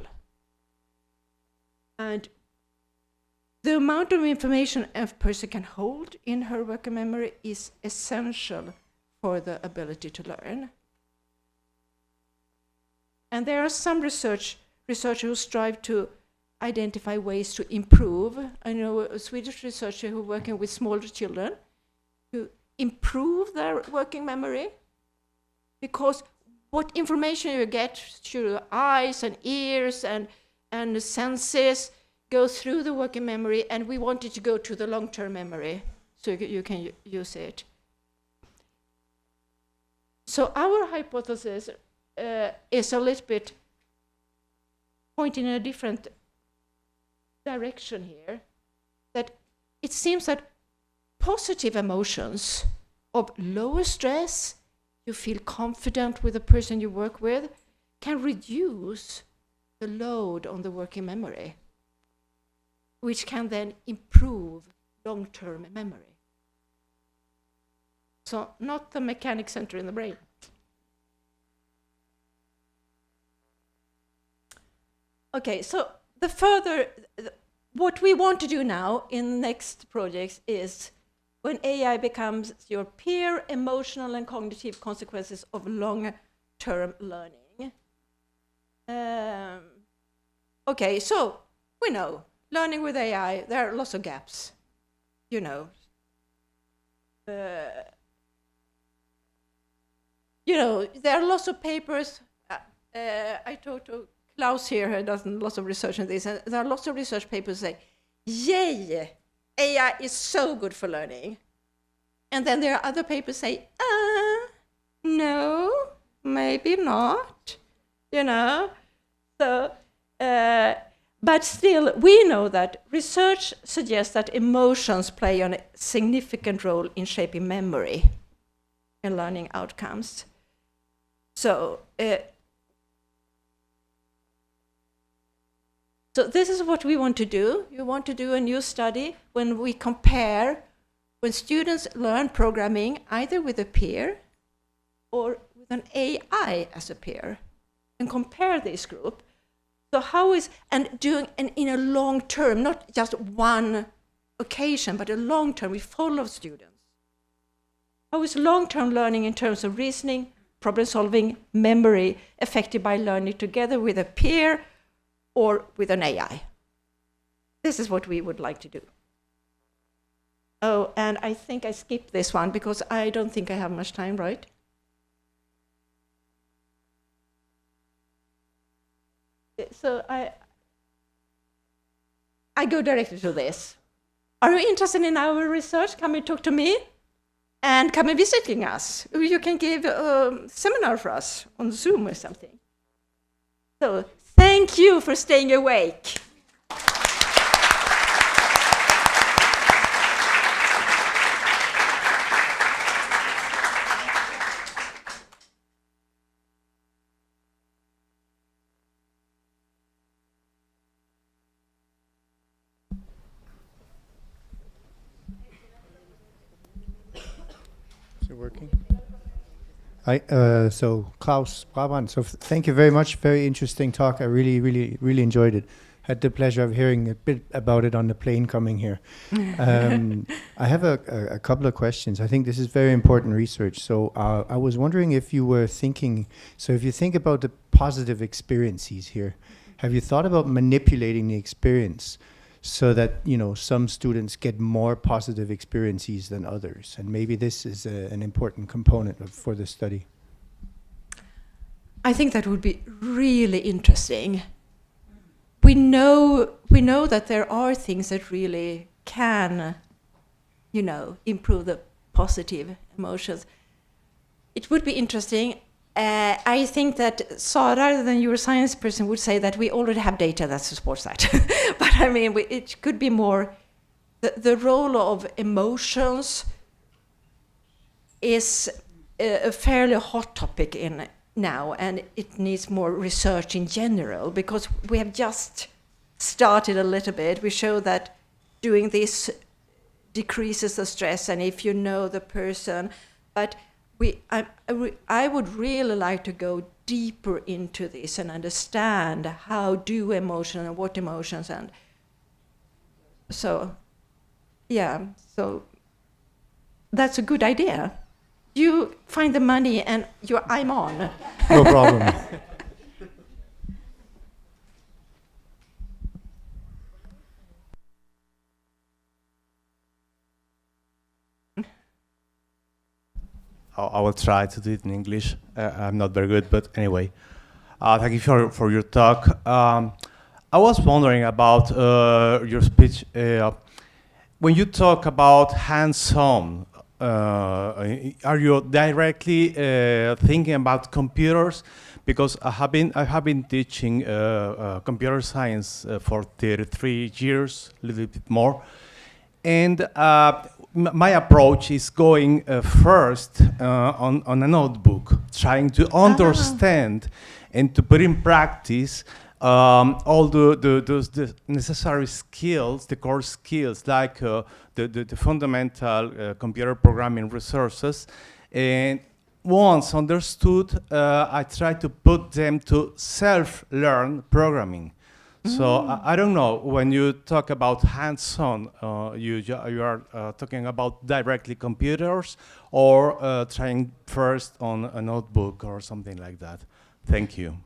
And the amount of information a person can hold in her working memory is essential for the ability to learn. And there are some researchers who strive to identify ways to improve. I know a Swedish researcher who's working with smaller children to improve their working memory, because what information you get through your eyes and ears and the senses goes through the working memory, and we want it to go to the long-term memory so you can use it. So our hypothesis is a little bit pointing in a different direction here, that it seems that positive emotions of lower stress, you feel confident with the person you work with, can reduce the load on the working memory, which can then improve long-term memory. So not the mechanic center in the brain. Okay, so what we want to do now in the next projects is, when AI becomes your peer, emotional and cognitive consequences of long-term learning. Okay, so we know, learning with AI, there are lots of gaps, you know. There are lots of papers. I talked to Klaus here, who does lots of research on this, and there are lots of research papers that say, yay, AI is so good for learning. And then there are other papers say, no, maybe not, So, but still, we know that research suggests that emotions play a significant role in shaping memory and learning outcomes. So this is what we want to do. We want to do a new study when we compare, when students learn programming either with a peer or with an AI as a peer, and compare this group. So how is, and doing in a long term, not just one occasion, but a long term, we follow students. How is long-term learning in terms of reasoning, problem solving, memory affected by learning together with a peer or with an AI? This is what we would like to do. Oh, and I think I skipped this one because I don't think I have much time, right? So I go directly to this. Are you interested in our research? Come and talk to me, and come and visiting us. You can give a seminar for us on Zoom or something. So thank you for staying awake. Is it working? So Klaus Brabant, so thank you very much. Very interesting talk. I really enjoyed it. Had the pleasure of hearing a bit about it on the plane coming here. I have a couple of questions. I think this is very important research. So I was wondering if you were thinking, so if you think about the positive experiences here, have you thought about manipulating the experience so that, some students get more positive experiences than others? And maybe this is an important component for the study. I think that would be really interesting. we know that there are things that really can, improve the positive emotions. It would be interesting. I think that Sara, the neuroscience person, would say that we already have data that supports that. But I mean, it could be more the role of emotions is a fairly hot topic now, and it needs more research in general, because we have just started a little bit. We show that doing this decreases the stress, and if you know the person, but I would really like to go deeper into this and understand how do emotions and what emotions, and so that's a good idea. You find the money and I'm on. No problem. I will try to do it in English. I'm not very good, but anyway. Thank you for your talk. I was wondering about your speech. When you talk about hands-on, are you directly thinking about computers? Because I have been teaching computer science for 33 years, a little bit more, and my approach is going first on a notebook, trying to understand and to put in practice all the necessary skills, the core skills, like the fundamental computer programming resources. And once understood, I try to put them to self-learn programming. So I don't know, when you talk about hands-on, you are talking about directly computers, or trying first on a notebook or something like that. Thank you.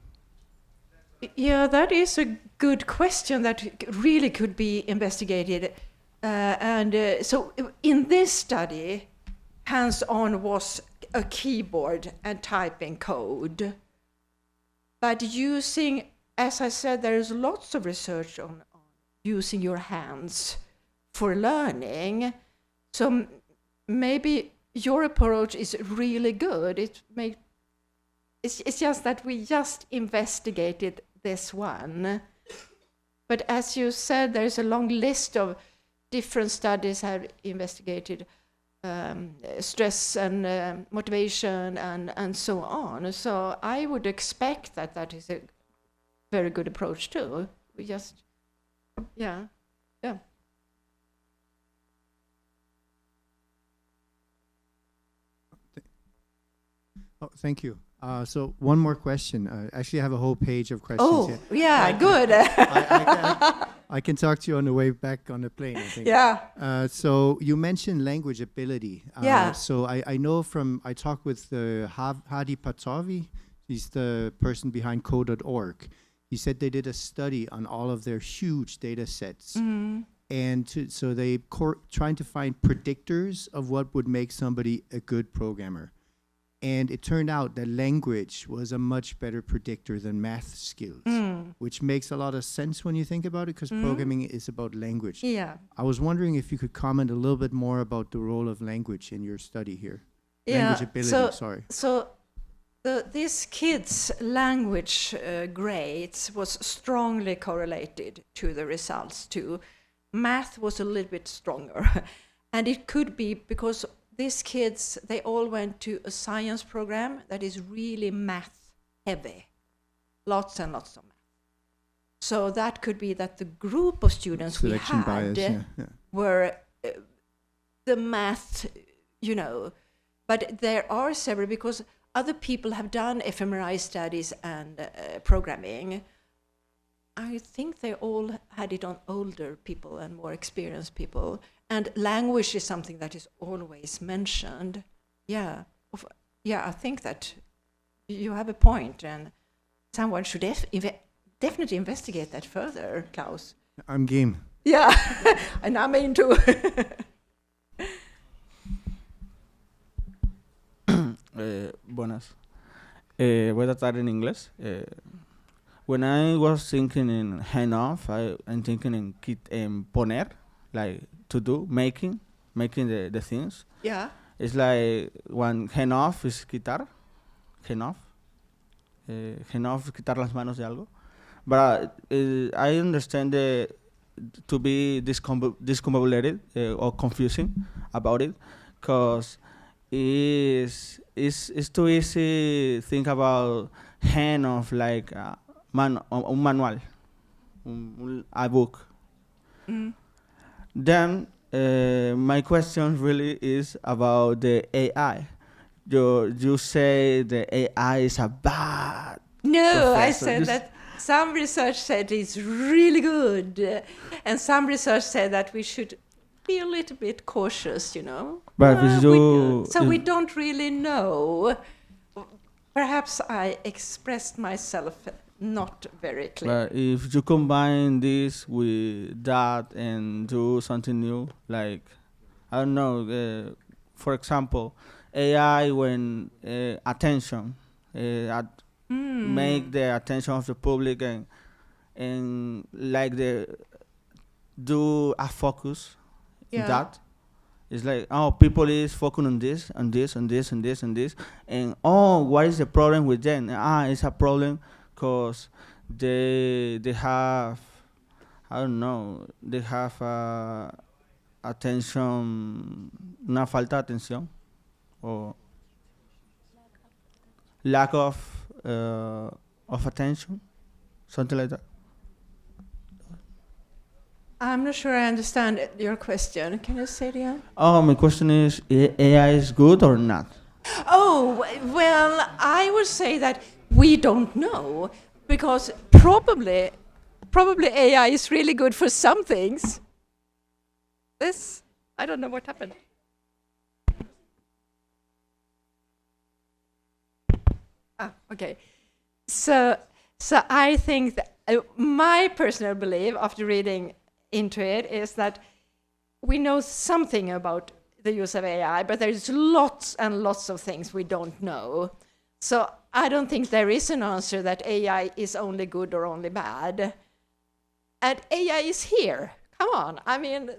Yeah, that is a good question that really could be investigated. So in this study, hands-on was a keyboard and typing code. But using, as I said, there is lots of research on using your hands for learning. So maybe your approach is really good. It's just that we just investigated this one. But as you said, there's a long list of different studies have investigated stress and motivation and so on. So I would expect that is a very good approach too. We just, yeah. Oh, thank you. So one more question. Actually, I have a whole page of questions. Oh, yeah, good. I can talk to you on the way back on the plane, I think. Yeah. So you mentioned language ability. Yeah. So I know I talked with Hadi Patavi. He's the person behind co.org. He said they did a study on all of their huge data sets. And so they trying to find predictors of what would make somebody a good programmer. And it turned out that language was a much better predictor than math skills, which makes a lot of sense when you think about it, because programming is about language. Yeah. I was wondering if you could comment a little bit more about the role of language in your study here. Yeah. Language ability, sorry. So this kid's language grades was strongly correlated to the results too. Math was a little bit stronger. And it could be because these kids, they all went to a science program that is really math heavy. Lots and lots of math. So that could be that the group of students Selection we had bias, were the math, but there are several, because other people have done fMRI studies and programming. I think they all had it on older people and more experienced people. And language is something that is always mentioned. Yeah, I think that you have a point, and someone should definitely investigate that further, Klaus. I'm game. Yeah, and I'm into. Buenas. Voy a tratar en inglés. when I was thinking in hand off, I'm thinking in poner, like to do, making the things. Yeah. It's like when hand off is quitar, hand off. Hand off es quitar las manos de algo. But I understand to be discombobulated or confusing about it, because it's too easy think about hand of like un manual, a book. Then my question really is about the AI. You say the AI is a bad No, I professor. said that some research said it's really good, and some research said that we should be a little bit cautious, you know. But if We don't really know. Perhaps I expressed myself not very clearly. But if you combine this with that and do something new, like, I don't know, for example, AI when attention, make the attention of the public and like do a focus in that. It's like, oh, people is focusing on this, and this, and this, and this, and this. And, oh, what is the problem with them? It's a problem because they have, I don't know, they have attention, una falta de atención, or lack of attention, something like that. I'm not sure I understand your question. Can you say it again? Oh, my question is, AI is good or not? Oh, well, I would say that we don't know, because probably AI is really good for some things. I don't know what happened. Okay. So I think that my personal belief after reading into it is that we know something about the use of AI, but there's lots and lots of things we don't know. So I don't think there is an answer that AI is only good or only bad. And AI is here. Come on. I mean,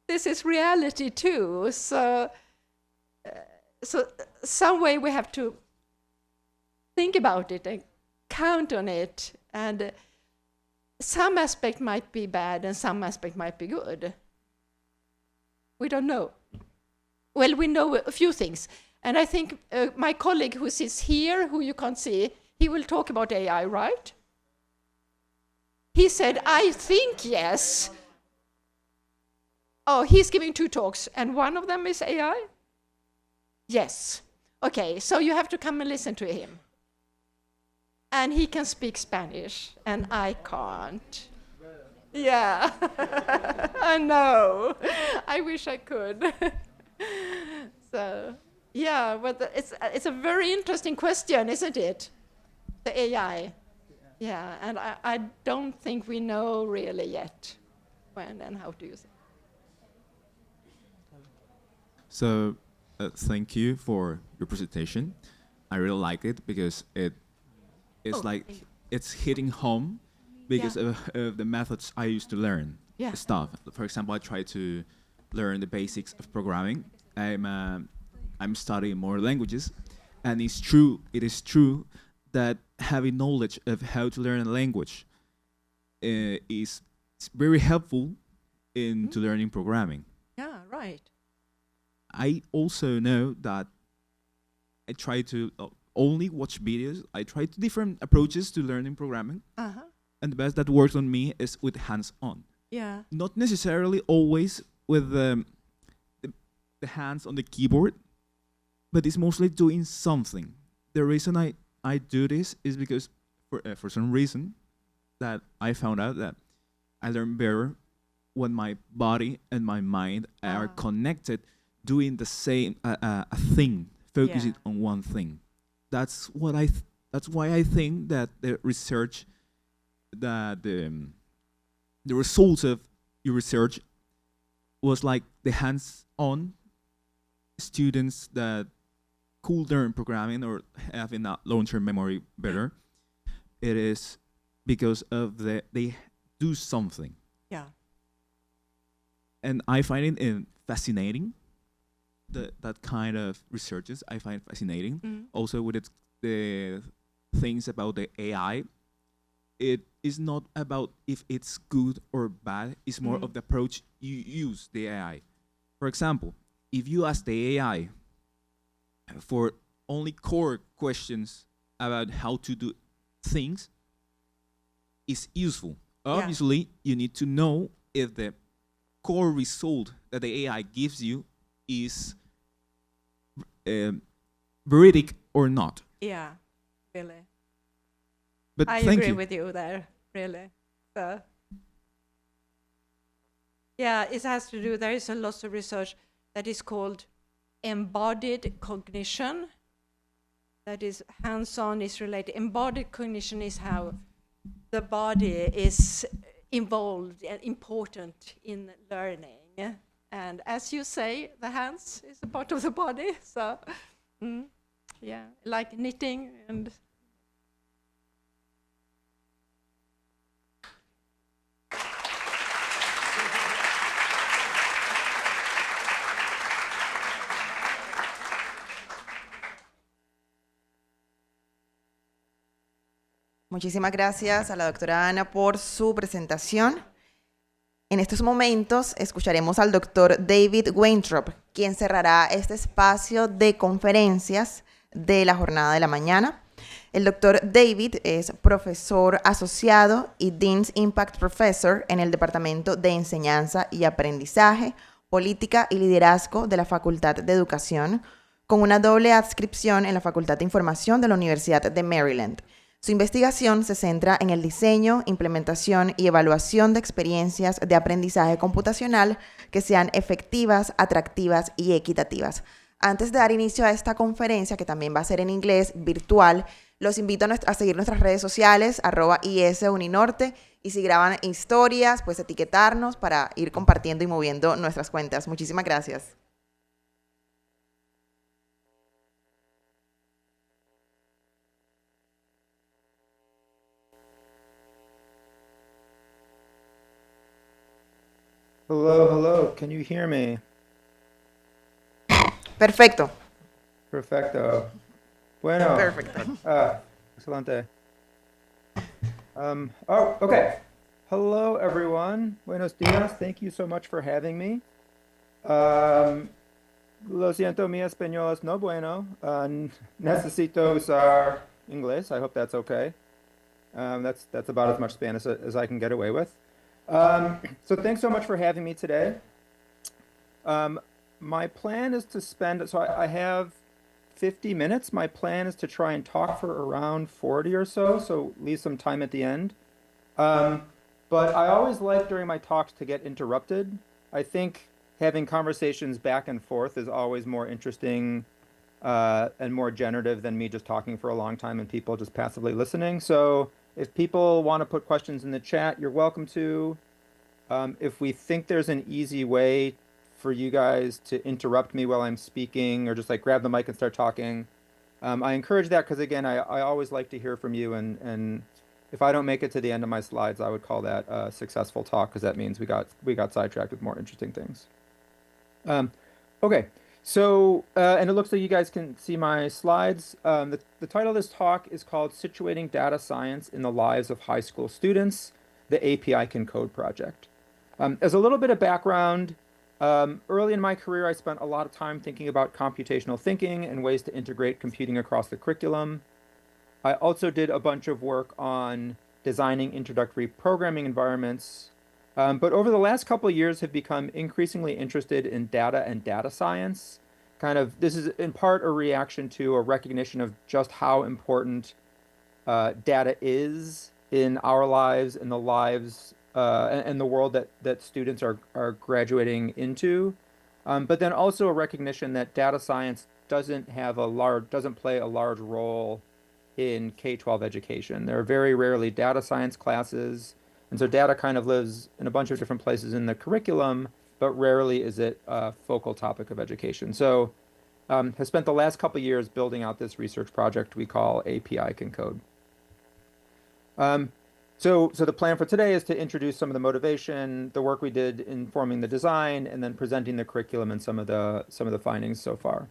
this is reality too. So some way we have to think about it and count on it. And some aspect might be bad and some aspect might be good. We don't know. Well, we know a few things. And I think my colleague who sits here, who you can't see, he will talk about AI, right? He said, I think yes. Oh, he's giving 2 talks, and one of them is AI? Yes. Okay, so you have to come and listen to him. And he can speak Spanish, and I can't. Yeah, I know. I wish I could. So, yeah, but it's a very interesting question, isn't it? The AI. Yeah, and I don't think we know really yet when and how to use it. So, thank you for your presentation. I really like it because it's it's hitting home because of the methods I used to learn stuff. For example, I try to learn the basics of programming. I'm studying more languages, and it is true that having knowledge of how to learn a language is very helpful into learning programming. Yeah, right. I also know that I try to only watch videos. I try different approaches to learning programming. And the best that works on me is with hands-on. Yeah. Not necessarily always with the hands on the keyboard, but it's mostly doing something. The reason I do this is because for some reason that I found out that I learn better when my body and my mind are connected, doing the same thing, focusing on one thing. That's why I think that the research, that the results of your research was like the hands-on students that could learn programming or having that long-term memory better. It is because of they do something. Yeah. And I find it fascinating. That kind of researches I find fascinating. Also with the things about the AI, it is not about if it's good or bad. It's more of the approach you use the AI. For example, if you ask the AI for only core questions about how to do things, it's useful. Obviously, you need to know if the core result that the AI gives you is veridic or not. Yeah, really. But I thank agree you. with you there, really. So, yeah, it has to do, there is a lot of research that is called embodied cognition. That is hands-on, is related. Embodied cognition is how the body is involved and important in learning. And as you say, the hands is a part of the body. So, yeah, like knitting and... Muchísimas gracias a la doctora Ana por su presentación. En estos momentos escucharemos al doctor David Weintraub, quien cerrará este espacio de conferencias de la jornada de la mañana. El doctor David es profesor asociado y Dean's Impact Professor en el Departamento de Enseñanza y Aprendizaje, Política y Liderazgo de la Facultad de Educación, con una doble adscripción en la Facultad de Información de la Universidad de Maryland. Su investigación se centra en el diseño, implementación y evaluación de experiencias de aprendizaje computacional que sean efectivas, atractivas y equitativas. Antes de dar inicio a esta conferencia, que también va a ser en inglés, virtual, los invito a seguir nuestras redes sociales, @ISUninorte, y si graban historias, pues etiquetarnos para ir compartiendo y moviendo nuestras cuentas. Muchísimas gracias. Hello, hello. Can you hear me? Perfecto. Perfecto. Bueno. Perfecto. Excelente. Okay. Hello, everyone. Buenos dias. Thank you so much for having me. Lo siento, mi español es no bueno. Necesito usar inglés. I hope that's okay. That's about as much Spanish as I can get away with. So thanks so much for having me today. My plan is to spend, so I have 50 minutes. My plan is to try and talk for around 40 or so leave some time at the end. But I always like during my talks to get interrupted. I think having conversations back and forth is always more interesting and more generative than me just talking for a long time and people just passively listening. So if people want to put questions in the chat, you're welcome to. If we think there's an easy way for you guys to interrupt me while I'm speaking or just like grab the mic and start talking, I encourage that because, again, I always like to hear from you. And if I don't make it to the end of my slides, I would call that a successful talk because that means we got sidetracked with more interesting things. Okay. So, and it looks like you guys can see my slides. The title of this talk is called Situating Data Science in the Lives of High School Students, the API Can Code project. As a little bit of background, early in my career, I spent a lot of time thinking about computational thinking and ways to integrate computing across the curriculum. I also did a bunch of work on designing introductory programming environments. But over the last couple of years have become increasingly interested in data and data science. This is in part a reaction to a recognition of just how important data is in our lives, in the lives and the world that students are graduating into. But then also a recognition that data science doesn't play a large role in K-12 education. There are very rarely data science classes. And so data kind of lives in a bunch of different places in the curriculum, but rarely is it a focal topic of education. So have spent the last couple of years building out this research project we call API Can Code. So the plan for today is to introduce some of the motivation, the work we did in forming the design, and then presenting the curriculum and some of the findings so far.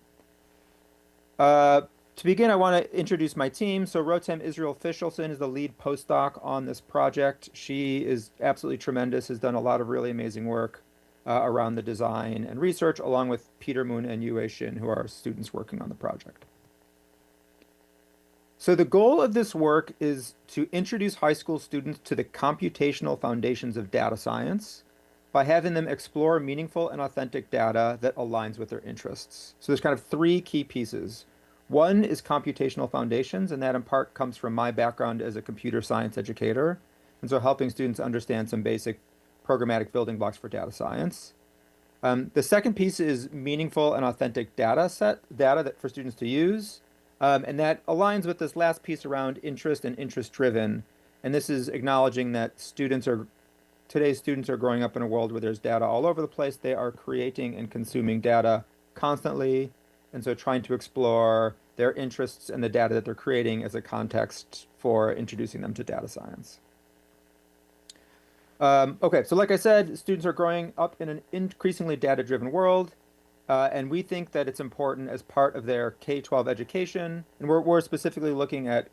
To begin, I want to introduce my team. So Rotem Israel Fishelson is the lead postdoc on this project. She is absolutely tremendous, has done a lot of really amazing work around the design and research, along with Peter Moon and Yue Shin, who are students working on the project. So the goal of this work is to introduce high school students to the computational foundations of data science by having them explore meaningful and authentic data that aligns with their interests. So there's kind of three key pieces. One is computational foundations, and that in part comes from my background as a computer science educator, and so helping students understand some basic programmatic building blocks for data science. The second piece is meaningful and authentic data that for students to use. And that aligns with this last piece around interest and interest-driven. And this is acknowledging that today's students are growing up in a world where there's data all over the place. They are creating and consuming data constantly. And so trying to explore their interests and the data that they're creating as a context for introducing them to data science. Okay, so like I said, students are growing up in an increasingly data-driven world. And we think that it's important as part of their K-12 education. And we're specifically looking at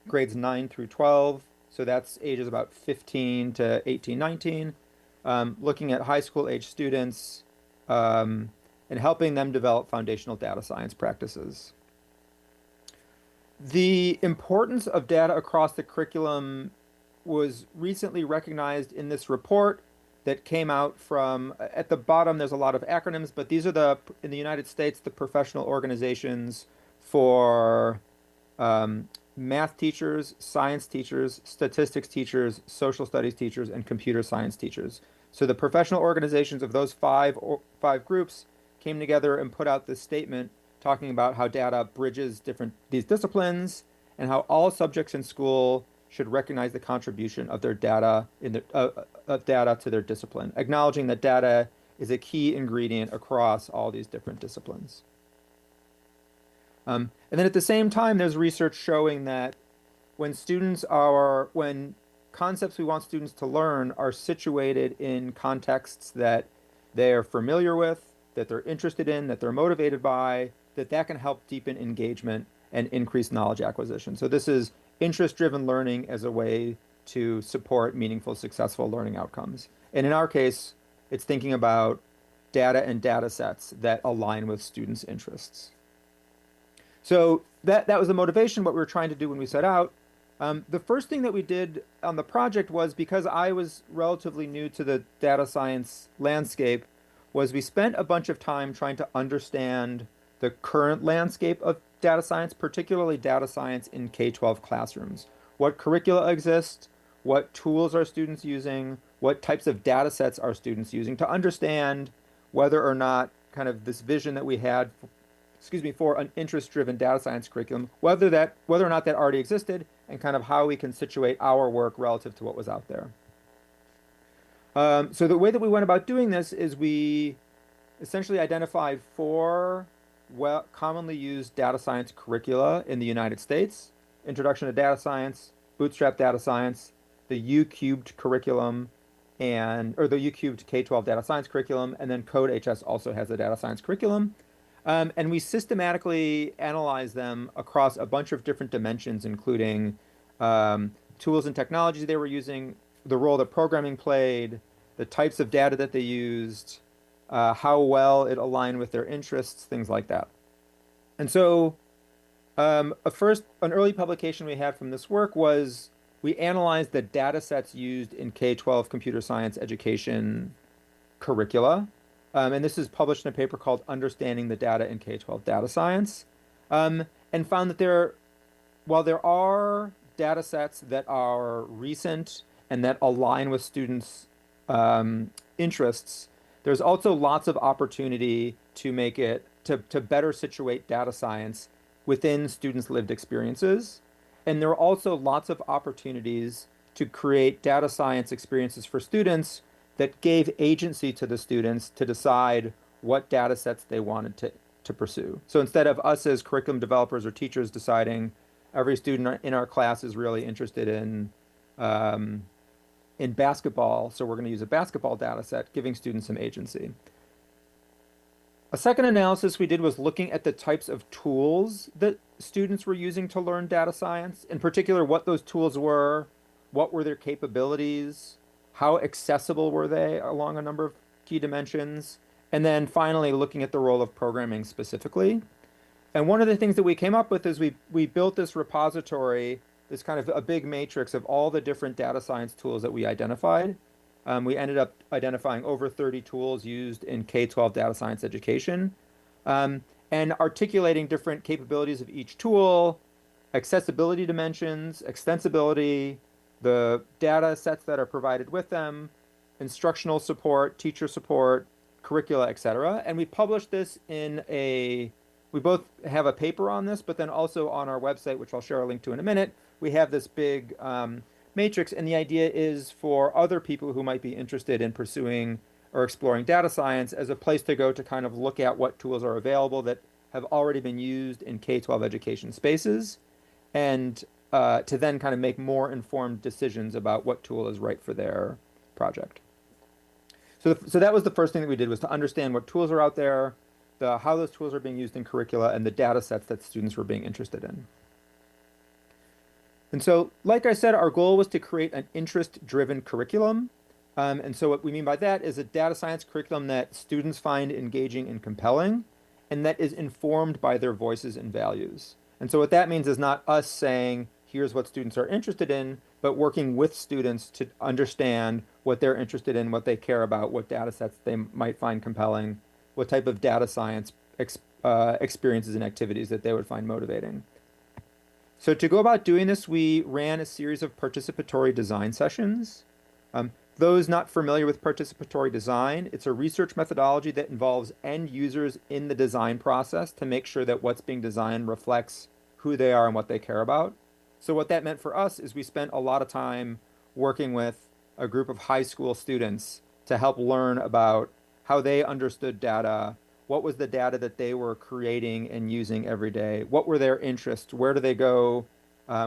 grades 9 through 12. So that's ages about 15 to 18, 19. Looking at high school age students and helping them develop foundational data science practices. The importance of data across the curriculum was recently recognized in this report that came out from, at the bottom, there's a lot of acronyms, but these are in the United States, the professional organizations for math teachers, science teachers, statistics teachers, social studies teachers, and computer science teachers. So the professional organizations of those five groups came together and put out this statement talking about how data bridges these disciplines and how all subjects in school should recognize the contribution of their data to their discipline, acknowledging that data is a key ingredient across all these different disciplines. And then at the same time, there's research showing that when concepts we want students to learn are situated in contexts that they're familiar with, that they're interested in, that they're motivated by, that can help deepen engagement and increase knowledge acquisition. So this is interest-driven learning as a way to support meaningful, successful learning outcomes. And in our case, it's thinking about data and data sets that align with students' interests. So that was the motivation, what we were trying to do when we set out. The first thing that we did on the project was, because I was relatively new to the data science landscape, was we spent a bunch of time trying to understand the current landscape of data science, particularly data science in K-12 classrooms. What curricula exist, what tools are students using, what types of data sets are students using, to understand whether or not kind of this vision that we had, for an interest-driven data science curriculum, whether or not that already existed, and kind of how we can situate our work relative to what was out there. So the way that we went about doing this is we essentially identified 4 commonly used data science curricula in the United States: Introduction to Data Science, Bootstrap Data Science, the U-Cubed curriculum, or the U-Cubed K-12 data science curriculum, and then Code HS also has a data science curriculum. And we systematically analyze them across a bunch of different dimensions, including tools and technologies they were using, the role that programming played, the types of data that they used, how well it aligned with their interests, things like that. And so an early publication we had from this work was we analyzed the data sets used in K-12 computer science education curricula. And this is published in a paper called Understanding the Data in K-12 Data Science, and found that while there are data sets that are recent and that align with students' interests, there's also lots of opportunity to better situate data science within students' lived experiences. And there are also lots of opportunities to create data science experiences for students that gave agency to the students to decide what data sets they wanted to pursue. So instead of us as curriculum developers or teachers deciding every student in our class is really interested in in basketball. So we're going to use a basketball data set, giving students some agency. A second analysis we did was looking at the types of tools that students were using to learn data science, in particular, what those tools were, what were their capabilities, how accessible were they along a number of key dimensions, and then finally looking at the role of programming specifically. And one of the things that we came up with is we built this repository, this kind of a big matrix of all the different data science tools that we identified. We ended up identifying over 30 tools used in K-12 data science education, and articulating different capabilities of each tool, accessibility dimensions, extensibility, the data sets that are provided with them, instructional support, teacher support, curricula, etc. And we published this in we both have a paper on this, but then also on our website, which I'll share a link to in a minute, we have this big matrix, and the idea is for other people who might be interested in pursuing or exploring data science as a place to go to kind of look at what tools are available that have already been used in K-12 education spaces, and to then kind of make more informed decisions about what tool is right for their project. So that was the first thing that we did, was to understand what tools are out there, how those tools are being used in curricula, and the data sets that students were being interested in. And so, like I said, our goal was to create an interest-driven curriculum. And so what we mean by that is a data science curriculum that students find engaging and compelling, and that is informed by their voices and values. And so what that means is not us saying, here's what students are interested in, but working with students to understand what they're interested in, what they care about, what data sets they might find compelling, what type of data science experiences and activities that they would find motivating. So to go about doing this, we ran a series of participatory design sessions. Those not familiar with participatory design, it's a research methodology that involves end users in the design process to make sure that what's being designed reflects who they are and what they care about. So what that meant for us is we spent a lot of time working with a group of high school students to help learn about how they understood data, what was the data that they were creating and using every day, what were their interests, where do they go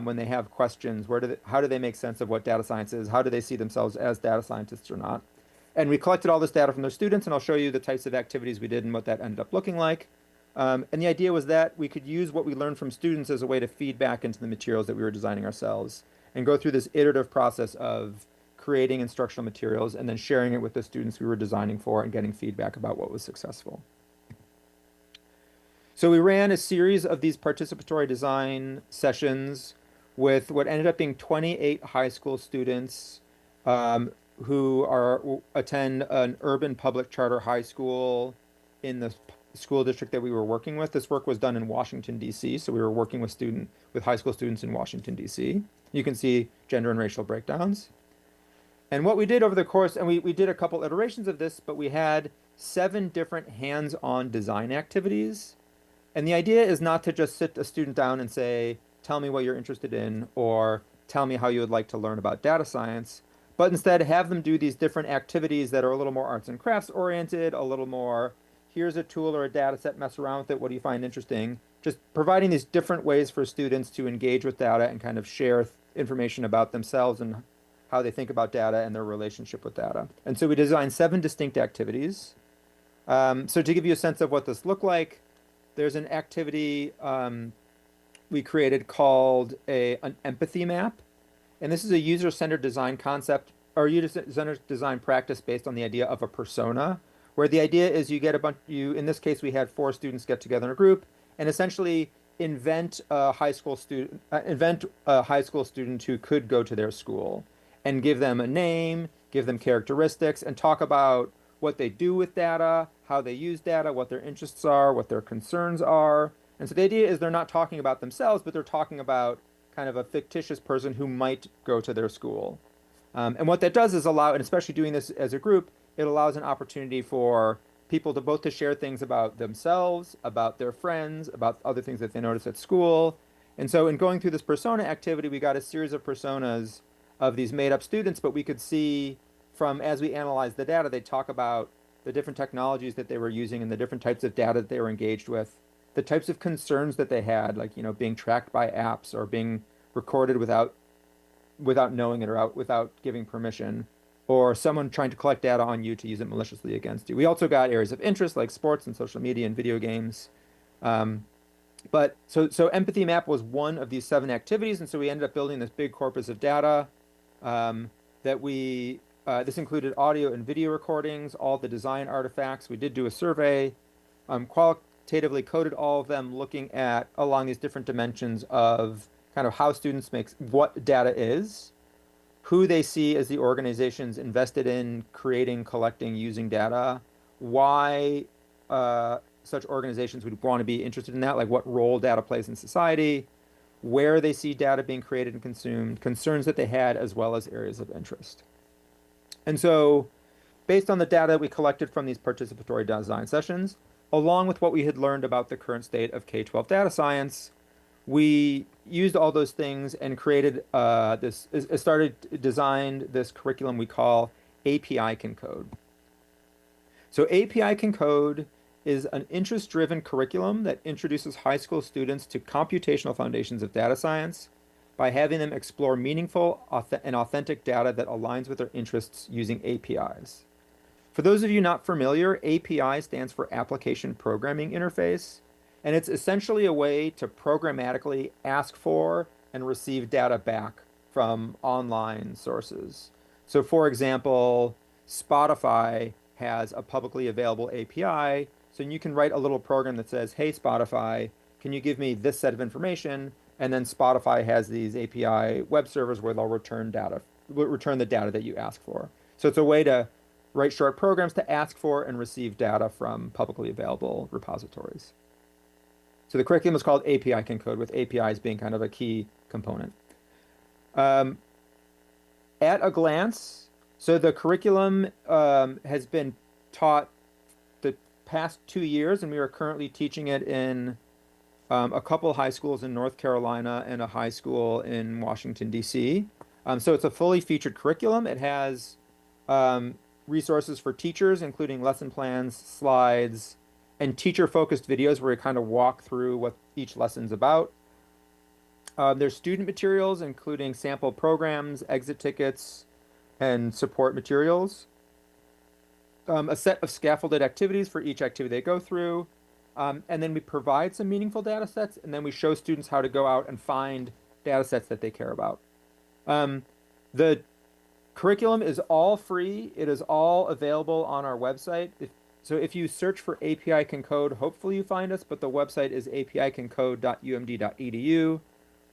when they have questions, how do they make sense of what data science is, how do they see themselves as data scientists or not. And we collected all this data from their students, and I'll show you the types of activities we did and what that ended up looking like. And the idea was that we could use what we learned from students as a way to feed back into the materials that we were designing ourselves and go through this iterative process of creating instructional materials and then sharing it with the students we were designing for and getting feedback about what was successful. So we ran a series of these participatory design sessions with what ended up being 28 high school students who attend an urban public charter high school in the school district that we were working with. This work was done in Washington, D.C., so we were working with high school students in Washington, D.C. You can see gender and racial breakdowns. And what we did over the course, and we did a couple iterations of this, but we had 7 different hands-on design activities. And the idea is not to just sit a student down and say, tell me what you're interested in, or tell me how you would like to learn about data science, but instead have them do these different activities that are a little more arts and crafts oriented, a little more, here's a tool or a data set, mess around with it, what do you find interesting? Just providing these different ways for students to engage with data and kind of share information about themselves and how they think about data and their relationship with data. And so we designed 7 distinct activities. So to give you a sense of what this looked like, there's an activity we created called an empathy map. And this is a user-centered design concept or user-centered design practice based on the idea of a persona, where the idea is you get in this case, we had 4 students get together in a group and essentially invent a high school student who could go to their school and give them a name, give them characteristics, and talk about what they do with data, how they use data, what their interests are, what their concerns are. And so the idea is they're not talking about themselves, but they're talking about kind of a fictitious person who might go to their school. And what that does is allow, and especially doing this as a group, it allows an opportunity for people to both to share things about themselves, about their friends, about other things that they notice at school. And so in going through this persona activity, we got a series of personas of these made-up students, but we could see from, as we analyzed the data, they talk about the different technologies that they were using and the different types of data that they were engaged with, the types of concerns that they had, like, being tracked by apps or being recorded without without knowing it or without giving permission, or someone trying to collect data on you to use it maliciously against you. We also got areas of interest like sports and social media and video games. But so Empathy Map was one of these 7 activities, and so we ended up building this big corpus of data that this included audio and video recordings, all the design artifacts. We did do a survey, qualitatively coded all of them, looking at along these different dimensions of kind of how students make what data is, who they see as the organizations invested in creating, collecting, using data, why such organizations would want to be interested in that, like what role data plays in society, where they see data being created and consumed, concerns that they had, as well as areas of interest. And so, based on the data we collected from these participatory design sessions, along with what we had learned about the current state of K-12 data science, we used all those things and created designed this curriculum we call API Can Code. So API Can Code is an interest-driven curriculum that introduces high school students to computational foundations of data science by having them explore meaningful and authentic data that aligns with their interests using APIs. For those of you not familiar, API stands for Application Programming Interface, and it's essentially a way to programmatically ask for and receive data back from online sources. So for example, Spotify has a publicly available API, so you can write a little program that says, hey Spotify, can you give me this set of information? And then Spotify has these API web servers where they'll return the data that you ask for. So it's a way to write short programs to ask for and receive data from publicly available repositories. So the curriculum is called API Can Code, with APIs being kind of a key component. At a glance, so the curriculum has been taught the past 2 years, and we are currently teaching it in a couple high schools in North Carolina and a high school in Washington, D.C. So it's a fully featured curriculum. It has resources for teachers, including lesson plans, slides, and teacher-focused videos where we kind of walk through what each lesson's about. There's student materials, including sample programs, exit tickets, and support materials. A set of scaffolded activities for each activity they go through. And then we provide some meaningful data sets, and then we show students how to go out and find data sets that they care about. The curriculum is all free. It is all available on our website. So if you search for API Can Code, hopefully you find us, but the website is apicancode.umd.edu.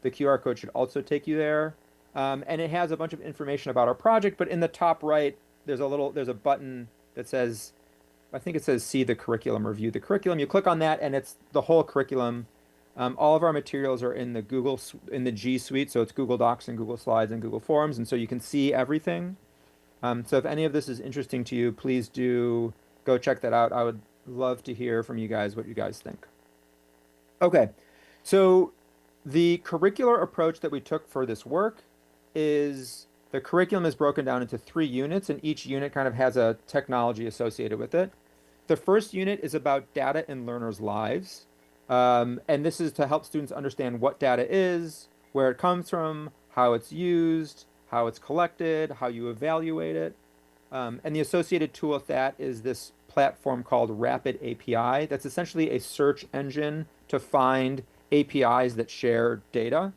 The QR code should also take you there. And it has a bunch of information about our project, but in the top right, there's a button that says, I think it says see the curriculum, review the curriculum. You click on that and it's the whole curriculum. All of our materials are in the G Suite, so it's Google Docs and Google Slides and Google Forms, and so you can see everything. So if any of this is interesting to you, please do go check that out. I would love to hear from you guys what you guys think. Okay, so the curricular approach that we took for this work is the curriculum is broken down into 3 units, and each unit kind of has a technology associated with it. The first unit is about data in learners' lives. And this is to help students understand what data is, where it comes from, how it's used, how it's collected, how you evaluate it. And the associated tool with that is this platform called Rapid API. That's essentially a search engine to find APIs that share data.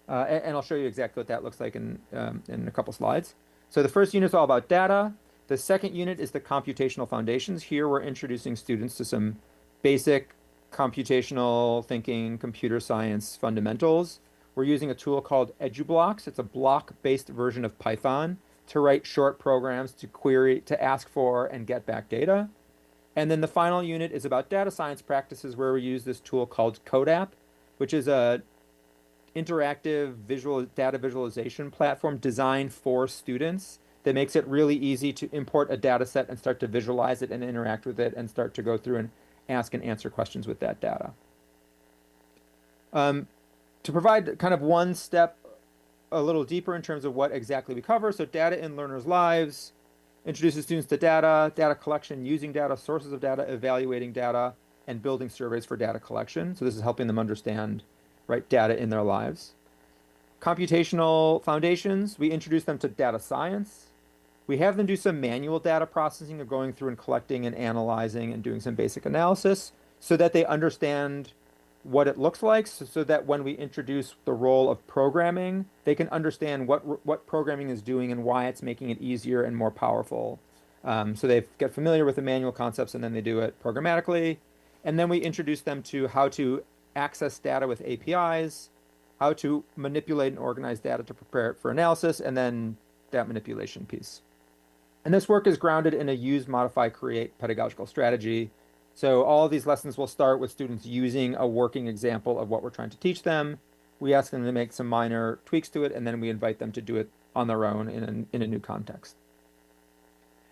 And I'll show you exactly what that looks like in a couple slides. So the first unit is all about data. The second unit is the computational foundations. Here we're introducing students to some basic computational thinking, computer science fundamentals. We're using a tool called EduBlocks. It's a block-based version of Python to write short programs to query, to ask for and get back data. And then the final unit is about data science practices, where we use this tool called CodeApp, which is a interactive data visualization platform designed for students that makes it really easy to import a data set and start to visualize it and interact with it and start to go through and ask and answer questions with that data. To provide kind of one step a little deeper in terms of what exactly we cover, so data in learners' lives introduces students to data, data collection, using data, sources of data, evaluating data, and building surveys for data collection. So this is helping them understand, right, data in their lives. Computational foundations, we introduce them to data science. We have them do some manual data processing of going through and collecting and analyzing and doing some basic analysis so that they understand what it looks like, so that when we introduce the role of programming, they can understand what programming is doing and why it's making it easier and more powerful. So they get familiar with the manual concepts and then they do it programmatically. And then we introduce them to how to access data with APIs, how to manipulate and organize data to prepare it for analysis, and then that manipulation piece. And this work is grounded in a use, modify, create pedagogical strategy. So all of these lessons will start with students using a working example of what we're trying to teach them. We ask them to make some minor tweaks to it, and then we invite them to do it on their own in a new context.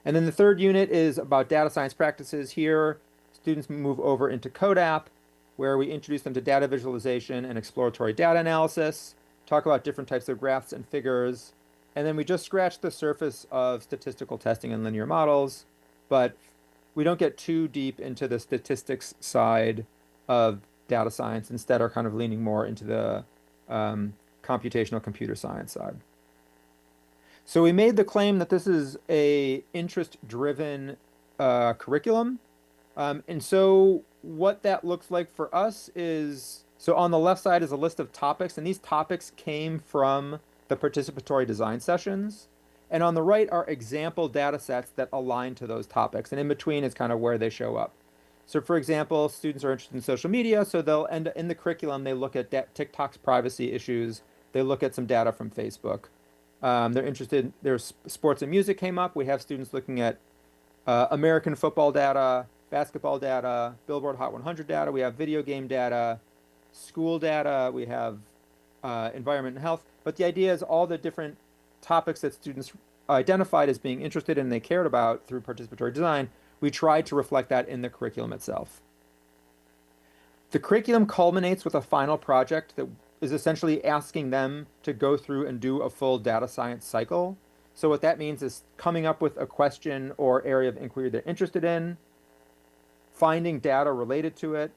And then the third unit is about data science practices. Here, students move over into CodeApp, where we introduce them to data visualization and exploratory data analysis, talk about different types of graphs and figures, and then we just scratch the surface of statistical testing and linear models, but we don't get too deep into the statistics side of data science. Instead, are kind of leaning more into the computational computer science side. So we made the claim that this is a interest-driven curriculum. And so what that looks like for us is, so on the left side is a list of topics, and these topics came from the participatory design sessions. And on the right are example data sets that align to those topics. And in between is kind of where they show up. So for example, students are interested in social media, so they'll end in the curriculum, they look at TikTok's privacy issues. They look at some data from Facebook. They're interested, there's sports and music came up. We have students looking at American football data, basketball data, Billboard Hot 100 data. We have video game data, school data. We have environment and health. But the idea is all the different topics that students identified as being interested in and they cared about through participatory design, we tried to reflect that in the curriculum itself. The curriculum culminates with a final project that is essentially asking them to go through and do a full data science cycle. So what that means is coming up with a question or area of inquiry they're interested in, finding data related to it,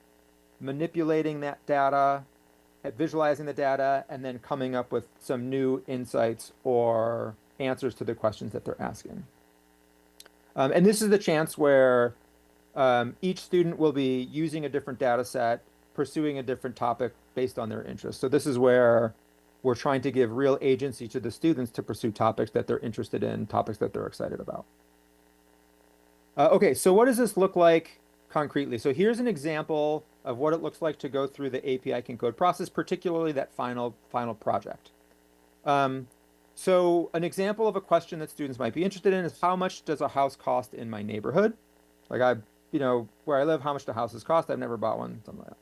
manipulating that data, visualizing the data, and then coming up with some new insights or answers to the questions that they're asking. And this is the chance where each student will be using a different data set, pursuing a different topic based on their interests. So this is where we're trying to give real agency to the students to pursue topics that they're interested in, topics that they're excited about. Okay, so what does this look like concretely? So here's an example of what it looks like to go through the API can code process, particularly that final project. So an example of a question that students might be interested in is, how much does a house cost in my neighborhood? Like where I live, how much do houses cost? I've never bought one, something like that.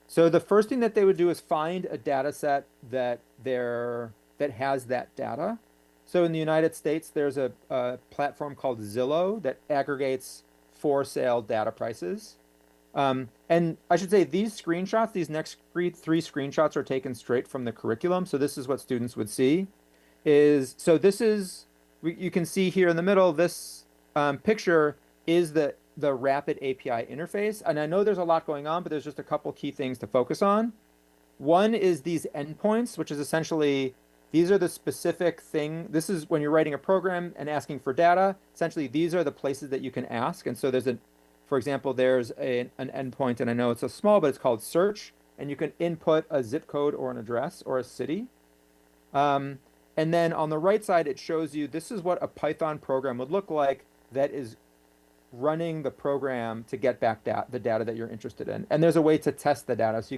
So the first thing that they would do is find a data set that has that data. So in the United States, there's a platform called Zillow that aggregates for sale data prices. And I should say these screenshots, these next three screenshots are taken straight from the curriculum. So this is what students would see. You can see here in the middle, this picture is the rapid API interface. And I know there's a lot going on, but there's just a couple key things to focus on. One is these endpoints, which is essentially, these are the specific thing. This is when you're writing a program and asking for data. Essentially, these are the places that you can ask. And so for example, there's an endpoint, and I know it's so small, but it's called search. And you can input a zip code or an address or a city. And then on the right side, it shows you this is what a Python program would look like that is running the program to get back the data that you're interested in. And there's a way to test the data. So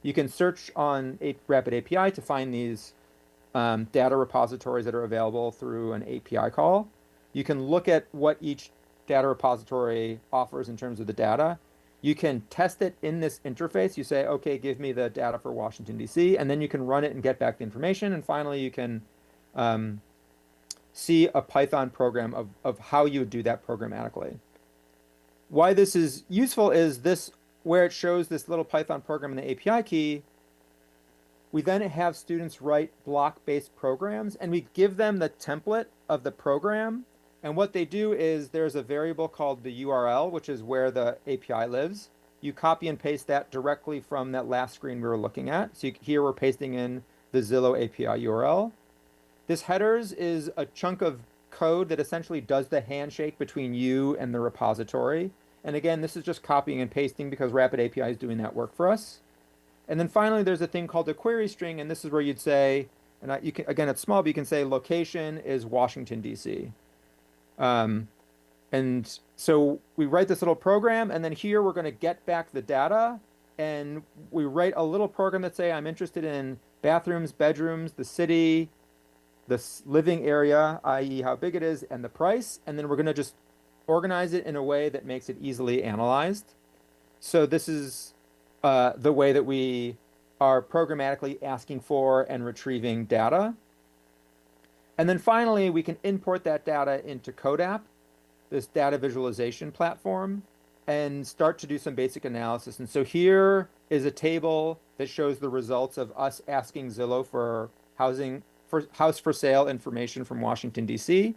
you can search on a Rapid API to find these data repositories that are available through an API call. You can look at what each data repository offers in terms of the data. You can test it in this interface. You say, okay, give me the data for Washington, D.C., and then you can run it and get back the information. And finally, you can see a Python program of how you would do that programmatically. Why this is useful is this, where it shows this little Python program in the API key, we then have students write block-based programs, and we give them the template of the program. And what they do is there's a variable called the URL, which is where the API lives. You copy and paste that directly from that last screen we were looking at. So here we're pasting in the Zillow API URL. This headers is a chunk of code that essentially does the handshake between you and the repository. And again, this is just copying and pasting because Rapid API is doing that work for us. And then finally, there's a thing called a query string, and this is where you'd say, and you can, again, it's small, but you can say location is Washington, D.C. And so we write this little program, and then here we're going to get back the data, and we write a little program that say I'm interested in bathrooms, bedrooms, the city, the living area, i.e. how big it is, and the price, and then we're going to just organize it in a way that makes it easily analyzed. So this is the way that we are programmatically asking for and retrieving data. And then finally, we can import that data into CodeApp, this data visualization platform, and start to do some basic analysis. And so here is a table that shows the results of us asking Zillow for house for sale information from Washington, D.C.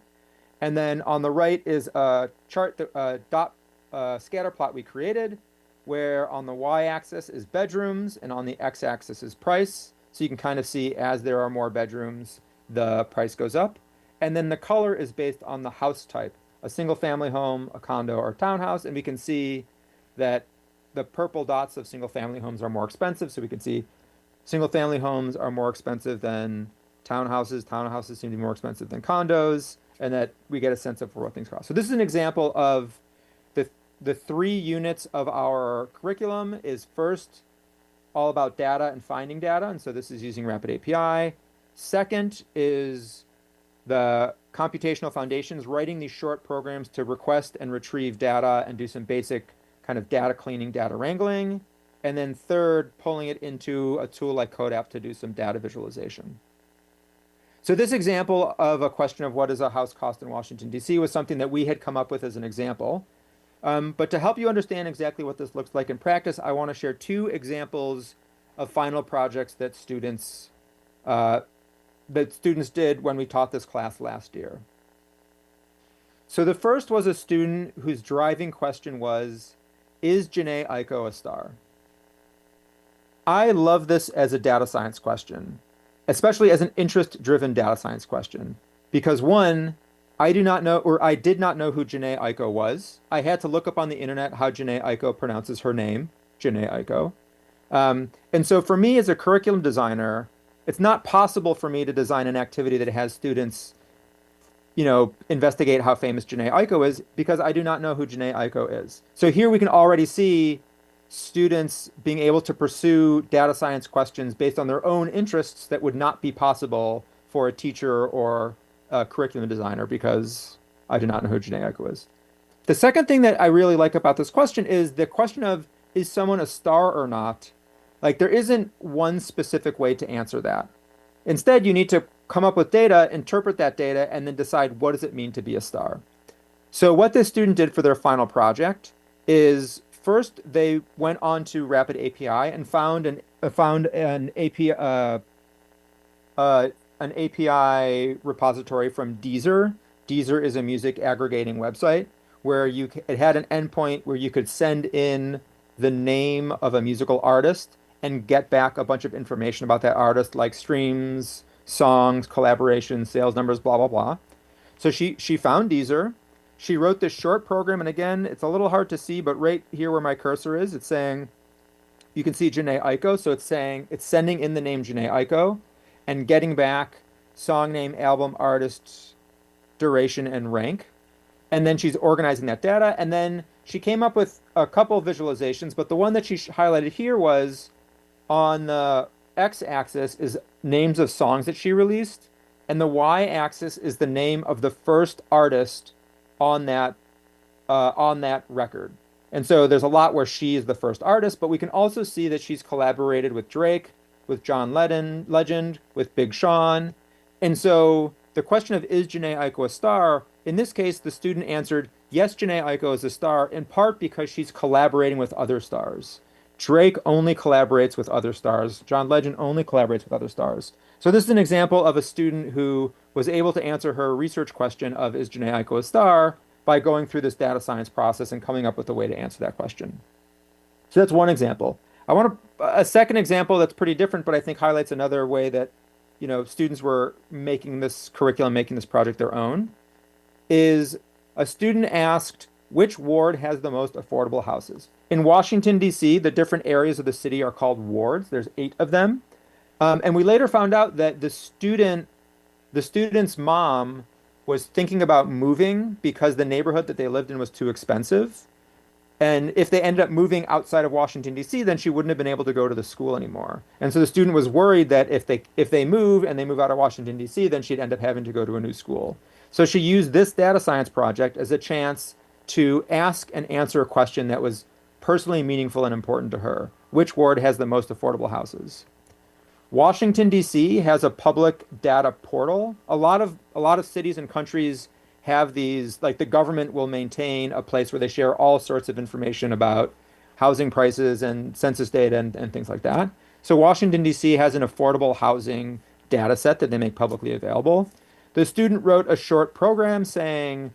And then on the right is a chart, dot scatter plot we created, where on the y-axis is bedrooms and on the x-axis is price. So you can kind of see as there are more bedrooms, the price goes up. And then the color is based on the house type, a single family home, a condo, or a townhouse. And we can see that the purple dots of single family homes are more expensive. So we can see single family homes are more expensive than townhouses. Townhouses seem to be more expensive than condos, and that we get a sense of what things cost. So this is an example of the 3 units of our curriculum. Is first all about data and finding data, and so this is using Rapid API. Second is the computational foundations, writing these short programs to request and retrieve data and do some basic kind of data cleaning, data wrangling. And then third, pulling it into a tool like CodeApp to do some data visualization. So this example of a question of what does a house cost in Washington, D.C. was something that we had come up with as an example. But to help you understand exactly what this looks like in practice, I want to share 2 examples of final projects that students did when we taught this class last year. So the first was a student whose driving question was, is Janae Aiko a star? I love this as a data science question, especially as an interest-driven data science question, because one, I did not know who Janae Aiko was. I had to look up on the internet how Janae Aiko pronounces her name, Janae Aiko. And so for me as a curriculum designer, it's not possible for me to design an activity that has students, investigate how famous Janae Aiko is, because I do not know who Janae Aiko is. So here we can already see students being able to pursue data science questions based on their own interests that would not be possible for a teacher or a curriculum designer, because I do not know who Janae Aiko is. The second thing that I really like about this question is the question of, is someone a star or not? Like, there isn't one specific way to answer that. Instead, you need to come up with data, interpret that data, and then decide what does it mean to be a star. So what this student did for their final project is, first they went on to Rapid API and found an API repository from Deezer. Deezer is a music aggregating website where it had an endpoint where you could send in the name of a musical artist and get back a bunch of information about that artist, like streams, songs, collaborations, sales numbers, blah, blah, blah. So she found Deezer. She wrote this short program, and again, it's a little hard to see, but right here where my cursor is, it's saying, you can see Janae Aiko, so it's sending in the name Janae Aiko and getting back song name, album, artist, duration, and rank. And then she's organizing that data, and then she came up with a couple of visualizations, but the one that she highlighted here was on the x-axis is names of songs that she released, and the y-axis is the name of the first artist on that record. And so there's a lot where she is the first artist, but we can also see that she's collaborated with Drake, with John Legend, with Big Sean. And so the question of, is Janae Aiko a star? In this case, the student answered, yes, Janae Aiko is a star, in part because she's collaborating with other stars. Drake only collaborates with other stars. John Legend only collaborates with other stars. So this is an example of a student who was able to answer her research question of, is Janae Aiko a star, by going through this data science process and coming up with a way to answer that question. So that's one example. I want a second example that's pretty different, but I think highlights another way that students were making this curriculum, making this project their own, is a student asked which ward has the most affordable houses. In Washington, D.C., the different areas of the city are called wards. There's 8 of them. And we later found out that the student's mom was thinking about moving because the neighborhood that they lived in was too expensive. And if they ended up moving outside of Washington, D.C., then she wouldn't have been able to go to the school anymore. And so the student was worried that if they move and they move out of Washington, D.C., then she'd end up having to go to a new school. So she used this data science project as a chance to ask and answer a question that was personally meaningful and important to her. Which ward has the most affordable houses? Washington, D.C. has a public data portal. A lot of cities and countries have these, like the government will maintain a place where they share all sorts of information about housing prices and census data and things like that. So Washington, D.C. has an affordable housing data set that they make publicly available. The student wrote a short program saying,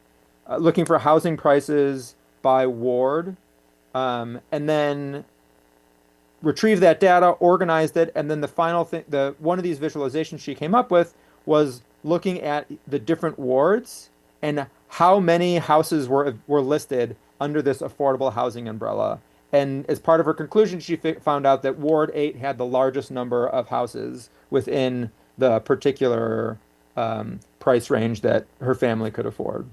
looking for housing prices by ward, and then retrieved that data, organized it, and then the final thing, one of these visualizations she came up with was looking at the different wards and how many houses were listed under this affordable housing umbrella. And as part of her conclusion, she found out that Ward 8 had the largest number of houses within the particular price range that her family could afford.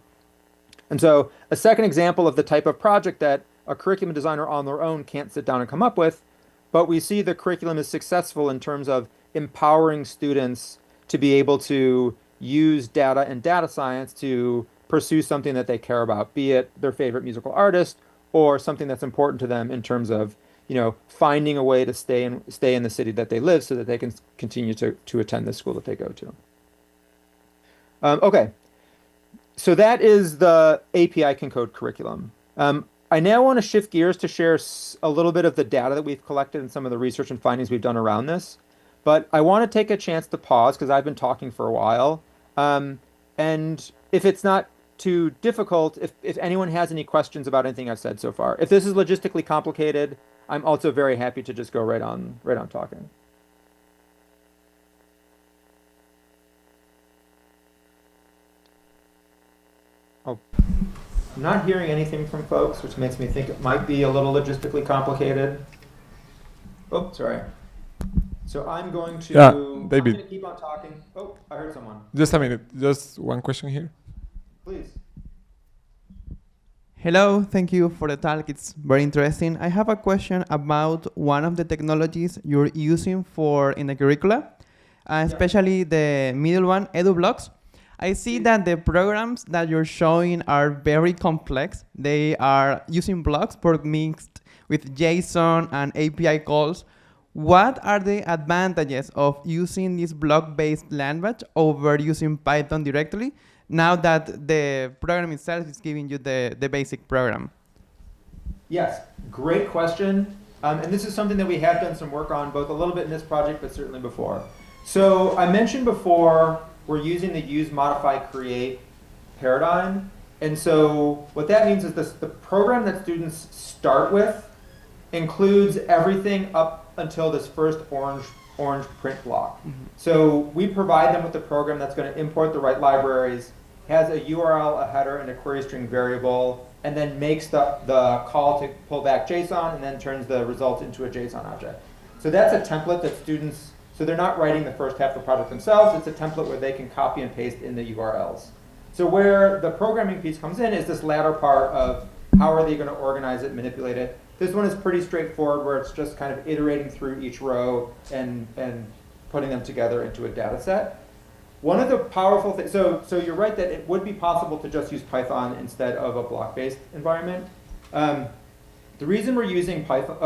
And so a second example of the type of project that a curriculum designer on their own can't sit down and come up with, but we see the curriculum is successful in terms of empowering students to be able to use data and data science to pursue something that they care about, be it their favorite musical artist or something that's important to them in terms of, finding a way to stay in the city that they live so that they can continue to attend the school that they go to. Okay, so that is the API can code curriculum. I now want to shift gears to share a little bit of the data that we've collected and some of the research and findings we've done around this. But I want to take a chance to pause because I've been talking for a while. And if it's not too difficult, if anyone has any questions about anything I've said so far. If this is logistically complicated, I'm also very happy to just go right on talking. Oh, I'm not hearing anything from folks, which makes me think it might be a little logistically complicated. Oh, sorry. So I'm going to, Yeah, I'm David. going to keep on talking. Oh, I heard someone. Just a minute. Just one question here. Please. Hello, thank you for the talk. It's very interesting. I have a question about one of the technologies you're using in the curricula, especially the middle one, EduBlocks. I see that the programs that you're showing are very complex. They are using blocks but mixed with JSON and API calls. What are the advantages of using this block-based language over using Python directly, now that the program itself is giving you the basic program? Yes, great question. And this is something that we have done some work on, both a little bit in this project, but certainly before. So I mentioned before, we're using the use, modify, create paradigm. And so what that means is the program that students start with includes everything up until this first orange print block. Mm-hmm. So we provide them with the program that's going to import the right libraries, has a URL, a header, and a query string variable, and then makes the call to pull back JSON and then turns the result into a JSON object. So that's a template that students, so they're not writing the first half of the project themselves, it's a template where they can copy and paste in the URLs. So where the programming piece comes in is this latter part of how are they going to organize it, manipulate it. This one is pretty straightforward where it's just kind of iterating through each row and putting them together into a data set. One of the powerful things, so you're right that it would be possible to just use Python instead of a block-based environment. The reason we're using Python,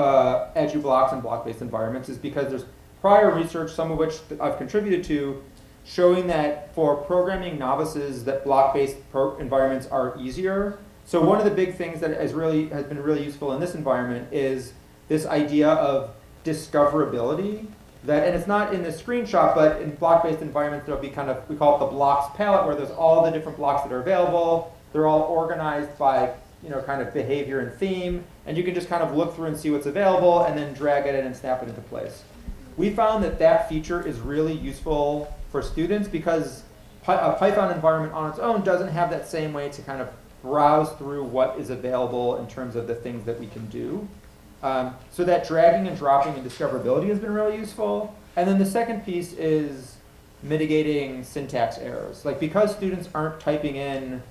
edu blocks and block-based environments is because there's prior research, some of which I've contributed to, showing that for programming novices that block-based environments are easier. So one of the big things that has been really useful in this environment is this idea of discoverability. And it's not in the screenshot, but in block-based environments, there'll be kind of, we call it the blocks palette, where there's all the different blocks that are available. They're all organized by, kind of behavior and theme, and you can just kind of look through and see what's available, and then drag it in and snap it into place. we found that that feature is really useful for students because a Python environment on its own doesn't have that same way to kind of browse through what is available in terms of the things that we can do. So that dragging and dropping and discoverability has been really useful. And then the second piece is mitigating syntax errors. Like because students aren't typing in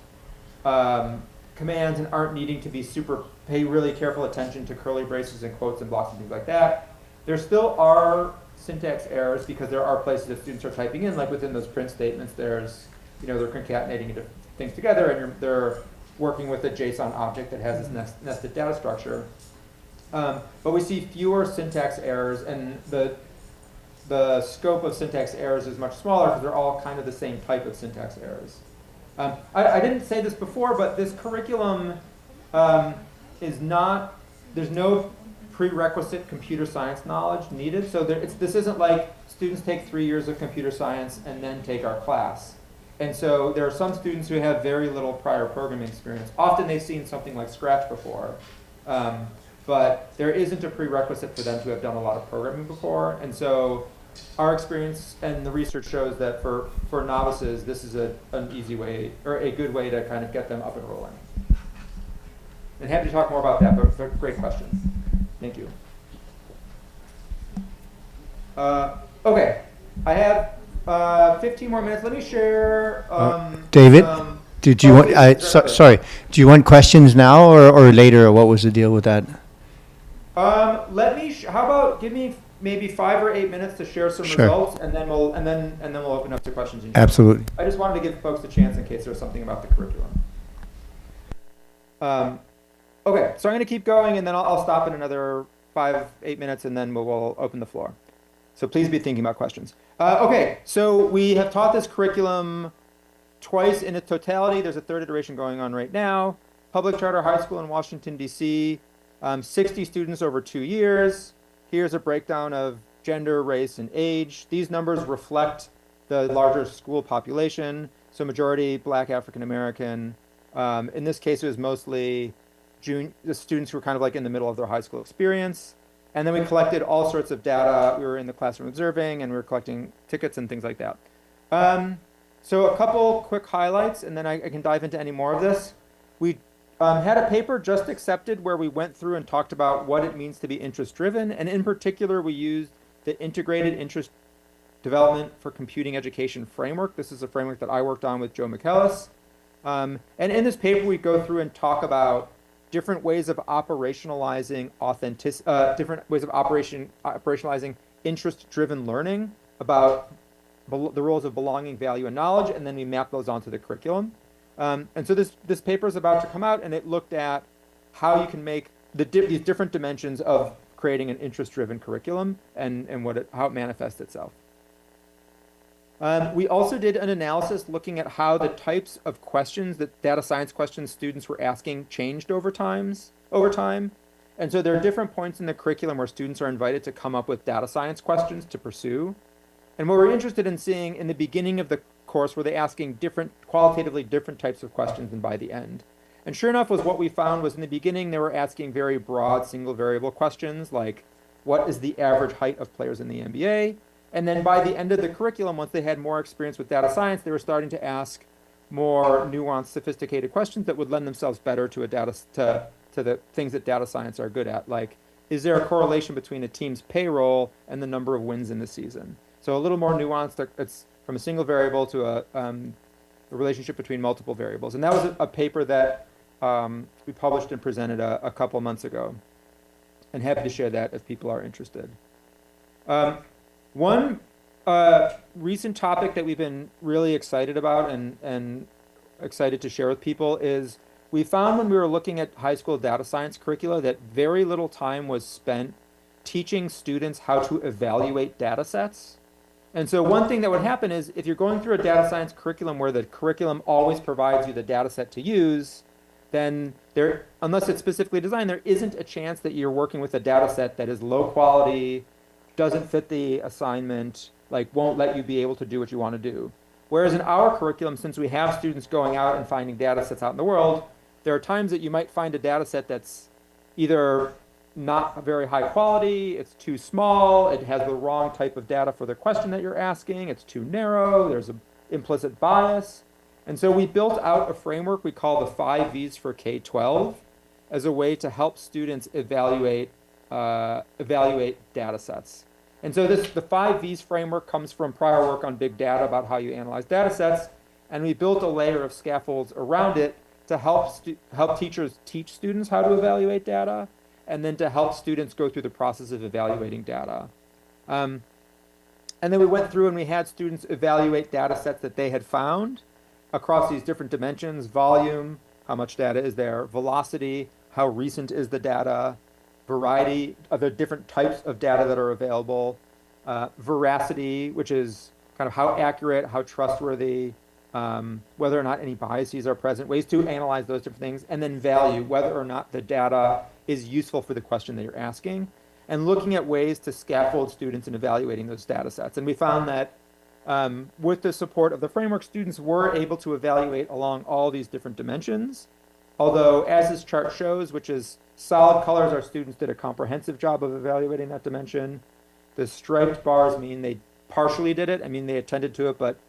commands and aren't needing to pay really careful attention to curly braces and quotes and blocks and things like that, there still are syntax errors because there are places that students are typing in, like within those print statements, there's, they're concatenating things together and they're working with a JSON object that has this nested data structure. But we see fewer syntax errors, and the scope of syntax errors is much smaller because they're all kind of the same type of syntax errors. I didn't say this before, but this curriculum is not, there's no prerequisite computer science knowledge needed. So this isn't like students take 3 years of computer science and then take our class. And so there are some students who have very little prior programming experience. Often they've seen something like Scratch before. But there isn't a prerequisite for them to have done a lot of programming before. And so our experience and the research shows that for novices, this is an easy way, or a good way to kind of get them up and rolling. And happy to talk more about that, but great question. Thank you. Okay, I have 15 more minutes. Let me share. David, did you want? Sorry, do you want questions now or later? Or what was the deal with that? Let me. How about give me maybe 5 or 8 minutes to share some results, and then we'll open up to questions. Absolutely. I just wanted to give folks a chance in case there's something about the curriculum. Okay, so I'm going to keep going, and then I'll stop in another 5-8 minutes, and then we'll open the floor. So please be thinking about questions. Okay, so we have taught this curriculum twice in its totality. There's a third iteration going on right now. Public charter high school in Washington, D.C., 60 students over 2 years. Here's a breakdown of gender, race, and age. These numbers reflect the larger school population, so majority Black, African American. In this case, it was mostly the students who were kind of like in the middle of their high school experience. And then we collected all sorts of data. We were in the classroom observing, and we were collecting tickets and things like that. So a couple quick highlights, and then I can dive into any more of this. We had a paper just accepted where we went through and talked about what it means to be interest-driven. And in particular, we used the Integrated Interest Development for Computing Education framework. This is a framework that I worked on with Joe McKellis. And in this paper, we go through and talk about different ways of operationalizing operationalizing interest-driven learning, about the roles of belonging, value, and knowledge, and then we map those onto the curriculum. And so this paper is about to come out, and it looked at how you can make these different dimensions of creating an interest-driven curriculum and how it manifests itself. We also did an analysis looking at how the types of questions, that data science questions students were asking, changed over time. And so there are different points in the curriculum where students are invited to come up with data science questions to pursue. And what we're interested in seeing in the beginning of the course, were they asking qualitatively different types of questions than by the end. And sure enough, what we found was in the beginning, they were asking very broad single variable questions like, what is the average height of players in the NBA? And then by the end of the curriculum, once they had more experience with data science, they were starting to ask more nuanced, sophisticated questions that would lend themselves better to the things that data science are good at. Like, is there a correlation between a team's payroll and the number of wins in the season? So a little more nuanced. It's from a single variable to a relationship between multiple variables. And that was a paper that we published and presented a couple months ago. And happy to share that if people are interested. One recent topic that we've been really excited about and excited to share with people is we found when we were looking at high school data science curricula that very little time was spent teaching students how to evaluate data sets. And so one thing that would happen is if you're going through a data science curriculum where the curriculum always provides you the data set to use, then unless it's specifically designed, there isn't a chance that you're working with a data set that is low quality, doesn't fit the assignment, won't let you be able to do what you want to do. Whereas in our curriculum, since we have students going out and finding data sets out in the world, there are times that you might find a data set that's either not very high quality, it's too small, it has the wrong type of data for the question that you're asking, it's too narrow, there's an implicit bias. And so we built out a framework we call the 5 V's for K-12 as a way to help students evaluate data sets. And so the 5 V's framework comes from prior work on big data about how you analyze data sets, and we built a layer of scaffolds around it to help teachers teach students how to evaluate data, and then to help students go through the process of evaluating data. And then we went through and we had students evaluate data sets that they had found across these different dimensions: volume, how much data is there; velocity, how recent is the data; variety of the different types of data that are available; veracity, which is kind of how accurate, how trustworthy, whether or not any biases are present, ways to analyze those different things; and then value, whether or not the data is useful for the question that you're asking, and looking at ways to scaffold students in evaluating those data sets. And we found that with the support of the framework, students were able to evaluate along all these different dimensions. Although, as this chart shows, which is solid colors, our students did a comprehensive job of evaluating that dimension. The striped bars mean they partially did it. I mean, they attended to it, but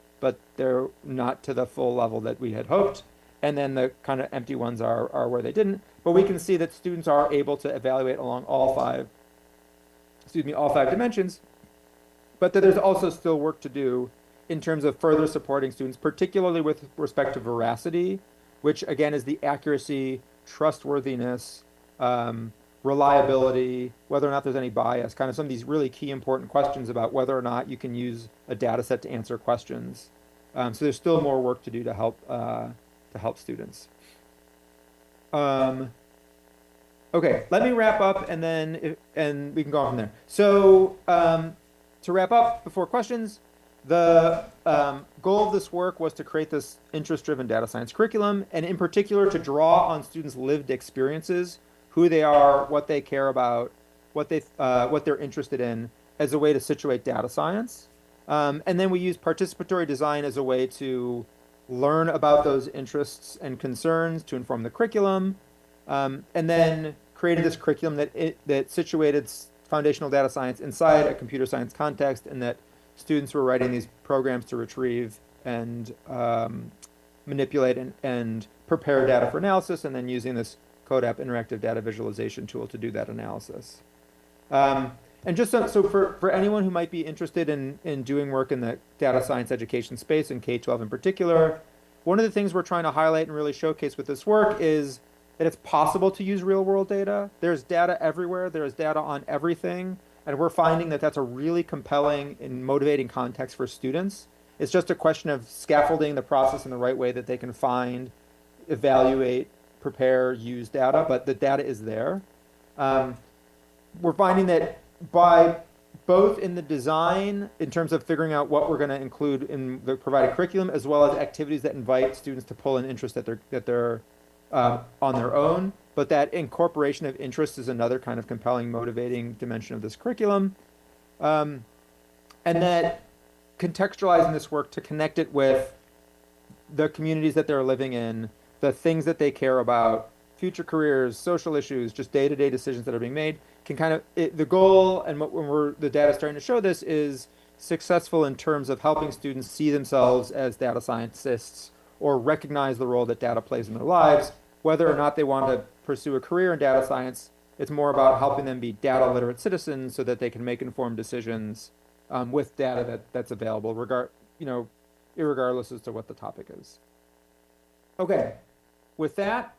they're not to the full level that we had hoped. And then the kind of empty ones are where they didn't. But we can see that students are able to evaluate along all five dimensions, but that there's also still work to do in terms of further supporting students, particularly with respect to veracity, which again is the accuracy, trustworthiness, reliability, whether or not there's any bias, kind of some of these really key important questions about whether or not you can use a data set to answer questions. So there's still more work to do to help students. Okay, let me wrap up and then we can go on from there. So to wrap up before questions, the goal of this work was to create this interest-driven data science curriculum, and in particular to draw on students' lived experiences, who they are, what they care about, what they're interested in, as a way to situate data science. And then we use participatory design as a way to learn about those interests and concerns to inform the curriculum, and then created this curriculum that situated foundational data science inside a computer science context, and that students were writing these programs to retrieve and manipulate and prepare data for analysis, and then using this CodeApp interactive data visualization tool to do that analysis. And just so for anyone who might be interested in doing work in the data science education space, in K-12 in particular, one of the things we're trying to highlight and really showcase with this work is that it's possible to use real-world data. There's data everywhere. There's data on everything. And we're finding that that's a really compelling and motivating context for students. It's just a question of scaffolding the process in the right way that they can find, evaluate, prepare, use data, but the data is there. We're finding that by both in the design, in terms of figuring out what we're going to include in the provided curriculum, as well as activities that invite students to pull an interest that they're on their own, but that incorporation of interest is another kind of compelling, motivating dimension of this curriculum. And that contextualizing this work to connect it with the communities that they're living in, the things that they care about, future careers, social issues, just day-to-day decisions that are being made, can kind of, the goal, and when the data is starting to show this, is successful in terms of helping students see themselves as data scientists or recognize the role that data plays in their lives. Whether or not they want to pursue a career in data science, it's more about helping them be data literate citizens so that they can make informed decisions with data that's available, irregardless as to what the topic is. Okay, with that,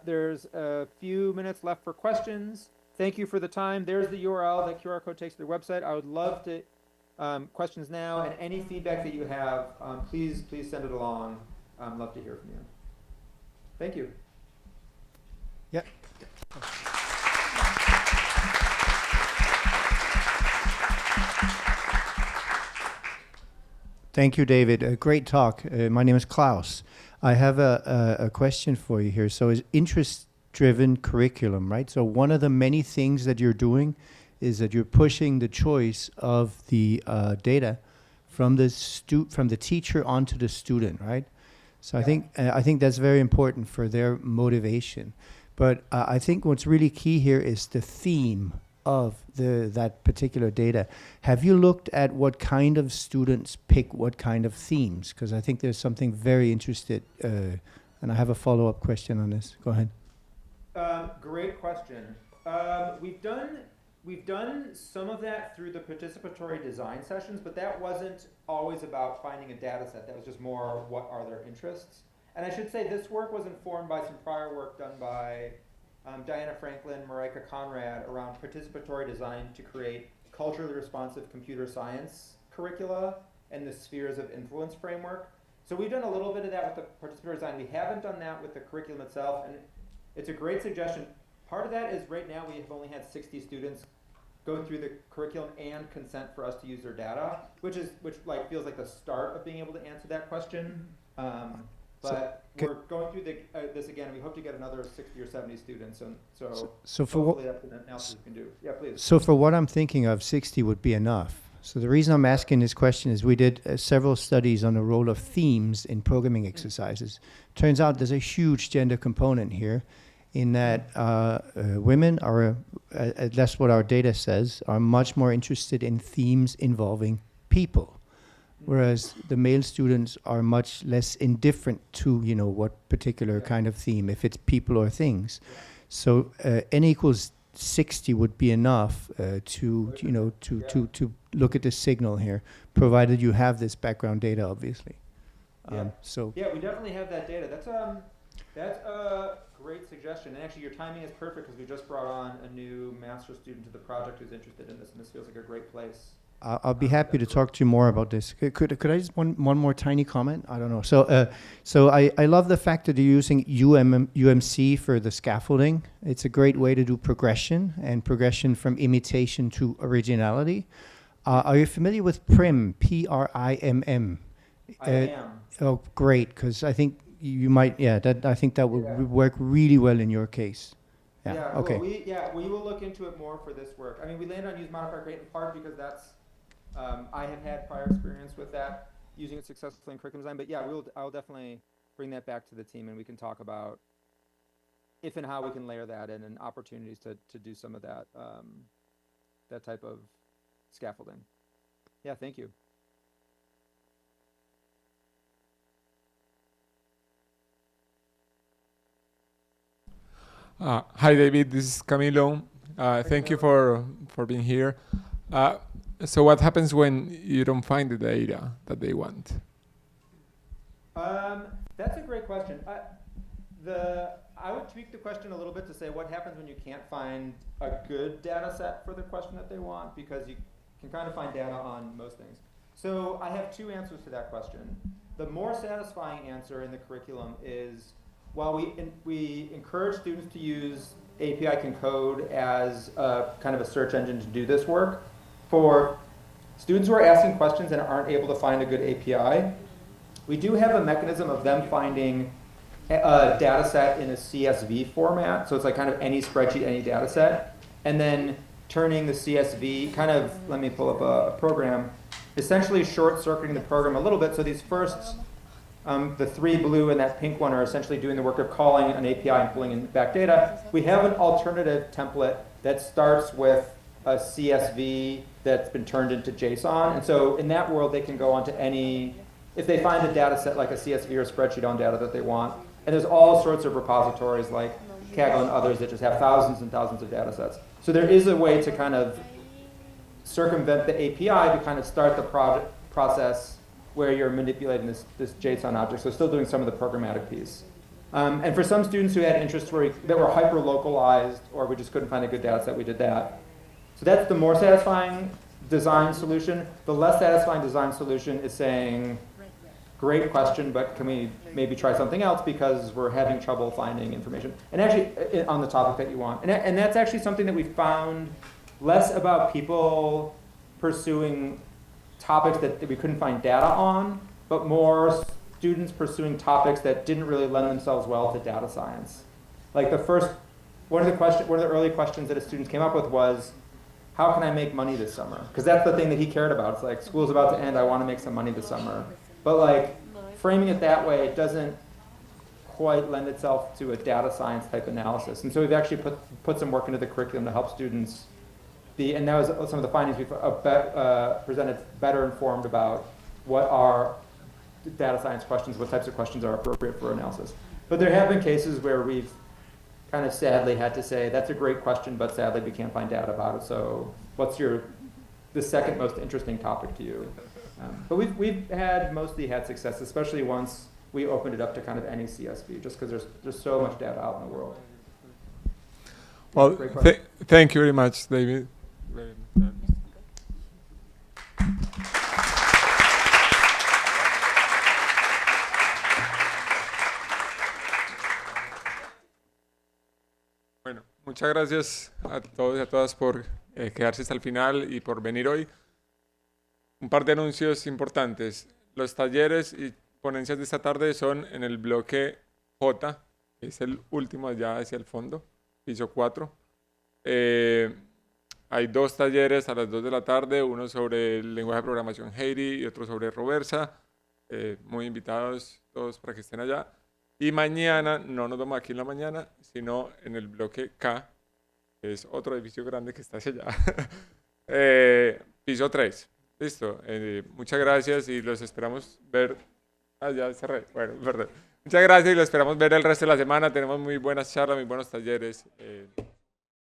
there's a few minutes left for questions. Thank you for the time. There's the URL. That QR code takes to their website. I would love to questions now, and any feedback that you have, please send it along. I'd love to hear from you. Thank you. Yeah. Thank you, David. A great talk. My name is Klaus. I have a question for you here. So it's interest-driven curriculum, right? So one of the many things that you're doing is that you're pushing the choice of the data from the teacher onto the student, right? So I think that's very important for their motivation. But I think what's really key here is the theme of that particular data. Have you looked at what kind of students pick what kind of themes? Because I think there's something very interested, and I have a follow-up question on this. Go ahead. Great question. We've done some of that through the participatory design sessions, but that wasn't always about finding a data set. That was just more what are their interests. And I should say this work was informed by some prior work done by Diana Franklin, Marika Conrad around participatory design to create culturally responsive computer science curricula and the spheres of influence framework. So we've done a little bit of that with the participatory design. We haven't done that with the curriculum itself, and it's a great suggestion. Part of that is right now we have only had 60 students go through the curriculum and consent for us to use their data, which like feels like the start of being able to answer that question. But we're going through this again. We hope to get another 60 or 70 students, and so for hopefully that's an analysis we can do. Yeah, please. So for what I'm thinking of, 60 would be enough. So the reason I'm asking this question is we did several studies on the role of themes in programming exercises. Turns out there's a huge gender component here, in that women are, that's what our data says, are much more interested in themes involving people, whereas the male students are much less indifferent to, you know, what particular kind of theme, if it's people or things. So n equals 60 would be enough to, you know, to look at the signal here, provided you have this background data, obviously. So yeah, we definitely have that data. That's a great suggestion. And actually, your timing is perfect because we just brought on a new master's student to the project who's interested in this, and this feels like a great place. I'll be happy to talk to you more about this. Could I just one more tiny comment? I don't know. So I love the fact that you're using UMC for the scaffolding. It's a great way to do progression, and progression from imitation to originality. Are you familiar with PRIM? PRIMM? I am. Oh, great! Because I think you might. Yeah, I think that would work really well in your case. Yeah. Okay. Well, we will look into it more for this work. I mean, we landed on use modifier great in part because that's I have had prior experience with that, using it successfully in curriculum design. But yeah, I'll definitely bring that back to the team, and we can talk about if and how we can layer that in, and opportunities to do some of that that type of scaffolding. Yeah, thank you. Hi, David. This is Camilo. Thank you for being here. So what happens when you don't find the data that they want? That's a great question. I would tweak the question a little bit to say what happens when you can't find a good data set for the question that they want, because you can kind of find data on most things. So I have two answers to that question. The more satisfying answer in the curriculum is, while we encourage students to use API Can Code as a kind of a search engine to do this work, for students who are asking questions and aren't able to find a good API, we do have a mechanism of them finding a data set in a CSV format. So it's like kind of any spreadsheet, any data set, and then turning the CSV, kind of, let me pull up a program, essentially short-circuiting the program a little bit. So these first, the three blue and that pink one are essentially doing the work of calling an API and pulling in back data. We have an alternative template that starts with a CSV that's been turned into JSON. And so in that world, they can go onto any, if they find a data set like a CSV or spreadsheet on data that they want. And there's all sorts of repositories like Kaggle and others that just have thousands and thousands of data sets. So there is a way to kind of circumvent the API to kind of start the process where you're manipulating this JSON object. So still doing some of the programmatic piece. And for some students who had interests that were hyper-localized, or we just couldn't find a good data set, we did that. So that's the more satisfying design solution. The less satisfying design solution is saying, great question, but can we maybe try something else because we're having trouble finding information. And actually, on the topic that you want. And that's actually something that we found less about people pursuing topics that we couldn't find data on, but more students pursuing topics that didn't really lend themselves well to data science. Like one of the early questions that the students came up with was, how can I make money this summer? Because that's the thing that he cared about. It's like, school's about to end, I want to make some money this summer. But like, framing it that way, it doesn't quite lend itself to a data science type analysis. And so we've actually put some work into the curriculum to help students be, and that was some of the findings we've presented, better informed about what are data science questions, what types of questions are appropriate for analysis. But there have been cases where we've kind of sadly had to say, that's a great question, but sadly we can't find data about it. So what's the second most interesting topic to you? But we've mostly had success, especially once we opened it up to kind of any CSV, just because there's so much data out in the world. Well, thank you very much, David. Bueno, muchas gracias a todos y a todas por quedarse hasta el final y por venir hoy. Un par de anuncios importantes. Los talleres y ponencias de esta tarde son en el bloque J, que es el último allá hacia el fondo, piso 4. Hay 2 talleres a las 2 de la tarde, uno sobre el lenguaje de programación Heidi y otro sobre Roversa. Muy invitados todos para que estén allá. Y mañana, no nos vemos aquí en la mañana, sino en el bloque K, que es otro edificio grande que está hacia allá. Piso 3. Listo. Muchas gracias y los esperamos ver. Ya cerré. Bueno, perdón. Muchas gracias y los esperamos ver el resto de la semana. Tenemos muy buenas charlas, muy buenos talleres.